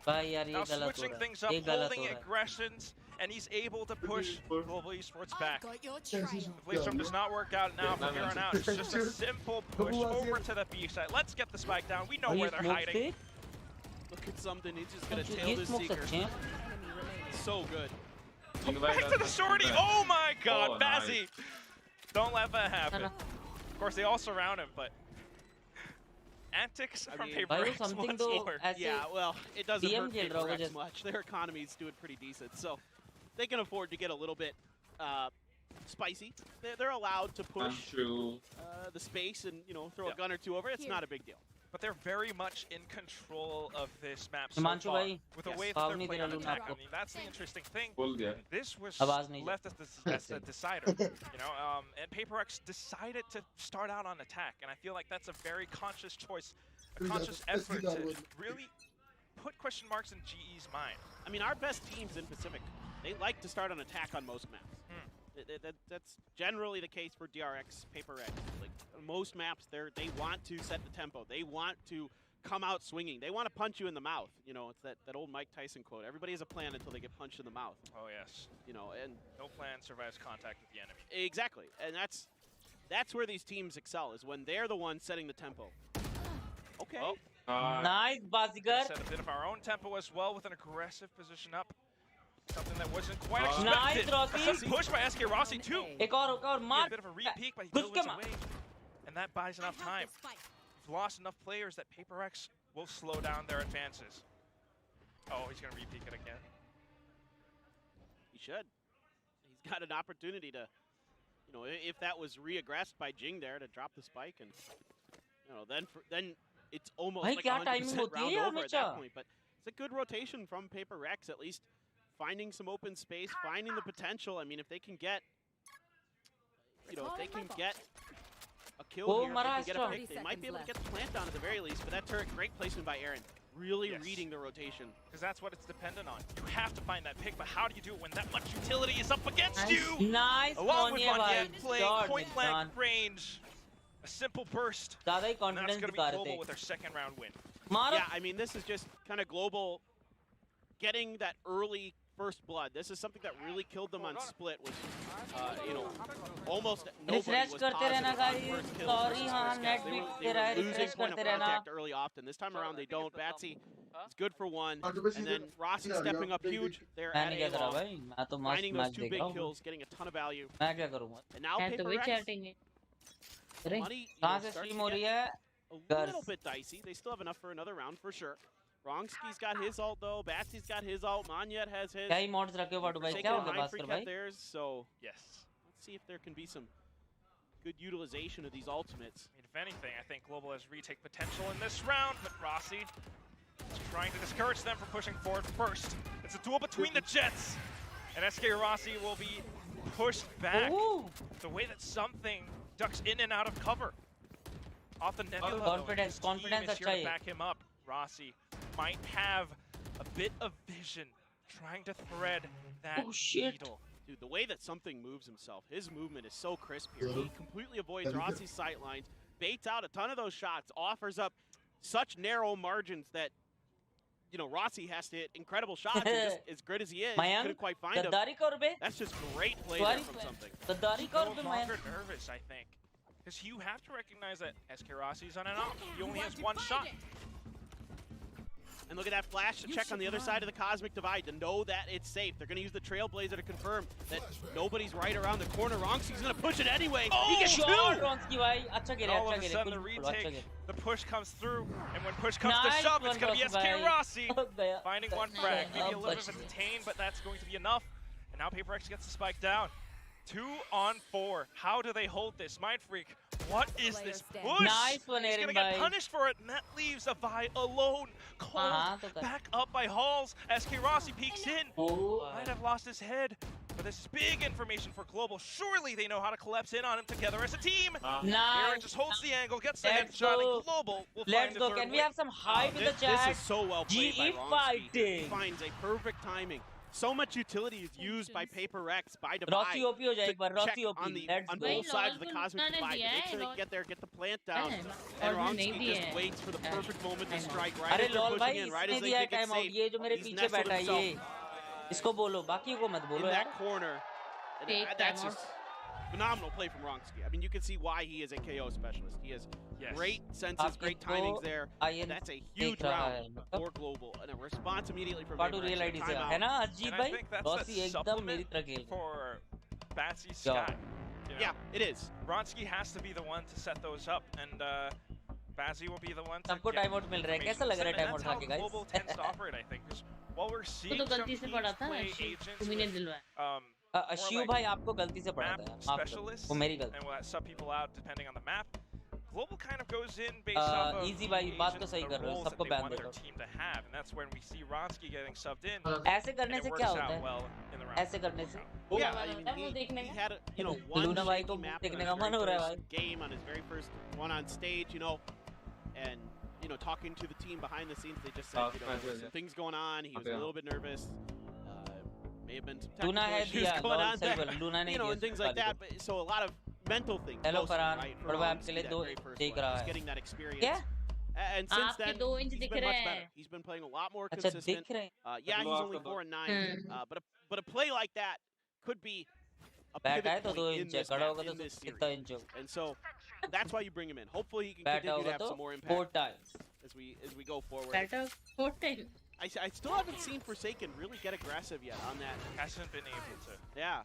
Now switching things up, holding aggressions, and he's able to push Global Esports back. If Leafstrom does not work out now from here on out, it's just a simple push over to the B side. Let's get the spike down. We know where they're hiding. Look at something, he's just gonna tail this Seeker. So good. Back to the shorty, oh my god, Bazzy! Don't let that happen. Of course, they all surround him, but antics from Paper X once more. Yeah, well, it doesn't hurt Paper X much. Their economy's doing pretty decent, so they can afford to get a little bit spicy. They're allowed to push the space and, you know, throw a gun or two over. It's not a big deal. but they're very much in control of this map so Himanshu far. bhai, With the way that they're नहीं playing they on रहा attack. आपको। I mean, that's the interesting thing. बोल दिया This was आवाज नहीं left as the decider, you know, and PRX decided to start out on attack, and I feel like that's a very conscious choice, a conscious effort to really put question marks in GE's mind. I mean, our best teams in Pacific, they like to start on attack on most maps. That's generally the case for DRX, PRX. Like most maps, they want to set the tempo. They want to come out swinging. They want to punch you in the mouth. You know, it's that old Mike Tyson quote. Everybody has a plan until they get punched in the mouth. Oh yes. You know, and no plan survives contact with the enemy. Exactly, and that's where these teams excel, is when they're the ones setting the tempo. Okay. Well, nice, Bazigar. Set a bit of our own tempo as well with an aggressive position up. Something that wasn't quite expected. Nice, Rossi. A sudden push by SK Rossi too. एक और मार. A bit of a re-peek, but he goes away. And that buys enough time. We've lost enough players that PRX will slow down their advances. Oh, he's going to re-peek it again. He should. He's got an opportunity to, you know, if that was re-aggressed by Jing there, to drop the spike, and, you know, then it's almost like 100% round over at that point. But it's a good rotation from PRX, at least finding some open space, finding the potential. I mean, if they can get, you know, if they can get a kill here, if they can get a pick, they might be able to get the plant down at the very least. But that turret, great placement by Aaron. Really reading the rotation. Because that's what it's dependent on. You have to find that pick, but how do you do it when that much utility is up against you? Nice. Along with Monyet playing point-blank range. A simple burst. And that's going to be Global with their second round win. Yeah, I mean, this is just kind of Global getting that early first blood. This is something that really killed them on Split. Was, you know, almost nobody was positive on first kill. They were losing point of contact early often. This time around, they don't. Batsy is good for one, and then Rossi stepping up huge. They're at A finding those two big kills, getting a ton of value. And now PRX, money starts to get a little bit dicey. They still have enough for another round for sure. Wrongski's got his ult though. Batsy's got his ult. Monyet has his. क्या mods रखे हो बाटू भाई? क्या हो गया भास्कर भाई? Theirs, so yes. Let's see if there can be some good utilization of these ultimates. I mean, if anything, I think Global has retake potential in this round, but Rossi is trying to discourage them from pushing forward first. It's a duel between the Jets, and SK Rossi will be pushed back. Ooh. The way that something ducks in and out of cover. Off the Nebula, confidence is here to back him up. Rossi might have a bit of vision trying to thread that needle. Dude, the way that something moves himself, his movement is so crisp here. He completely avoids Rossi's sight lines, baits out a ton of those shots, offers up such narrow margins that, you know, Rossi has to hit incredible shots, and just as good as he is, couldn't quite find him. That's just great play there from something. No longer nervous, I think. Because you have to recognize that SK Rossi's on and off. He only has one shot. And look at that flash to check on the other side of the Cosmic Divide to know that it's safe. They're going to use the Trailblazer to confirm that nobody's right around the corner. Wrongski's going to push it anyway. Oh, he gets two! And all of a sudden, the retake, the push comes through. And when push comes to shove, it's going to be SK Rossi finding one frag. Maybe a little bit of a detain, but that's going to be enough. And now PRX gets the spike down. 2 on 4. How do they hold this? Mindfreak, what is this push? Nice one, He's gonna get punished for it, and that leaves a Vi alone. Cold, back up by Halls. SK Rossi peeks in. Might have lost his head, but this is big information for Global. Surely they know how to collapse in on him together as a team. Aaron just holds the angle, gets the headshot, and Global will find the third Can we have some hype in the chat? This is so well played by Wrongski. He finds a perfect timing. So much utility is used by PRX, by Divide, to check on both sides of the Cosmic Divide, to make sure they get there, get the plant down. And Wrongski just waits for the perfect moment to strike, right as they're pushing in, right as they think it's safe. He's nestled himself इसको बोलो, बाकी को मत बोलो in that corner. And that's just phenomenal play from Wrongski. I mean, you can see why he is a KO specialist. He has great senses, great timings there. That's a huge round for Global, and a response immediately from PRX. And I think that's a supplement for Batsy Sky. Yeah, it is. Wrongski has to be the one to set those up, and Batsy will be the one to सबको time out मिल रहा है कैसा लग रहा है time out खाके guys Global tends to operate, I think, because while we're seeing तो some गलती से teams पड़ा था play agents तुम ही ने with, दिलवाया शिव भाई आपको गलती से पड़ा था specialists वो मेरी गलती and we'll sub people out depending on the map. Global kind of goes in based off of easy भाई बात तो सही कर रहे हो सबको ban दे their दो team to have, and that's when we see Ronsky getting subbed in. ऐसे करने से क्या होता है well in the round. ऐसे करने से Yeah, I mean, he had one Luna भाई को map देखने on का मन हो रहा है his भाई first game on his very first one on stage, and talking to the team behind the scenes, they just said there was some things going on. He was a little bit nervous. May have been some technical issues going on there, and things like that. But so a lot of mental things. Hello mostly, Farhan, right? बड़वा आपके लिए दो देख रहा Just है getting that experience. क्या And since आपके then, 2 inch he's दिख been रहे much better. हैं He's been playing a lot more अच्छा consistent. दिख रहे हैं Yeah, he's only 4 and 9, but a play like that could be a bat pivot है तो point 2 in इंच है this खड़ा match, होगा तो in this कितना series. इंच होगा And so that's why you bring him in. Hopefully he can bat continue to होगा have तो some more 4 impact times as we go forward. better 4 times I still haven't seen Forsaken really get aggressive yet on that. Hasn't been able to. Yeah.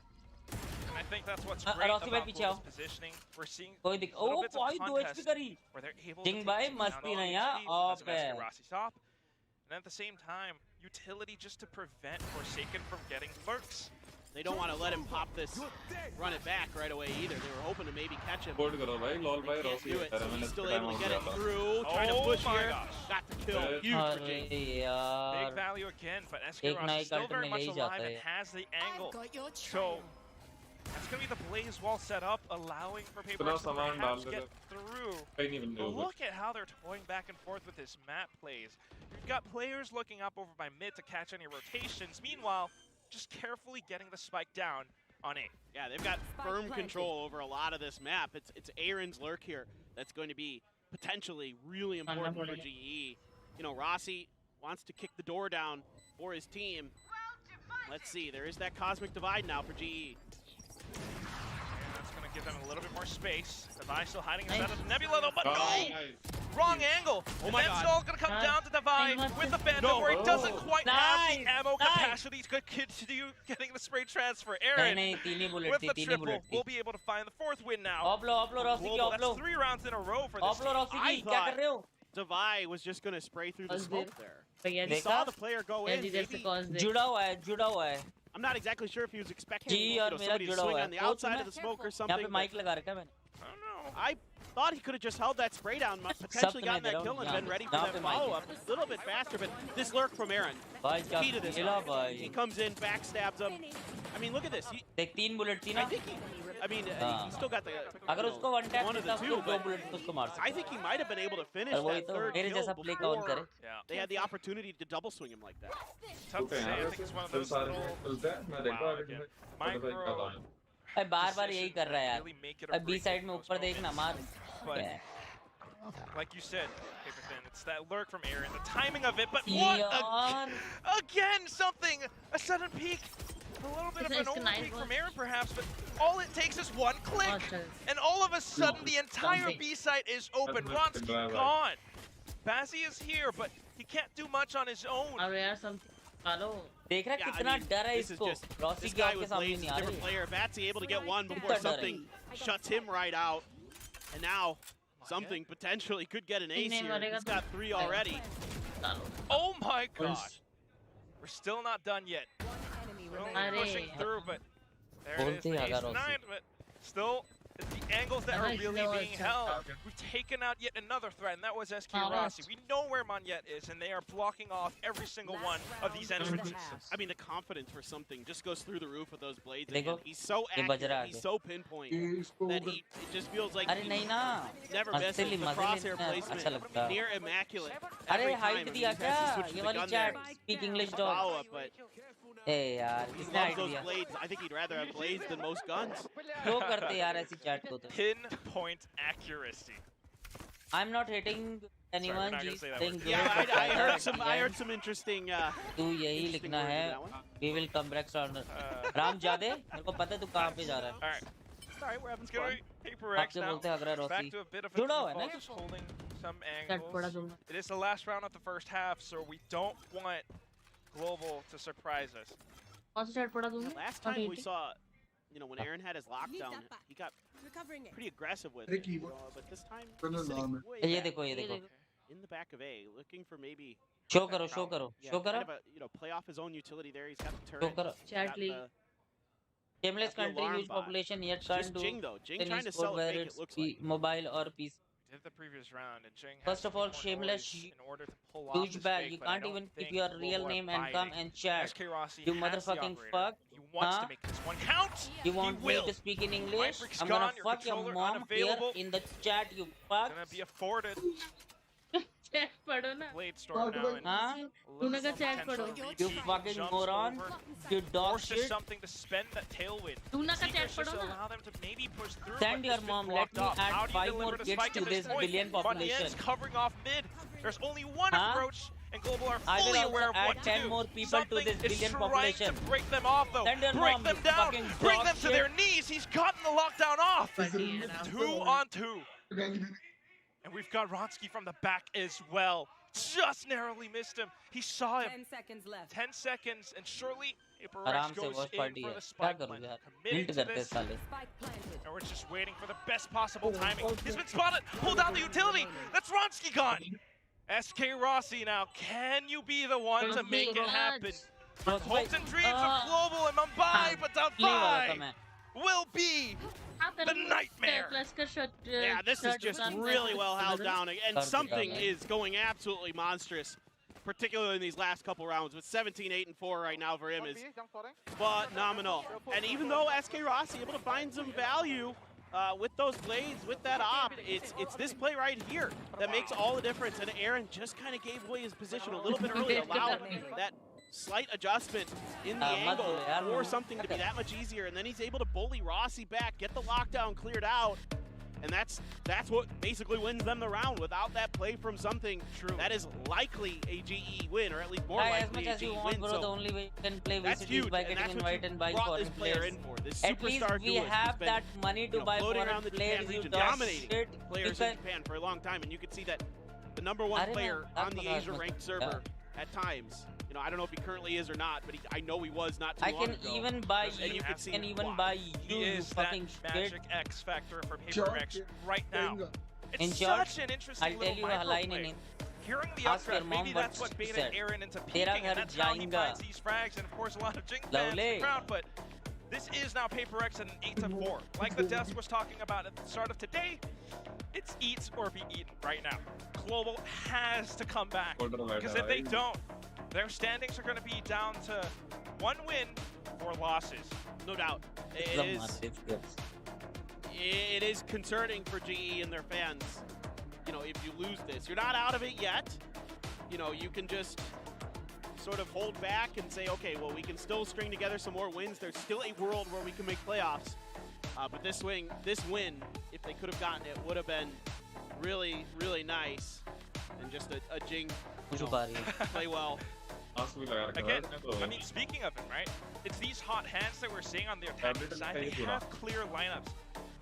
And I think that's what's great Rossi भाई about पीछे आओ Global's positioning. We're seeing कोई दिक little O bits of भाई 2 contest HP करी where they're able जिंग to भाई take मस्ती down नहीं all है HP ऑफ as है Master Rossi stop. And at the same time, utility just to prevent Forsaken from getting lurks. They don't want to let him pop this, run it back right away either. They were hoping to maybe catch him. Bold करो भाई lol भाई Can't Rossi do it. So he's still able to get it था through. Trying to push my here. gosh. Got the kill. Huge for अरे Jake. Big यार value again, but SK एक Rossi नई still cult very में much ले ही alive जाता and है has the angle. So that's going to be the blaze wall set up, allowing for इतना PRX to सामान perhaps डाल get देते through. कहीं नहीं बंदे But होगा look at how they're toying back and forth with this map plays. You've got players looking up over by mid to catch any rotations. Meanwhile, just carefully getting the spike down on A. Yeah, they've got firm control over a lot of this map. It's Aaron's lurk here that's going to be potentially really important for GE. Rossi wants to kick the door down for his team. Let's see, there is that cosmic divide now for GE. And that's going to give them a little bit more space. Devi still hiding inside of the Nebula though, but no! Wrong angle! Oh And my then God. it's all going to come down to Devi with the Phantom where he doesn't quite have the ammo capacity to continue getting the spray transfer. नहीं Aaron, नहीं तीन ही bullet with थी the तीन ही triple, bullet थी will be able to find the 4th win now. Of low Rossi की Global, of low that's 3 rounds in a row for this of low team. Rossi की I क्या कर रहे हो Devi was just going to spray through the Was smoke there- there. भैया He saw the player go in. इधर से Maybe, cause दे जुड़ा हुआ है I'm not exactly sure if he was expecting जी और मेरा somebody to जुड़ा swing हुआ है on the वो outside of the सुना smoke or यहाँ something. पे but माइक लगा रखा है मैंने I don't know. I thought he could have just held that spray down, potentially सब gotten तुम्हें that kill and दे रहा been हूँ, ready for यहाँ that पे mic follow-up a little bit faster, but this lurk from Aaron, भाई क्या key to this खेला round. भाई He comes in, backstabs him. I mean, look at this. देख तीन बुलेट थी I ना think he still got the अगर उसको वन टैप one of देता the तो two, दो but बुलेट उसको मार I think he might have been able to finish और वही that तो third मेरे kill जैसा प्ले कौन करे before Yeah. they had the opportunity to double swing him like that. Tough to say. I think it's one of those little... चलते हैं मैं देखता हूँ again. मicro Micro भाई बार यही कर रहा है यार really make it or अब बी break साइड it में most ऊपर देखना मार But क्या है? like you said, Paper Thin, it's that lurk from Aaron, the timing of it, but what? यार Again, something! A sudden peek! A little bit of an over peek from Aaron, perhaps, but all it takes is one click! And all of a sudden, the entire B site is open. Ronsky gone! Bazzi is here, but he can't do much on his own. और यार something hello देख रहा है Yeah, I कितना mean, डर है this is इसको just- Rossi This की guy आपके with सामने Blaze is नहीं a आ different रही player. Batsy able to get one before Kiतना डर है? something shuts him right out. And now something potentially could get an ace नहीं here. मरेगा He's तो- got 3 already. Oh my gosh! We're still not done yet. We're only अरे pushing through, but there it is. बोलते The हैं ace अगर denied, but still, the angles that are Nice, really that was being held. We've taken out yet another threat, and that was SK Oh, Rossi. nice. We know where Monyet is, and they are blocking off every single one of these entrances. I mean, the confidence for something just goes through the roof with those blades. देखो, Again. He's so ये बज रहा accurate, है he's आगे। so pinpoint that it just feels like अरे he नहीं ना never मजे misses. ले The मजे crosshair लेना अच्छा placement लगता है near immaculate. अरे every height time. I mean, दिया he has to क्या switch to ये the वाली gun chat there. Speak English dog Follow-up, but ए यार he किसने loves हाइट those दिया blades. I think he'd rather have blades than most guns. क्यों करते यार ऐसी चैट को तो Pinpoint accuracy. I'm not hitting anyone Sorry, we're not gonna just say that saying word. good Yeah, for I heard fighter some. at I the heard end. some interesting. तू यही interesting लिखना words in है that one. we will come back stronger Ram जादे मेरे को पता है तू कहाँ पे जा रहा है All right, Sorry, we're having let's get fun. ready. Paper X आपसे now. बोलते हैं अगर Back Rossi to a bit of a जुड़ा हुआ है ना default, holding some चट पड़ा angles. दूंगा It is the last round of the first half, so we don't want Global to surprise us. कौन सा चट पड़ा दूंगा Last time we saw, when Aaron had his lockdown, he got pretty aggressive with it. But this time, he's sitting way ये back देखो ये देखो in the back of A, looking for maybe show करो show करो yeah, show करो kind of a, play off his own utility there. He's got the show turret. करो chat got ली the- shameless got the country alarm huge bot. population yet It's can't just do Jing though. Jing any trying to sport sell it whether fake, it it's looks like. mobile or PC did the previous round, and Jing First of all, shameless in order to pull off this douchebag. fake, You but I can't don't even keep think your Global real are name and come biting. and chat. SK Rossi You has the motherfucking operator. fuck. He wants Huh? to make this one count. You want he me will. to speak in English? Maverick's I'm gonna gone, your fuck your controller mom here unavailable. in the chat, you fuck. Gonna be afforded. Chat पढ़ो ना Blade Storm now. And Huh? Luna का chat पढ़ो You fucking moron. You dog Forces shit. something to spend that tailwind. Luna का chat Seekers पढ़ो just ना allow them to maybe push through. Send but your it's been mom. Let blocked me off. How add do you 5 deliver more the kids spike to at this point? billion population. Bunyan's covering off mid. There's only one Huh? approach, and Global are I will fully also aware of add what to 10 do. more people to Something this is billion trying population. to break them off, though. Send your Break mom, them you down. fucking Bring dog them to shit. their knees. He's gotten the lockdown off. Buddy, you know. 2 on 2. And we've got Ronsky from the back as well. Just narrowly missed him. He saw him. 10 seconds left. 10 seconds, and surely PRX आराम से goes watch in party for है the क्या spike करूँ plant. यार Committing hint to करते this, साले Spike planted. and we're just waiting for the best possible timing. He's been spotted. Pulled out the utility. That's Ronsky gone. SK Rossi now. Can you be the one to make it happen? Hopes and dreams of Global and Mumbai, but the five will be the nightmare. Yeah, this is just really well held down, and something is going absolutely monstrous, particularly in these last couple rounds. With 17, 8, and 4 right now for him is phenomenal. And even though SK Rossi able to find some value with those blades, with that op, it's this play right here that makes all the difference. And Aaron just kind of gave away his position a little bit early, allowed that slight adjustment in the angle for something to be that much easier, and then he's able to bully Rossi back, get the lockdown cleared out, and that's what basically wins them the round. Without that play from something, that is likely a GE win, or at least more likely a GE win. Bro, the only way you can play that's VCT huge, is by and getting that's what invited and buying brought foreign this player players. in for. This At least superstar we duelist have been, that money to buy floating foreign around the players. Japan You region, dog dominating shit. players in Japan for a long time, and you can see that the #1 player on the Asia-ranked server at times. You know, I don't know if he currently is or not, but I know he was not too long ago. I can even buy and you. can see can even buy you. He is that fucking magic shit. X factor for PRX right now. It's In short, such an interesting I'll tell little you a micro line play. in Hearing the Ask your upgrade, maybe mom that's what what she baited said. Aaron into Tera peeking, and ghar that's how he jayega. finds these frags, and of course a lot of Jing fans in the crowd, but this is now PRX at an 8-4. Like the Death was talking about at the start of today, it's eat or be eaten right now. Global has to come back, because if they don't, their standings are going to be down to 1 win or losses. No doubt. It is concerning for GE and their fans. You know, if you lose this, you're not out of it yet. You know, you can just sort of hold back and say, okay, well, we can still string together some more wins. There's still a world where we can make playoffs. But this win, if they could have gotten it, would have been really, really nice. And just a Jing, you know, play well. Again, I mean, speaking of it, right? It's these hot hands that we're seeing on the attacking side. They have clear lineups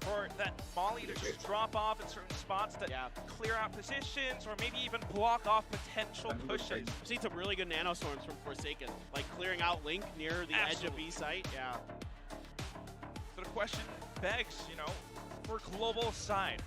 for that Molly to just drop off in certain spots that clear out positions or maybe even block off potential pushes. We've seen some really good nano storms from Forsaken, like clearing out Link near the edge of B site. Yeah. So the question begs, you know, for Global side,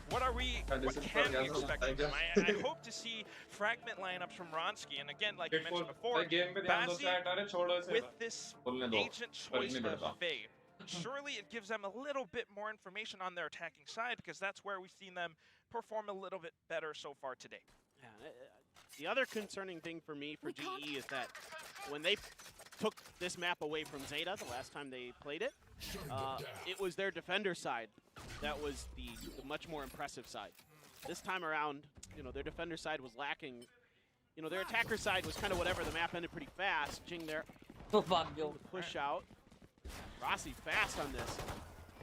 what can we expect from them? I hope to see fragment lineups from Ronsky, and again, like you mentioned before, Basi with this agent choice of Faye. Surely it gives them a little bit more information on their attacking side, because that's where we've seen them perform a little bit better so far today. Yeah, the other concerning thing for me for GE is that when they took this map away from Zeta the last time they played it, it was their defender side that was the much more impressive side. This time around, you know, their defender side was lacking. You know, their attacker side was kind of whatever. The map ended pretty fast. Jing there. Push out. Rossi fast on this.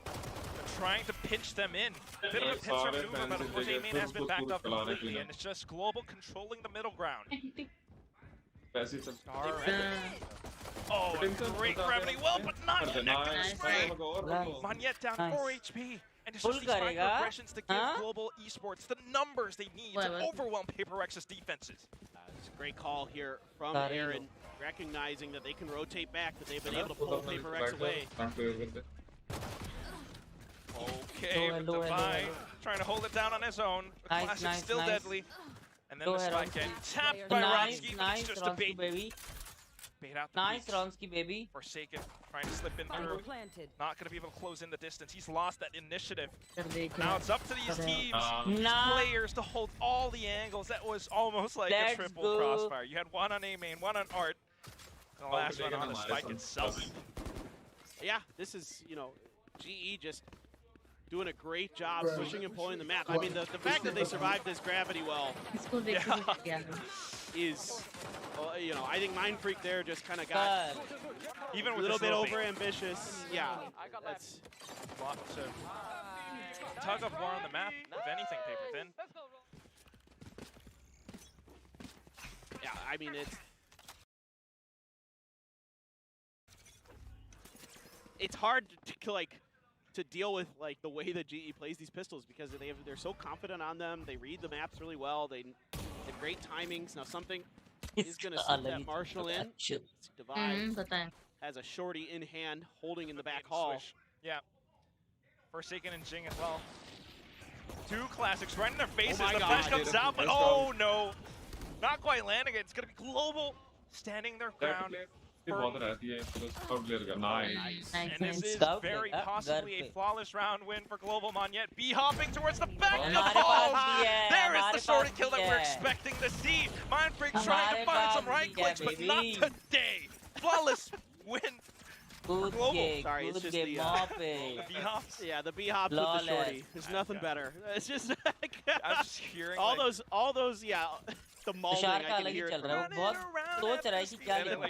They're trying to pinch them in. A bit of a pincer maneuver, but of course A-Main has been backed up completely, and it's just Global controlling the middle ground. Oh, a great gravity well, but not connecting the spray. Manyet down 4 HP. And it's just these micro aggressions to give Global Esports the numbers they need to overwhelm PRX's defenses. It's a great call here from Aaron, recognizing that they can rotate back, that they've been able to pull PRX away. Okay, but Divine trying to hold it down on his own. The classic still deadly. And then the spike getting tapped by Ronsky. It's just a bait. bait out the Nice peaks. Ronsky, baby. Forsaken trying to slip in through. Not going to be able to close in the distance. He's lost that initiative. Now it's up to these teams, these players to hold all the angles. That was almost like a triple crossfire. You had one on A main, one on Art, and the last one on the spike itself. Yeah, this is, you know, GE just doing a great job pushing and pulling the map. I mean, the fact that they survived this gravity well is, you know, I think Mind Freak there just kind of got even a with little bit over ambitious. Yeah, that's lots of tug of war on the map. If anything, paper thin. Yeah, I mean it's hard to deal with like the way that GE plays these pistols because they're so confident on them. They read the maps really well. They have great timings. Now something is going to slip that Marshall in. Divide has a shorty in hand, holding in the back hall. Yeah. Forsaken and Jing as well. Two classics right in their faces. Oh the flash comes out, but oh no. Not quite landing it. It's going to be Global standing their ground. Nice. And this is very possibly a flawless round win for Global Monyet. B hopping towards the back of the ball. There is the shorty kill that we're expecting to see. Mind Freak trying to find some right clicks, but not today. Flawless win. Global. Sorry, it's just the B hops. Yeah, the B hops with the shorty. There's nothing better. It's just like I'm just hearing all those, yeah. The mauling, I can hear it. सोच रहा है कि क्या लिखूं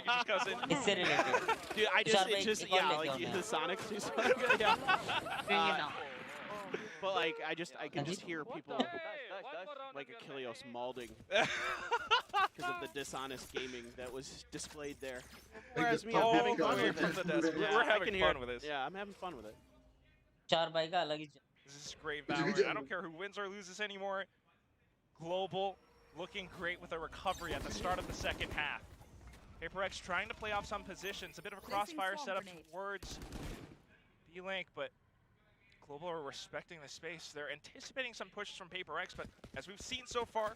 इससे related. Dude, it's just like the Sonic. But like I can just hear people like Achilles mauling because of the dishonest gaming that was displayed there. Whereas me, I'm having fun with it. We're having fun with this. Yeah, I'm having fun with it. This is great valorant. I don't care who wins or loses anymore. Global looking great with a recovery at the start of the second half. PRX trying to play off some positions. A bit of a crossfire setup towards B-Link, but Global are respecting the space. They're anticipating some pushes from PRX, but as we've seen so far,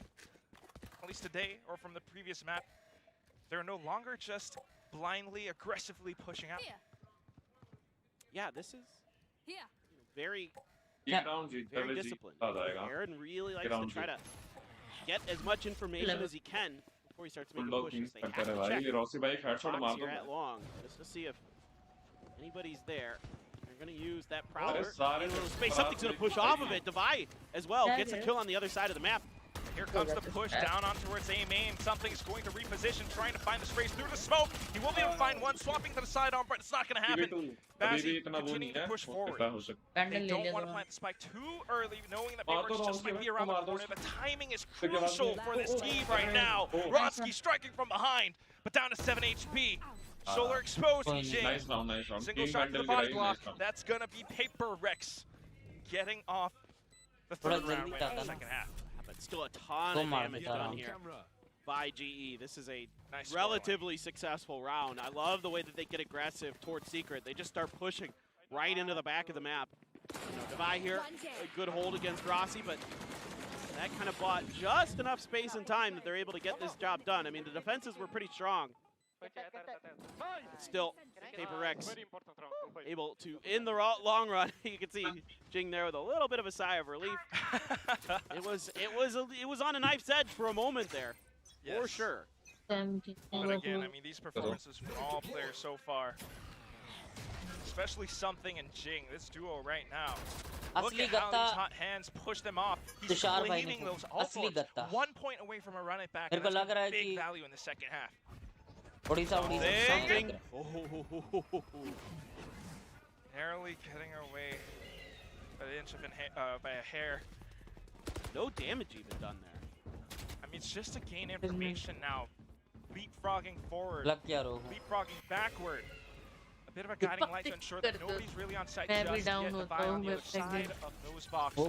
at least today or from the previous map, they're no longer just blindly, aggressively pushing out. Yeah, this is very disciplined. Aaron really likes to try to get as much information as he can before he starts making pushes. They have to check box here at long just to see if anybody's there. They're going to use that prowler in a little space. Something's going to push off of it. Divide as well gets a kill on the other side of the map. Here comes the push down on towards A main. Something's going to reposition, trying to find the space through the smoke. He will be able to find one, swapping to the sidearm, but it's not going to happen. Bazzi continuing to push forward. They don't want to plant the spike too early, knowing that PRX just might be around the corner. The timing is crucial for this team right now. Ronsky striking from behind, but down to 7 HP. Solar exposed, Jing. Single shot to the body block. That's going to be PRX getting off the third round win in the second half. But still a ton of damage done here by GE. This is a relatively successful round. I love the way that they get aggressive towards Secret. They just start pushing right into the back of the map. You know, Devi here, a good hold against Rossi, but that kind of bought just enough space and time that they're able to get this job done. I mean, the defenses were pretty strong. But still, PRX able to, in the long run, you can see Jing there with a little bit of a sigh of relief. It was on a knife's edge for a moment there, for sure. But again, I mean, these performances from all players so far, especially Something and Jing, this duo right now. Look at how these hot hands push them off. He's claiming those ultimates. 1 point away from a run it back. And that's gonna be big value in the second half. Something. Narrowly getting away by an inch of by a hair. No damage even done there. I mean, it's just to gain information now. Leapfrogging forward, leapfrogging backward. A bit of a guiding light to ensure that nobody's really on site just yet. Divide on the other side of those boxes.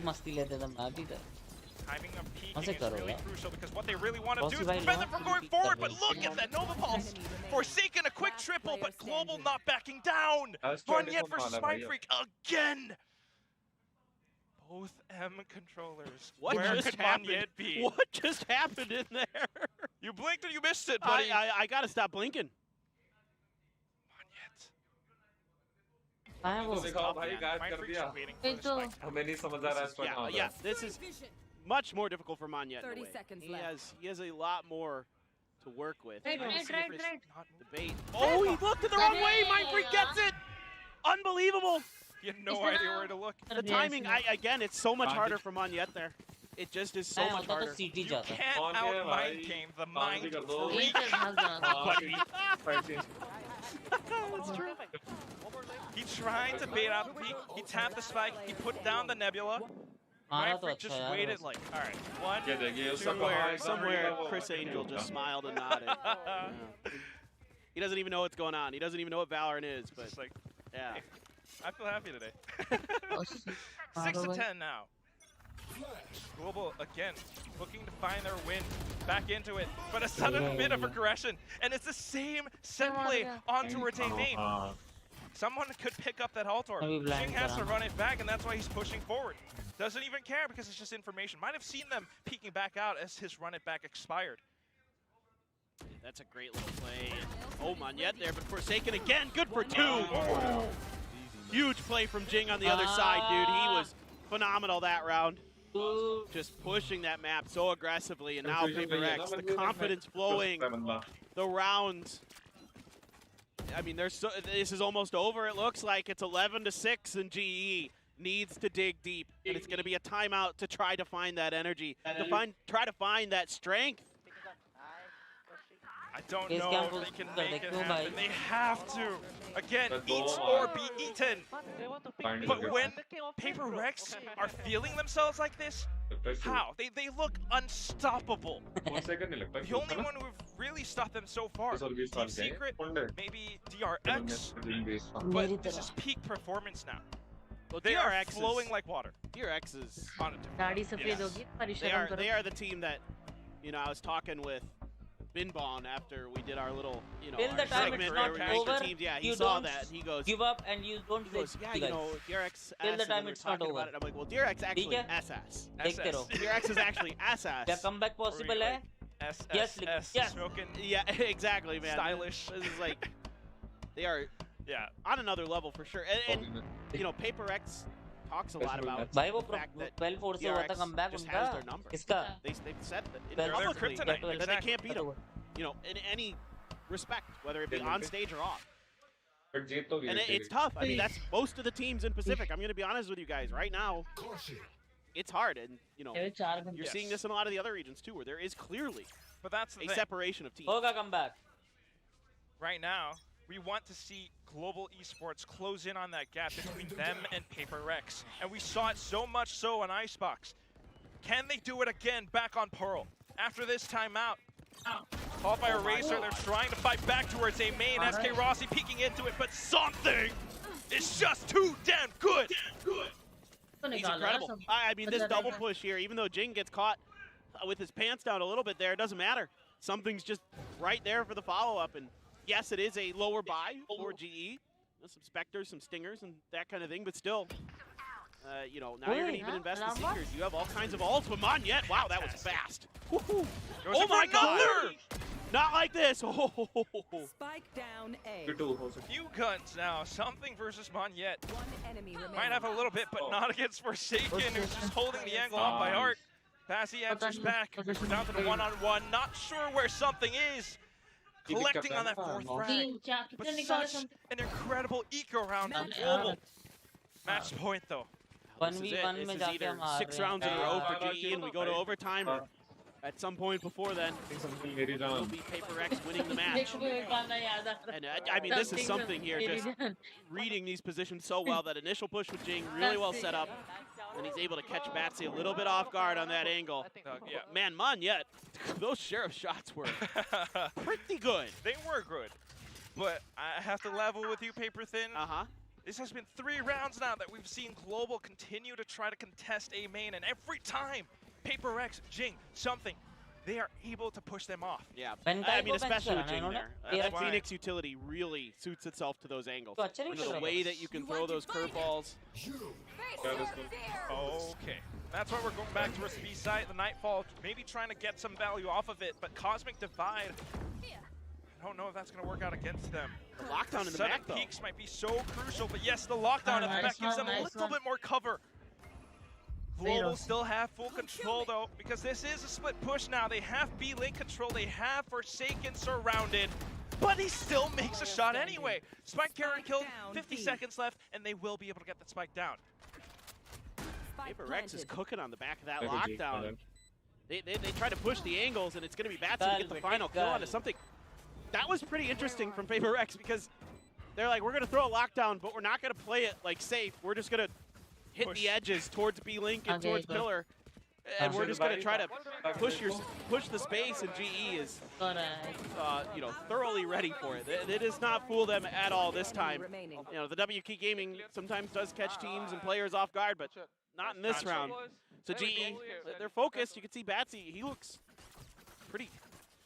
Timing of peeking is really crucial because what they really want to do is prevent them from going forward, but look at that Nova Pulse. Forsaken a quick triple, but Global not backing down. Monyet versus Mind Freak again. Both M controllers. Where could Monyet be? What just happened in there? You blinked and you missed it, buddy. I gotta stop blinking. है वो? दिखाओ भाई, गायब कर दिया। हमें नहीं समझ आ रहा है इसका नाम। Yeah, this is much more difficult for Monyet. 30 seconds left. He has a lot more to work with. Right. Debate. Oh, he looked in the wrong way. Mindfreak gets it. Unbelievable. You have no idea where to look. The timing, again, it's so much harder for Monyet there. It just is so much harder. You can't out-mind game the mind freak. That's true. He tried to bait out the peak. He tapped the spike. He put down the nebula. Mindfreak just waited like, all right, one, somewhere Chris Angel just smiled and nodded. Yeah. He doesn't even know what's going on. He doesn't even know what Valorant is, but just like, yeah. Hey, I feel happy today. 6-10 now. Global again looking to find their win, back into it, but a sudden bit of aggression, and it's the same set play on towards a main. Someone could pick up that Haltor. Jing has to run it back, and that's why he's pushing forward. Doesn't even care because it's just information. Might have seen them peeking back out as his run it back expired. That's a great little play. Oh, Monyet there, but Forsaken again. Good for 2. Oh. Huge play from Jing on the other side, dude. He was phenomenal that round. Just pushing that map so aggressively, and now PRX, the confidence flowing, the rounds. I mean, this is almost over. It looks like it's 11-6, and GE needs to dig deep, and it's going to be a timeout to try to find that energy, try to find that strength. I don't know if they can make it happen. They have to. Again, eat or be eaten. But when PRX are feeling themselves like this, how? They look unstoppable. The only one who've really stopped them so far, Deep Secret, maybe DRX, but this is peak performance now. Well, they are DRX flowing like water. DRX is on a different level. They are the team that, you know, I was talking with Binbon after we did our little, you know, till the time it's not over, teams. Yeah, he saw that. He goes, give up and you don't he goes, yeah, you know, DRX. Till the time it's not over. I'm like, well, DRX actually SS. देखते रहो. DRX is actually SS. क्या comeback possible है? Yes, yes. Smoking. Yeah, exactly, man. Stylish. This is like, they are on another level for sure. And you know, PRX talks a lot about the fact that DRX just has their number. They've said that publicly that they can't beat them. You know, in any respect, whether it be on stage or off. And it's tough. I mean, that's most of the teams in Pacific. I'm going to be honest with you guys. Right now, it's hard. And, you know, you're seeing this in a lot of the other regions, too, where there is clearly a separation of teams. Comeback. Right now, we want to see global esports close in on that gap between them and PRX. And we saw it so much so on Icebox. Can they do it again back on Pearl? After this timeout, called by Eraser, they're trying to fight back towards a main. SK Rossi peeking into it, but something is just too damn good. He's incredible. I mean, this double push here, even though Jing gets caught with his pants down a little bit there, it doesn't matter. Something's just right there for the follow-up. And yes, it is a lower buy for GE. Some Spectres, some Stingers, and that kind of thing, but still, you know, now you're going to even invest in Seekers. You have all kinds of ults, but Monyet, wow, that was fast. Oh my God! Not like this! Oh. Spike down A. Few guns now, something versus Monyet. Might have a little bit, but not against Forsaken, who's just holding the angle on by Art. Passy answers back. We're down to the one-on-one. Not sure where something is. Collecting on that fourth frag. But such an incredible eco round for Global. Match point, though. This is either 6 rounds in a row for GE and we go to overtime, or at some point before then, it'll be PRX winning the match. And I mean, this is something here, just reading these positions so well. That initial push with Jing, really well set up. And he's able to catch Batsy a little bit off guard on that angle. Man, Monyet, those Sheriff shots were pretty good. They were good. But I have to level with you, Paper Thin. This has been 3 rounds now that we've seen Global continue to try to contest A main, and every time PRX, Jing, something, they are able to push them off. Yeah, I mean, especially with Jing there. That Phoenix utility really suits itself to those angles. You know, the way that you can throw those curveballs. Okay. That's why we're going back towards the B side, the Nightfall, maybe trying to get some value off of it, but Cosmic Divide I don't know if that's going to work out against them. The lockdown in the back, though. Peaks might be so crucial, but yes, the lockdown at the back gives them a little bit more cover. Global still have full control, though, because this is a split push now. They have B-Link control. They have Forsaken surrounded, but he still makes a shot anyway. Spike carrier killed, 50 seconds left, and they will be able to get that spike down. PRX is cooking on the back of that lockdown. They try to push the angles, and it's going to be Batsy to get the final kill onto something. That was pretty interesting from PRX because they're like, we're going to throw a lockdown, but we're not going to play it like safe. We're just going to hit the edges towards B-Link and towards Pillar. And we're just going to try to push the space, and GE is you know, thoroughly ready for it. It does not fool them at all this time. You know, the WK Gaming sometimes does catch teams and players off guard, but not in this round. So GE, they're focused. You can see Batsy, he looks pretty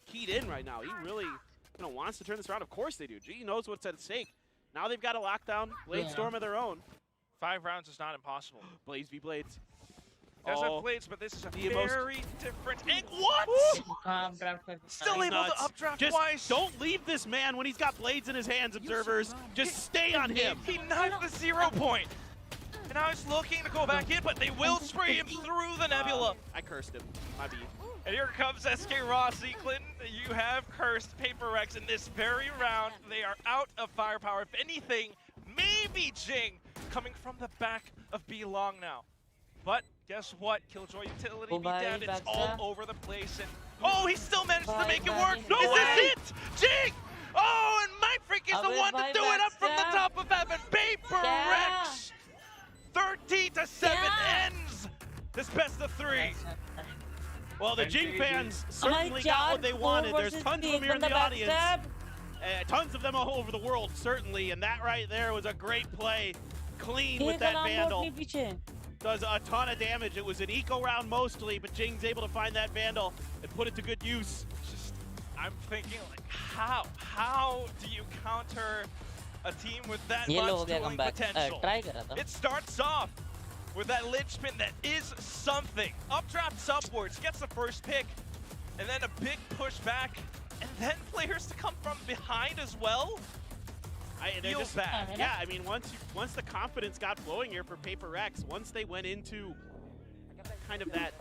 keyed in right now. He really wants to turn this around. Of course they do. GE knows what's at stake. Now they've got a lockdown, Blade Storm of their own. 5 rounds is not impossible. Blades v Blades. Does have Blades, but this is a very different angle. What? Still able to updraft twice. Don't leave this man when he's got Blades in his hands, observers. Just stay on him. He knifed the 0 point. And now he's looking to go back in, but they will spray him through the nebula. I cursed him. My B. And here comes SK Rossi. Clinton, you have cursed PRX in this very round. They are out of firepower. If anything, maybe Jing coming from the back of B Long now. But guess what? Killjoy utility be damned. It's all over the place. And oh, he still managed to make it work. No way! Is it? Jing! Oh, and my freak is the one to do it up from the top of heaven. PRX! 13-7 ends this best of 3. Well, the Jing fans certainly got what they wanted. There's tons of them here in the audience. Tons of them all over the world, certainly. And that right there was a great play. Clean with that Vandal. Does a ton of damage. It was an eco round mostly, but Jing's able to find that Vandal and put it to good use. I'm thinking, like, how do you counter a team with that much dueling potential? It starts off with that linchpin that is something. Updrafts upwards, gets the first pick, and then a big push back, and then players to come from behind as well. Feels bad. Yeah, I mean, once the confidence got flowing here for PRX, once they went into kind of that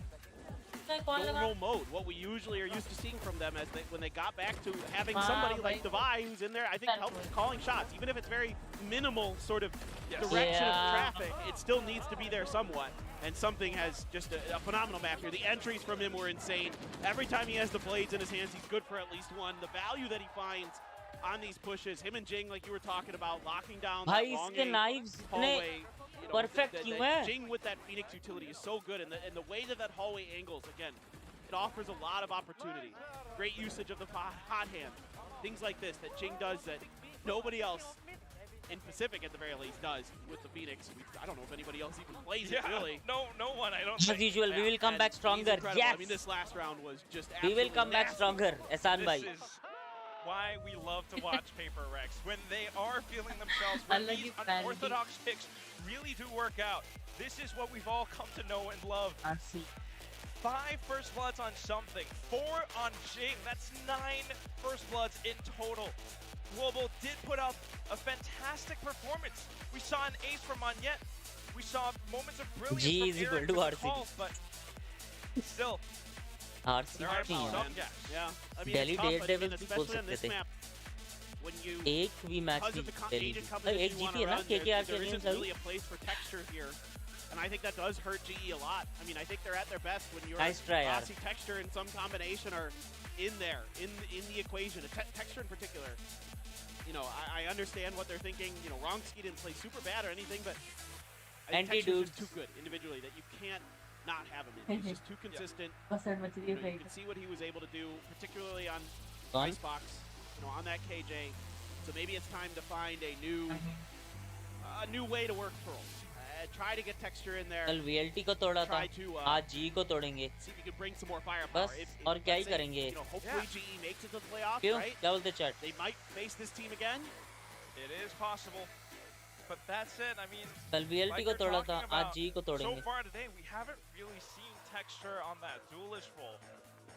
normal mode, what we usually are used to seeing from them as when they got back to having somebody like Divine who's in there, I think helps calling shots, even if it's very minimal sort of direction of traffic, it still needs to be there somewhat. And something has just a phenomenal map here. The entries from him were insane. Every time he has the Blades in his hands, he's good for at least one. The value that he finds on these pushes, him and Jing, like you were talking about, locking down that long hallway. Perfect. Jing with that Phoenix utility is so good, and the way that hallway angles, again, it offers a lot of opportunity. Great usage of the hot hand. Things like this that Jing does that nobody else in Pacific, at the very least, does with the Phoenix. I don't know if anybody else even plays it, really. No one, I don't think. As usual, we will come back stronger. Yes! I mean, this last round was just we will come back stronger, Ehsan bhai. Why we love to watch PRX. When they are feeling themselves, when these unorthodox picks really do work out. This is what we've all come to know and love. 5 first bloods on something, 4 on Jing. That's 9 first bloods in total. Global did put out a fantastic performance. We saw an ace from Monyet. We saw moments of brilliance from Eric with the calls, but still. RC yeah. I mean, Delhi Daredevil भी बोल सकते थे. एक भी match भी Delhi. एक जीती है ना KKR के against really a place for texture here. And I think that does hurt GE a lot. I mean, I think they're at their best when your Aussie texture and some combination are in there, in the equation. Texture in particular. You know, I understand what they're thinking. You know, Wrongski didn't play super bad or anything, but I think Texture's just too good individually that you can't not have him in. He's just too consistent. You can see what he was able to do, particularly on Icebox, on that KJ. So maybe it's time to find a new way to work Pearl. Try to get texture in there. कल VLT को तोड़ा था, आज GE को तोड़ेंगे. See if you can bring some more firepower. बस और क्या ही करेंगे? Hopefully GE makes it to the playoffs, क्यों? right? क्या बोलते chat? They might face this team again. It is possible. But that's it. I mean, कल VLT को तोड़ा था, आज GE को तोड़ेंगे. So far today, we haven't really seen texture on that duelist role.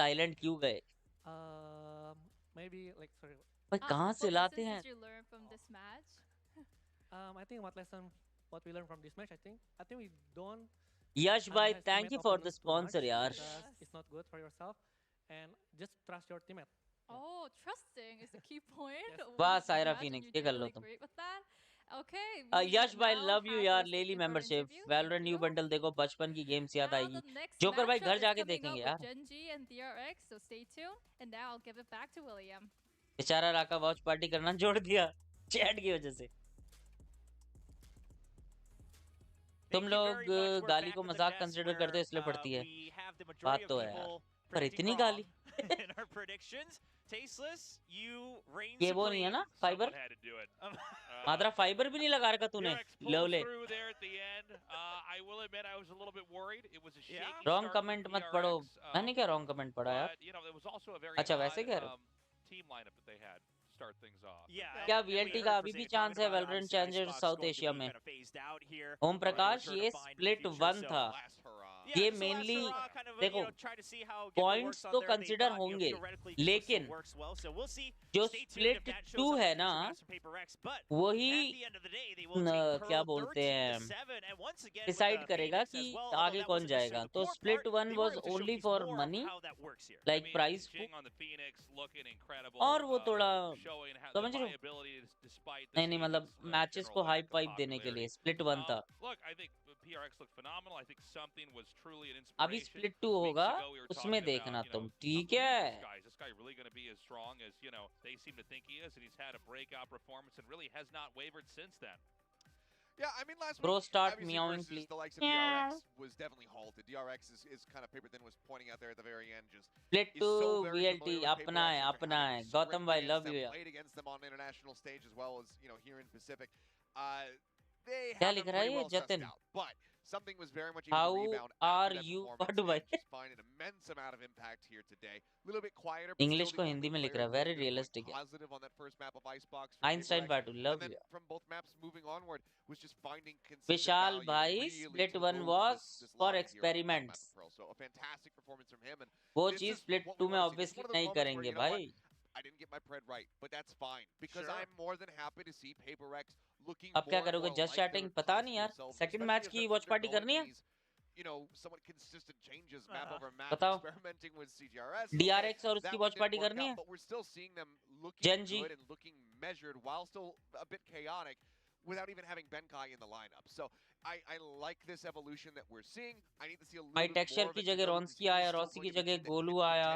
ताइलैंड क्यों गए? maybe like sorry. भाई कहाँ से लाते हैं? What lessons did you learn from this match? I think what we learned from this match, I think we don't. Yash bhai, thank you for the sponsor, yaar. It's not good for yourself, and just trust your teammate. Oh, trusting is the key point. वाह Saira Phoenix, ये कर लो तुम. Great with that. Okay. यश भाई love you यार, ले ली membership. Valorant new bundle देखो, बचपन की games याद आएगी. जोकर भाई घर जाके देखेंगे यार. Genji and PRX, so stay tuned. And now I'll give it back to William. बेचारा राका वॉच पार्टी करना छोड़ दिया चैट की वजह से. तुम लोग गाली को मजाक कंसिडर करते हो इसलिए पड़ती है. बात तो है यार. पर इतनी गाली. ये वो नहीं है ना फाइबर. मात्रा फाइबर भी नहीं लगा रखा तूने. लोले. रॉन्ग कमेंट मत पढ़ो. मैंने क्या रॉन्ग कमेंट पढ़ा यार. अच्छा वैसे कह रहे हो. क्या VLT का अभी भी चांस है वैलोरेंट चैलेंजर साउथ एशिया में? ओम प्रकाश ये स्प्लिट 1 था. ये मेनली देखो पॉइंट्स तो कंसिडर होंगे लेकिन जो स्प्लिट 2 है ना वही क्या बोलते हैं डिसाइड करेगा कि आगे कौन जाएगा. तो split 1 was only for money like price और वो थोड़ा समझ रहे हो. नहीं मतलब मैचेस को हाइप वाइप देने के लिए स्प्लिट 1 था. अभी स्प्लिट 2 होगा उसमें देखना तुम. ठीक है. Yeah, I mean, last Bro, week, start meowing, please. The likes of PRX was definitely halted. DRX is kind of paper thin was pointing out there at the very end. Just Split 2 VLT, अपना है. Gautam bhai, love you. Played against them on international stage as well as here in Pacific. They क्या have लिख रहा है ये Jatin? But something was very much able to rebound. How are you? Padu bhai. Just find an immense amount of impact here today. A little bit quieter. English को हिंदी में लिख रहा है. Very realistic है. Positive on that first map of Icebox. Einstein Padu, love you. From both maps moving onward was just finding consistent Vishal value भाई really split to 1 move was this for line here on experiments. map of Pearl. So a fantastic performance from him. And वो this चीज is split what we 2 में wanna see. This is obviously one of those नहीं moments where, करेंगे you know भाई. what? I didn't get my pred right, but that's fine because I'm more than happy to see PRX looking अब क्या करोगे? Just chatting पता नहीं यार. Second match की वॉच पार्टी करनी है. You know, somewhat consistent changes map over map, बताओ. experimenting with CGRS. DRX और उसकी वॉच पार्टी करनी है. But we're still seeing them looking Genji. good and looking measured while still a bit chaotic without even having Benkai in the lineup. So I like this evolution that we're seeing. I need to see a little भाई bit texture more of की it. जगह रॉन्स्की आया, रॉन्स्की की जगह गोलू आया.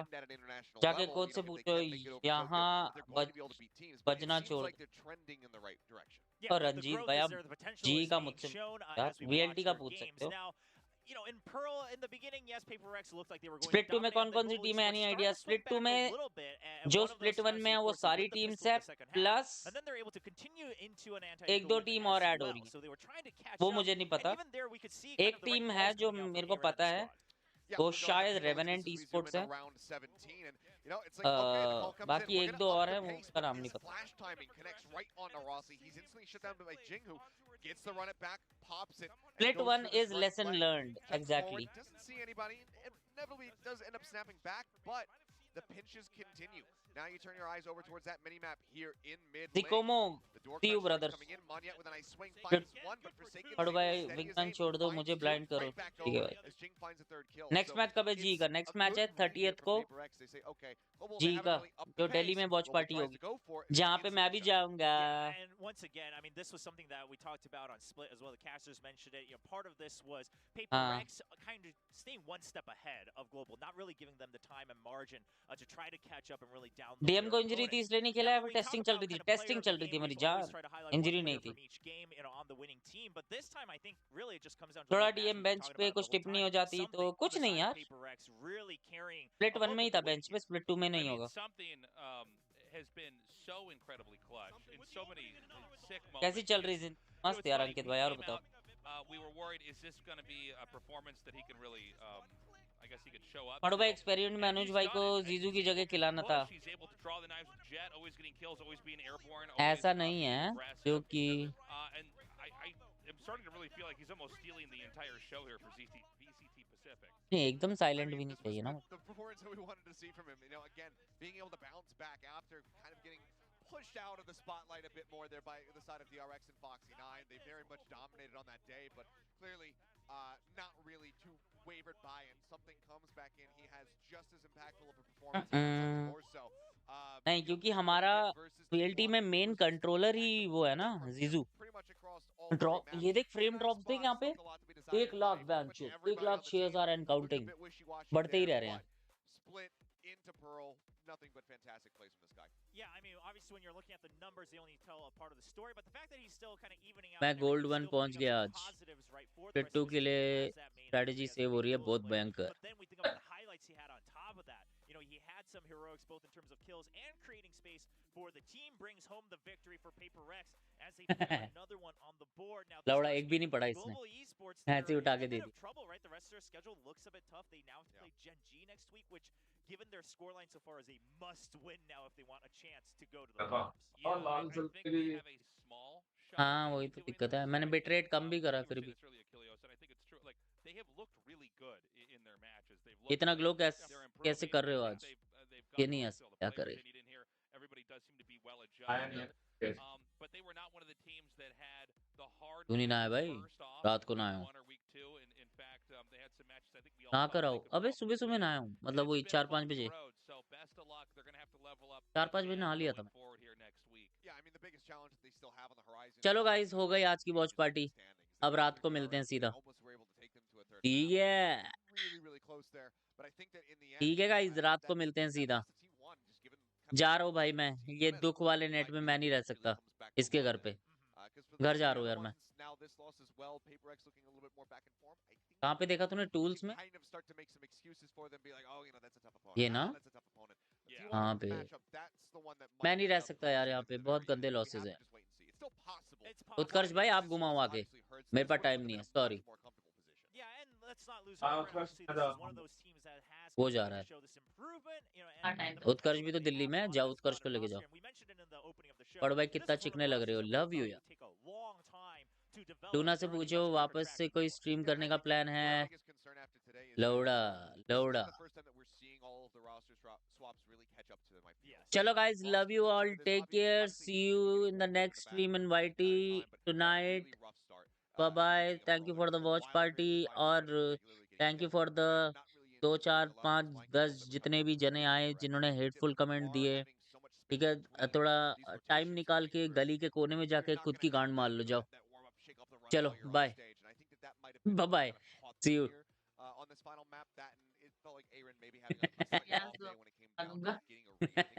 जाके coach से पूछो यहाँ बजना छोड़. और रंजीत भाई आप जी का मुझसे यार VLT का पूछ सकते हो. You know, in Pearl, in the beginning, yes, PRX looked like they were going Split to 2 में कौन-कौन सी टीम है? Any idea? Split 2 में जो Split 1 में है वो सारी टीम्स है प्लस एक दो टीम और ऐड हो रही है. वो मुझे नहीं पता. एक टीम है जो मेरे को पता है. वो शायद रेवेनेंट ई-स्पोर्ट्स है. बाकी एक दो और है वो उसका नाम नहीं पता. Split 1 is lesson learned. Exactly. Doesn't see anybody. Inevitably does end up snapping back, but the pinches continue. Now you turn your eyes over towards that mini map here in mid lane. Zikomo, see you brothers. पढ़ो भाई wingman छोड़ दो मुझे blind करो. ठीक है भाई. Next match कब है जी का? नेक्स्ट मैच है 30th को जी का जो दिल्ली में वॉच पार्टी होगी जहाँ पे मैं भी जाऊंगा. And once again, I mean, this was something that we talked about on Split as well. The casters mentioned it. You know, part of this was PRX kind of staying one step ahead of Global, not really giving them the time and margin to try to catch up and really download. DM को injury थी इसलिए नहीं खेला है. वो testing चल रही थी. टेस्टिंग चल रही थी मेरी जान. इंजरी नहीं थी. थोड़ा DM बेंच पे कुछ टिप्पणी हो जाती तो कुछ नहीं यार. स्प्लिट 1 में ही था बेंच पे. स्प्लिट 2 में नहीं होगा. कैसी चल रही है? मस्त यार अंकित भाई और बताओ. पढ़ो भाई एक्सपेरिमेंट में अनुज भाई को जीजू की जगह खिलाना था. ऐसा नहीं है क्योंकि I'm starting to really feel like he's almost stealing the entire show here for VCT Pacific. नहीं एकदम साइलेंट भी नहीं चाहिए ना. The performance that we wanted to see from him. You know, again, being able to bounce back after kind of getting pushed out of the spotlight a bit more there by the side of PRX and Foxy9. They very much dominated on that day, but clearly not really too wavered by it. Something comes back in. He has just as impactful of a performance, if not something more so. नहीं क्योंकि हमारा PLT में main controller ही वो है ना जीजू. Drop ये देख फ्रेम ड्रॉप्स देख यहाँ पे 1 लाख बैंचो 1,06,000 एंड काउंटिंग बढ़ते ही रह रहे हैं. Split into Pearl, nothing but fantastic plays from this guy. Yeah, I mean, obviously when you're looking at the numbers, they only tell a part of the story, but the fact that he's still kind of evening out. मैं gold 1 पहुंच गया आज. पिट्टू के लिए strategy save हो रही है बहुत भयंकर. But then we think about the highlights he had on top of that. You know, he had some heroics both in terms of kills and creating space for the team. Brings home the victory for PRX as they put another one on the board. Now, लौड़ा एक भी नहीं पड़ा इसने. ऐसे ही उठा के दे दी. Trouble, right? The rest of their schedule looks a bit tough. They now have to play Gen G next week, which, given their scoreline so far, is a must-win now if they want a chance to go to the playoffs. Yeah, I think they have a small shot. हाँ वही तो दिक्कत है. मैंने bit rate कम भी करा फिर भी. They have looked really good in their matches. इतना ग्लो कैसे कर रहे हो आज? ये नहीं है क्या करे. Everybody does seem to be well adjusted. But they were not one of the teams that had the hard. तू नहीं ना है भाई. रात को ना आया हूँ. In fact, they had some matches I think we all ना कराओ. अबे सुबह सुबह ना आया हूँ. मतलब वही 4-5 बजे. So best of luck. They're going to have to level up. 4-5 बजे नहा लिया था मैं. Yeah, I mean the biggest challenge that they still have on the horizon. चलो गाइस हो गई आज की वॉच पार्टी. अब रात को मिलते हैं सीधा. ठीक है. ठीक है गाइस रात को मिलते हैं सीधा. जा रहा हूँ भाई मैं. ये दुख वाले नेट में मैं नहीं रह सकता. इसके घर पे. घर जा रहा हूँ यार मैं. कहाँ पे देखा तूने टूल्स में? ये ना? हाँ पे. मैं नहीं रह सकता यार यहाँ पे. बहुत गंदे लॉसेस हैं. उत्कर्ष भाई आप घुमाओ आगे. मेरे पास टाइम नहीं है. सॉरी. वो जा रहा है. उत्कर्ष भी तो दिल्ली में है. जाओ उत्कर्ष को लेके जाओ. पर भाई कितना चिकने लग रहे हो. लव यू यार. लूना से पूछो वापस से कोई स्ट्रीम करने का प्लान है. लौड़ा लौड़ा. चलो guys love you all. Take care. See you in the next stream in YT tonight. Bye bye. Thank you for the watch party और थैंक यू फॉर द 2 4 5 10 जितने भी जने आए जिन्होंने हेटफुल कमेंट दिए. ठीक है थोड़ा टाइम निकाल के गली के कोने में जाके खुद की गांड मार लो. जाओ. चलो bye bye bye. See you. On this final map, that and it felt like Aaron maybe having a slightly off day when it came down to getting a read.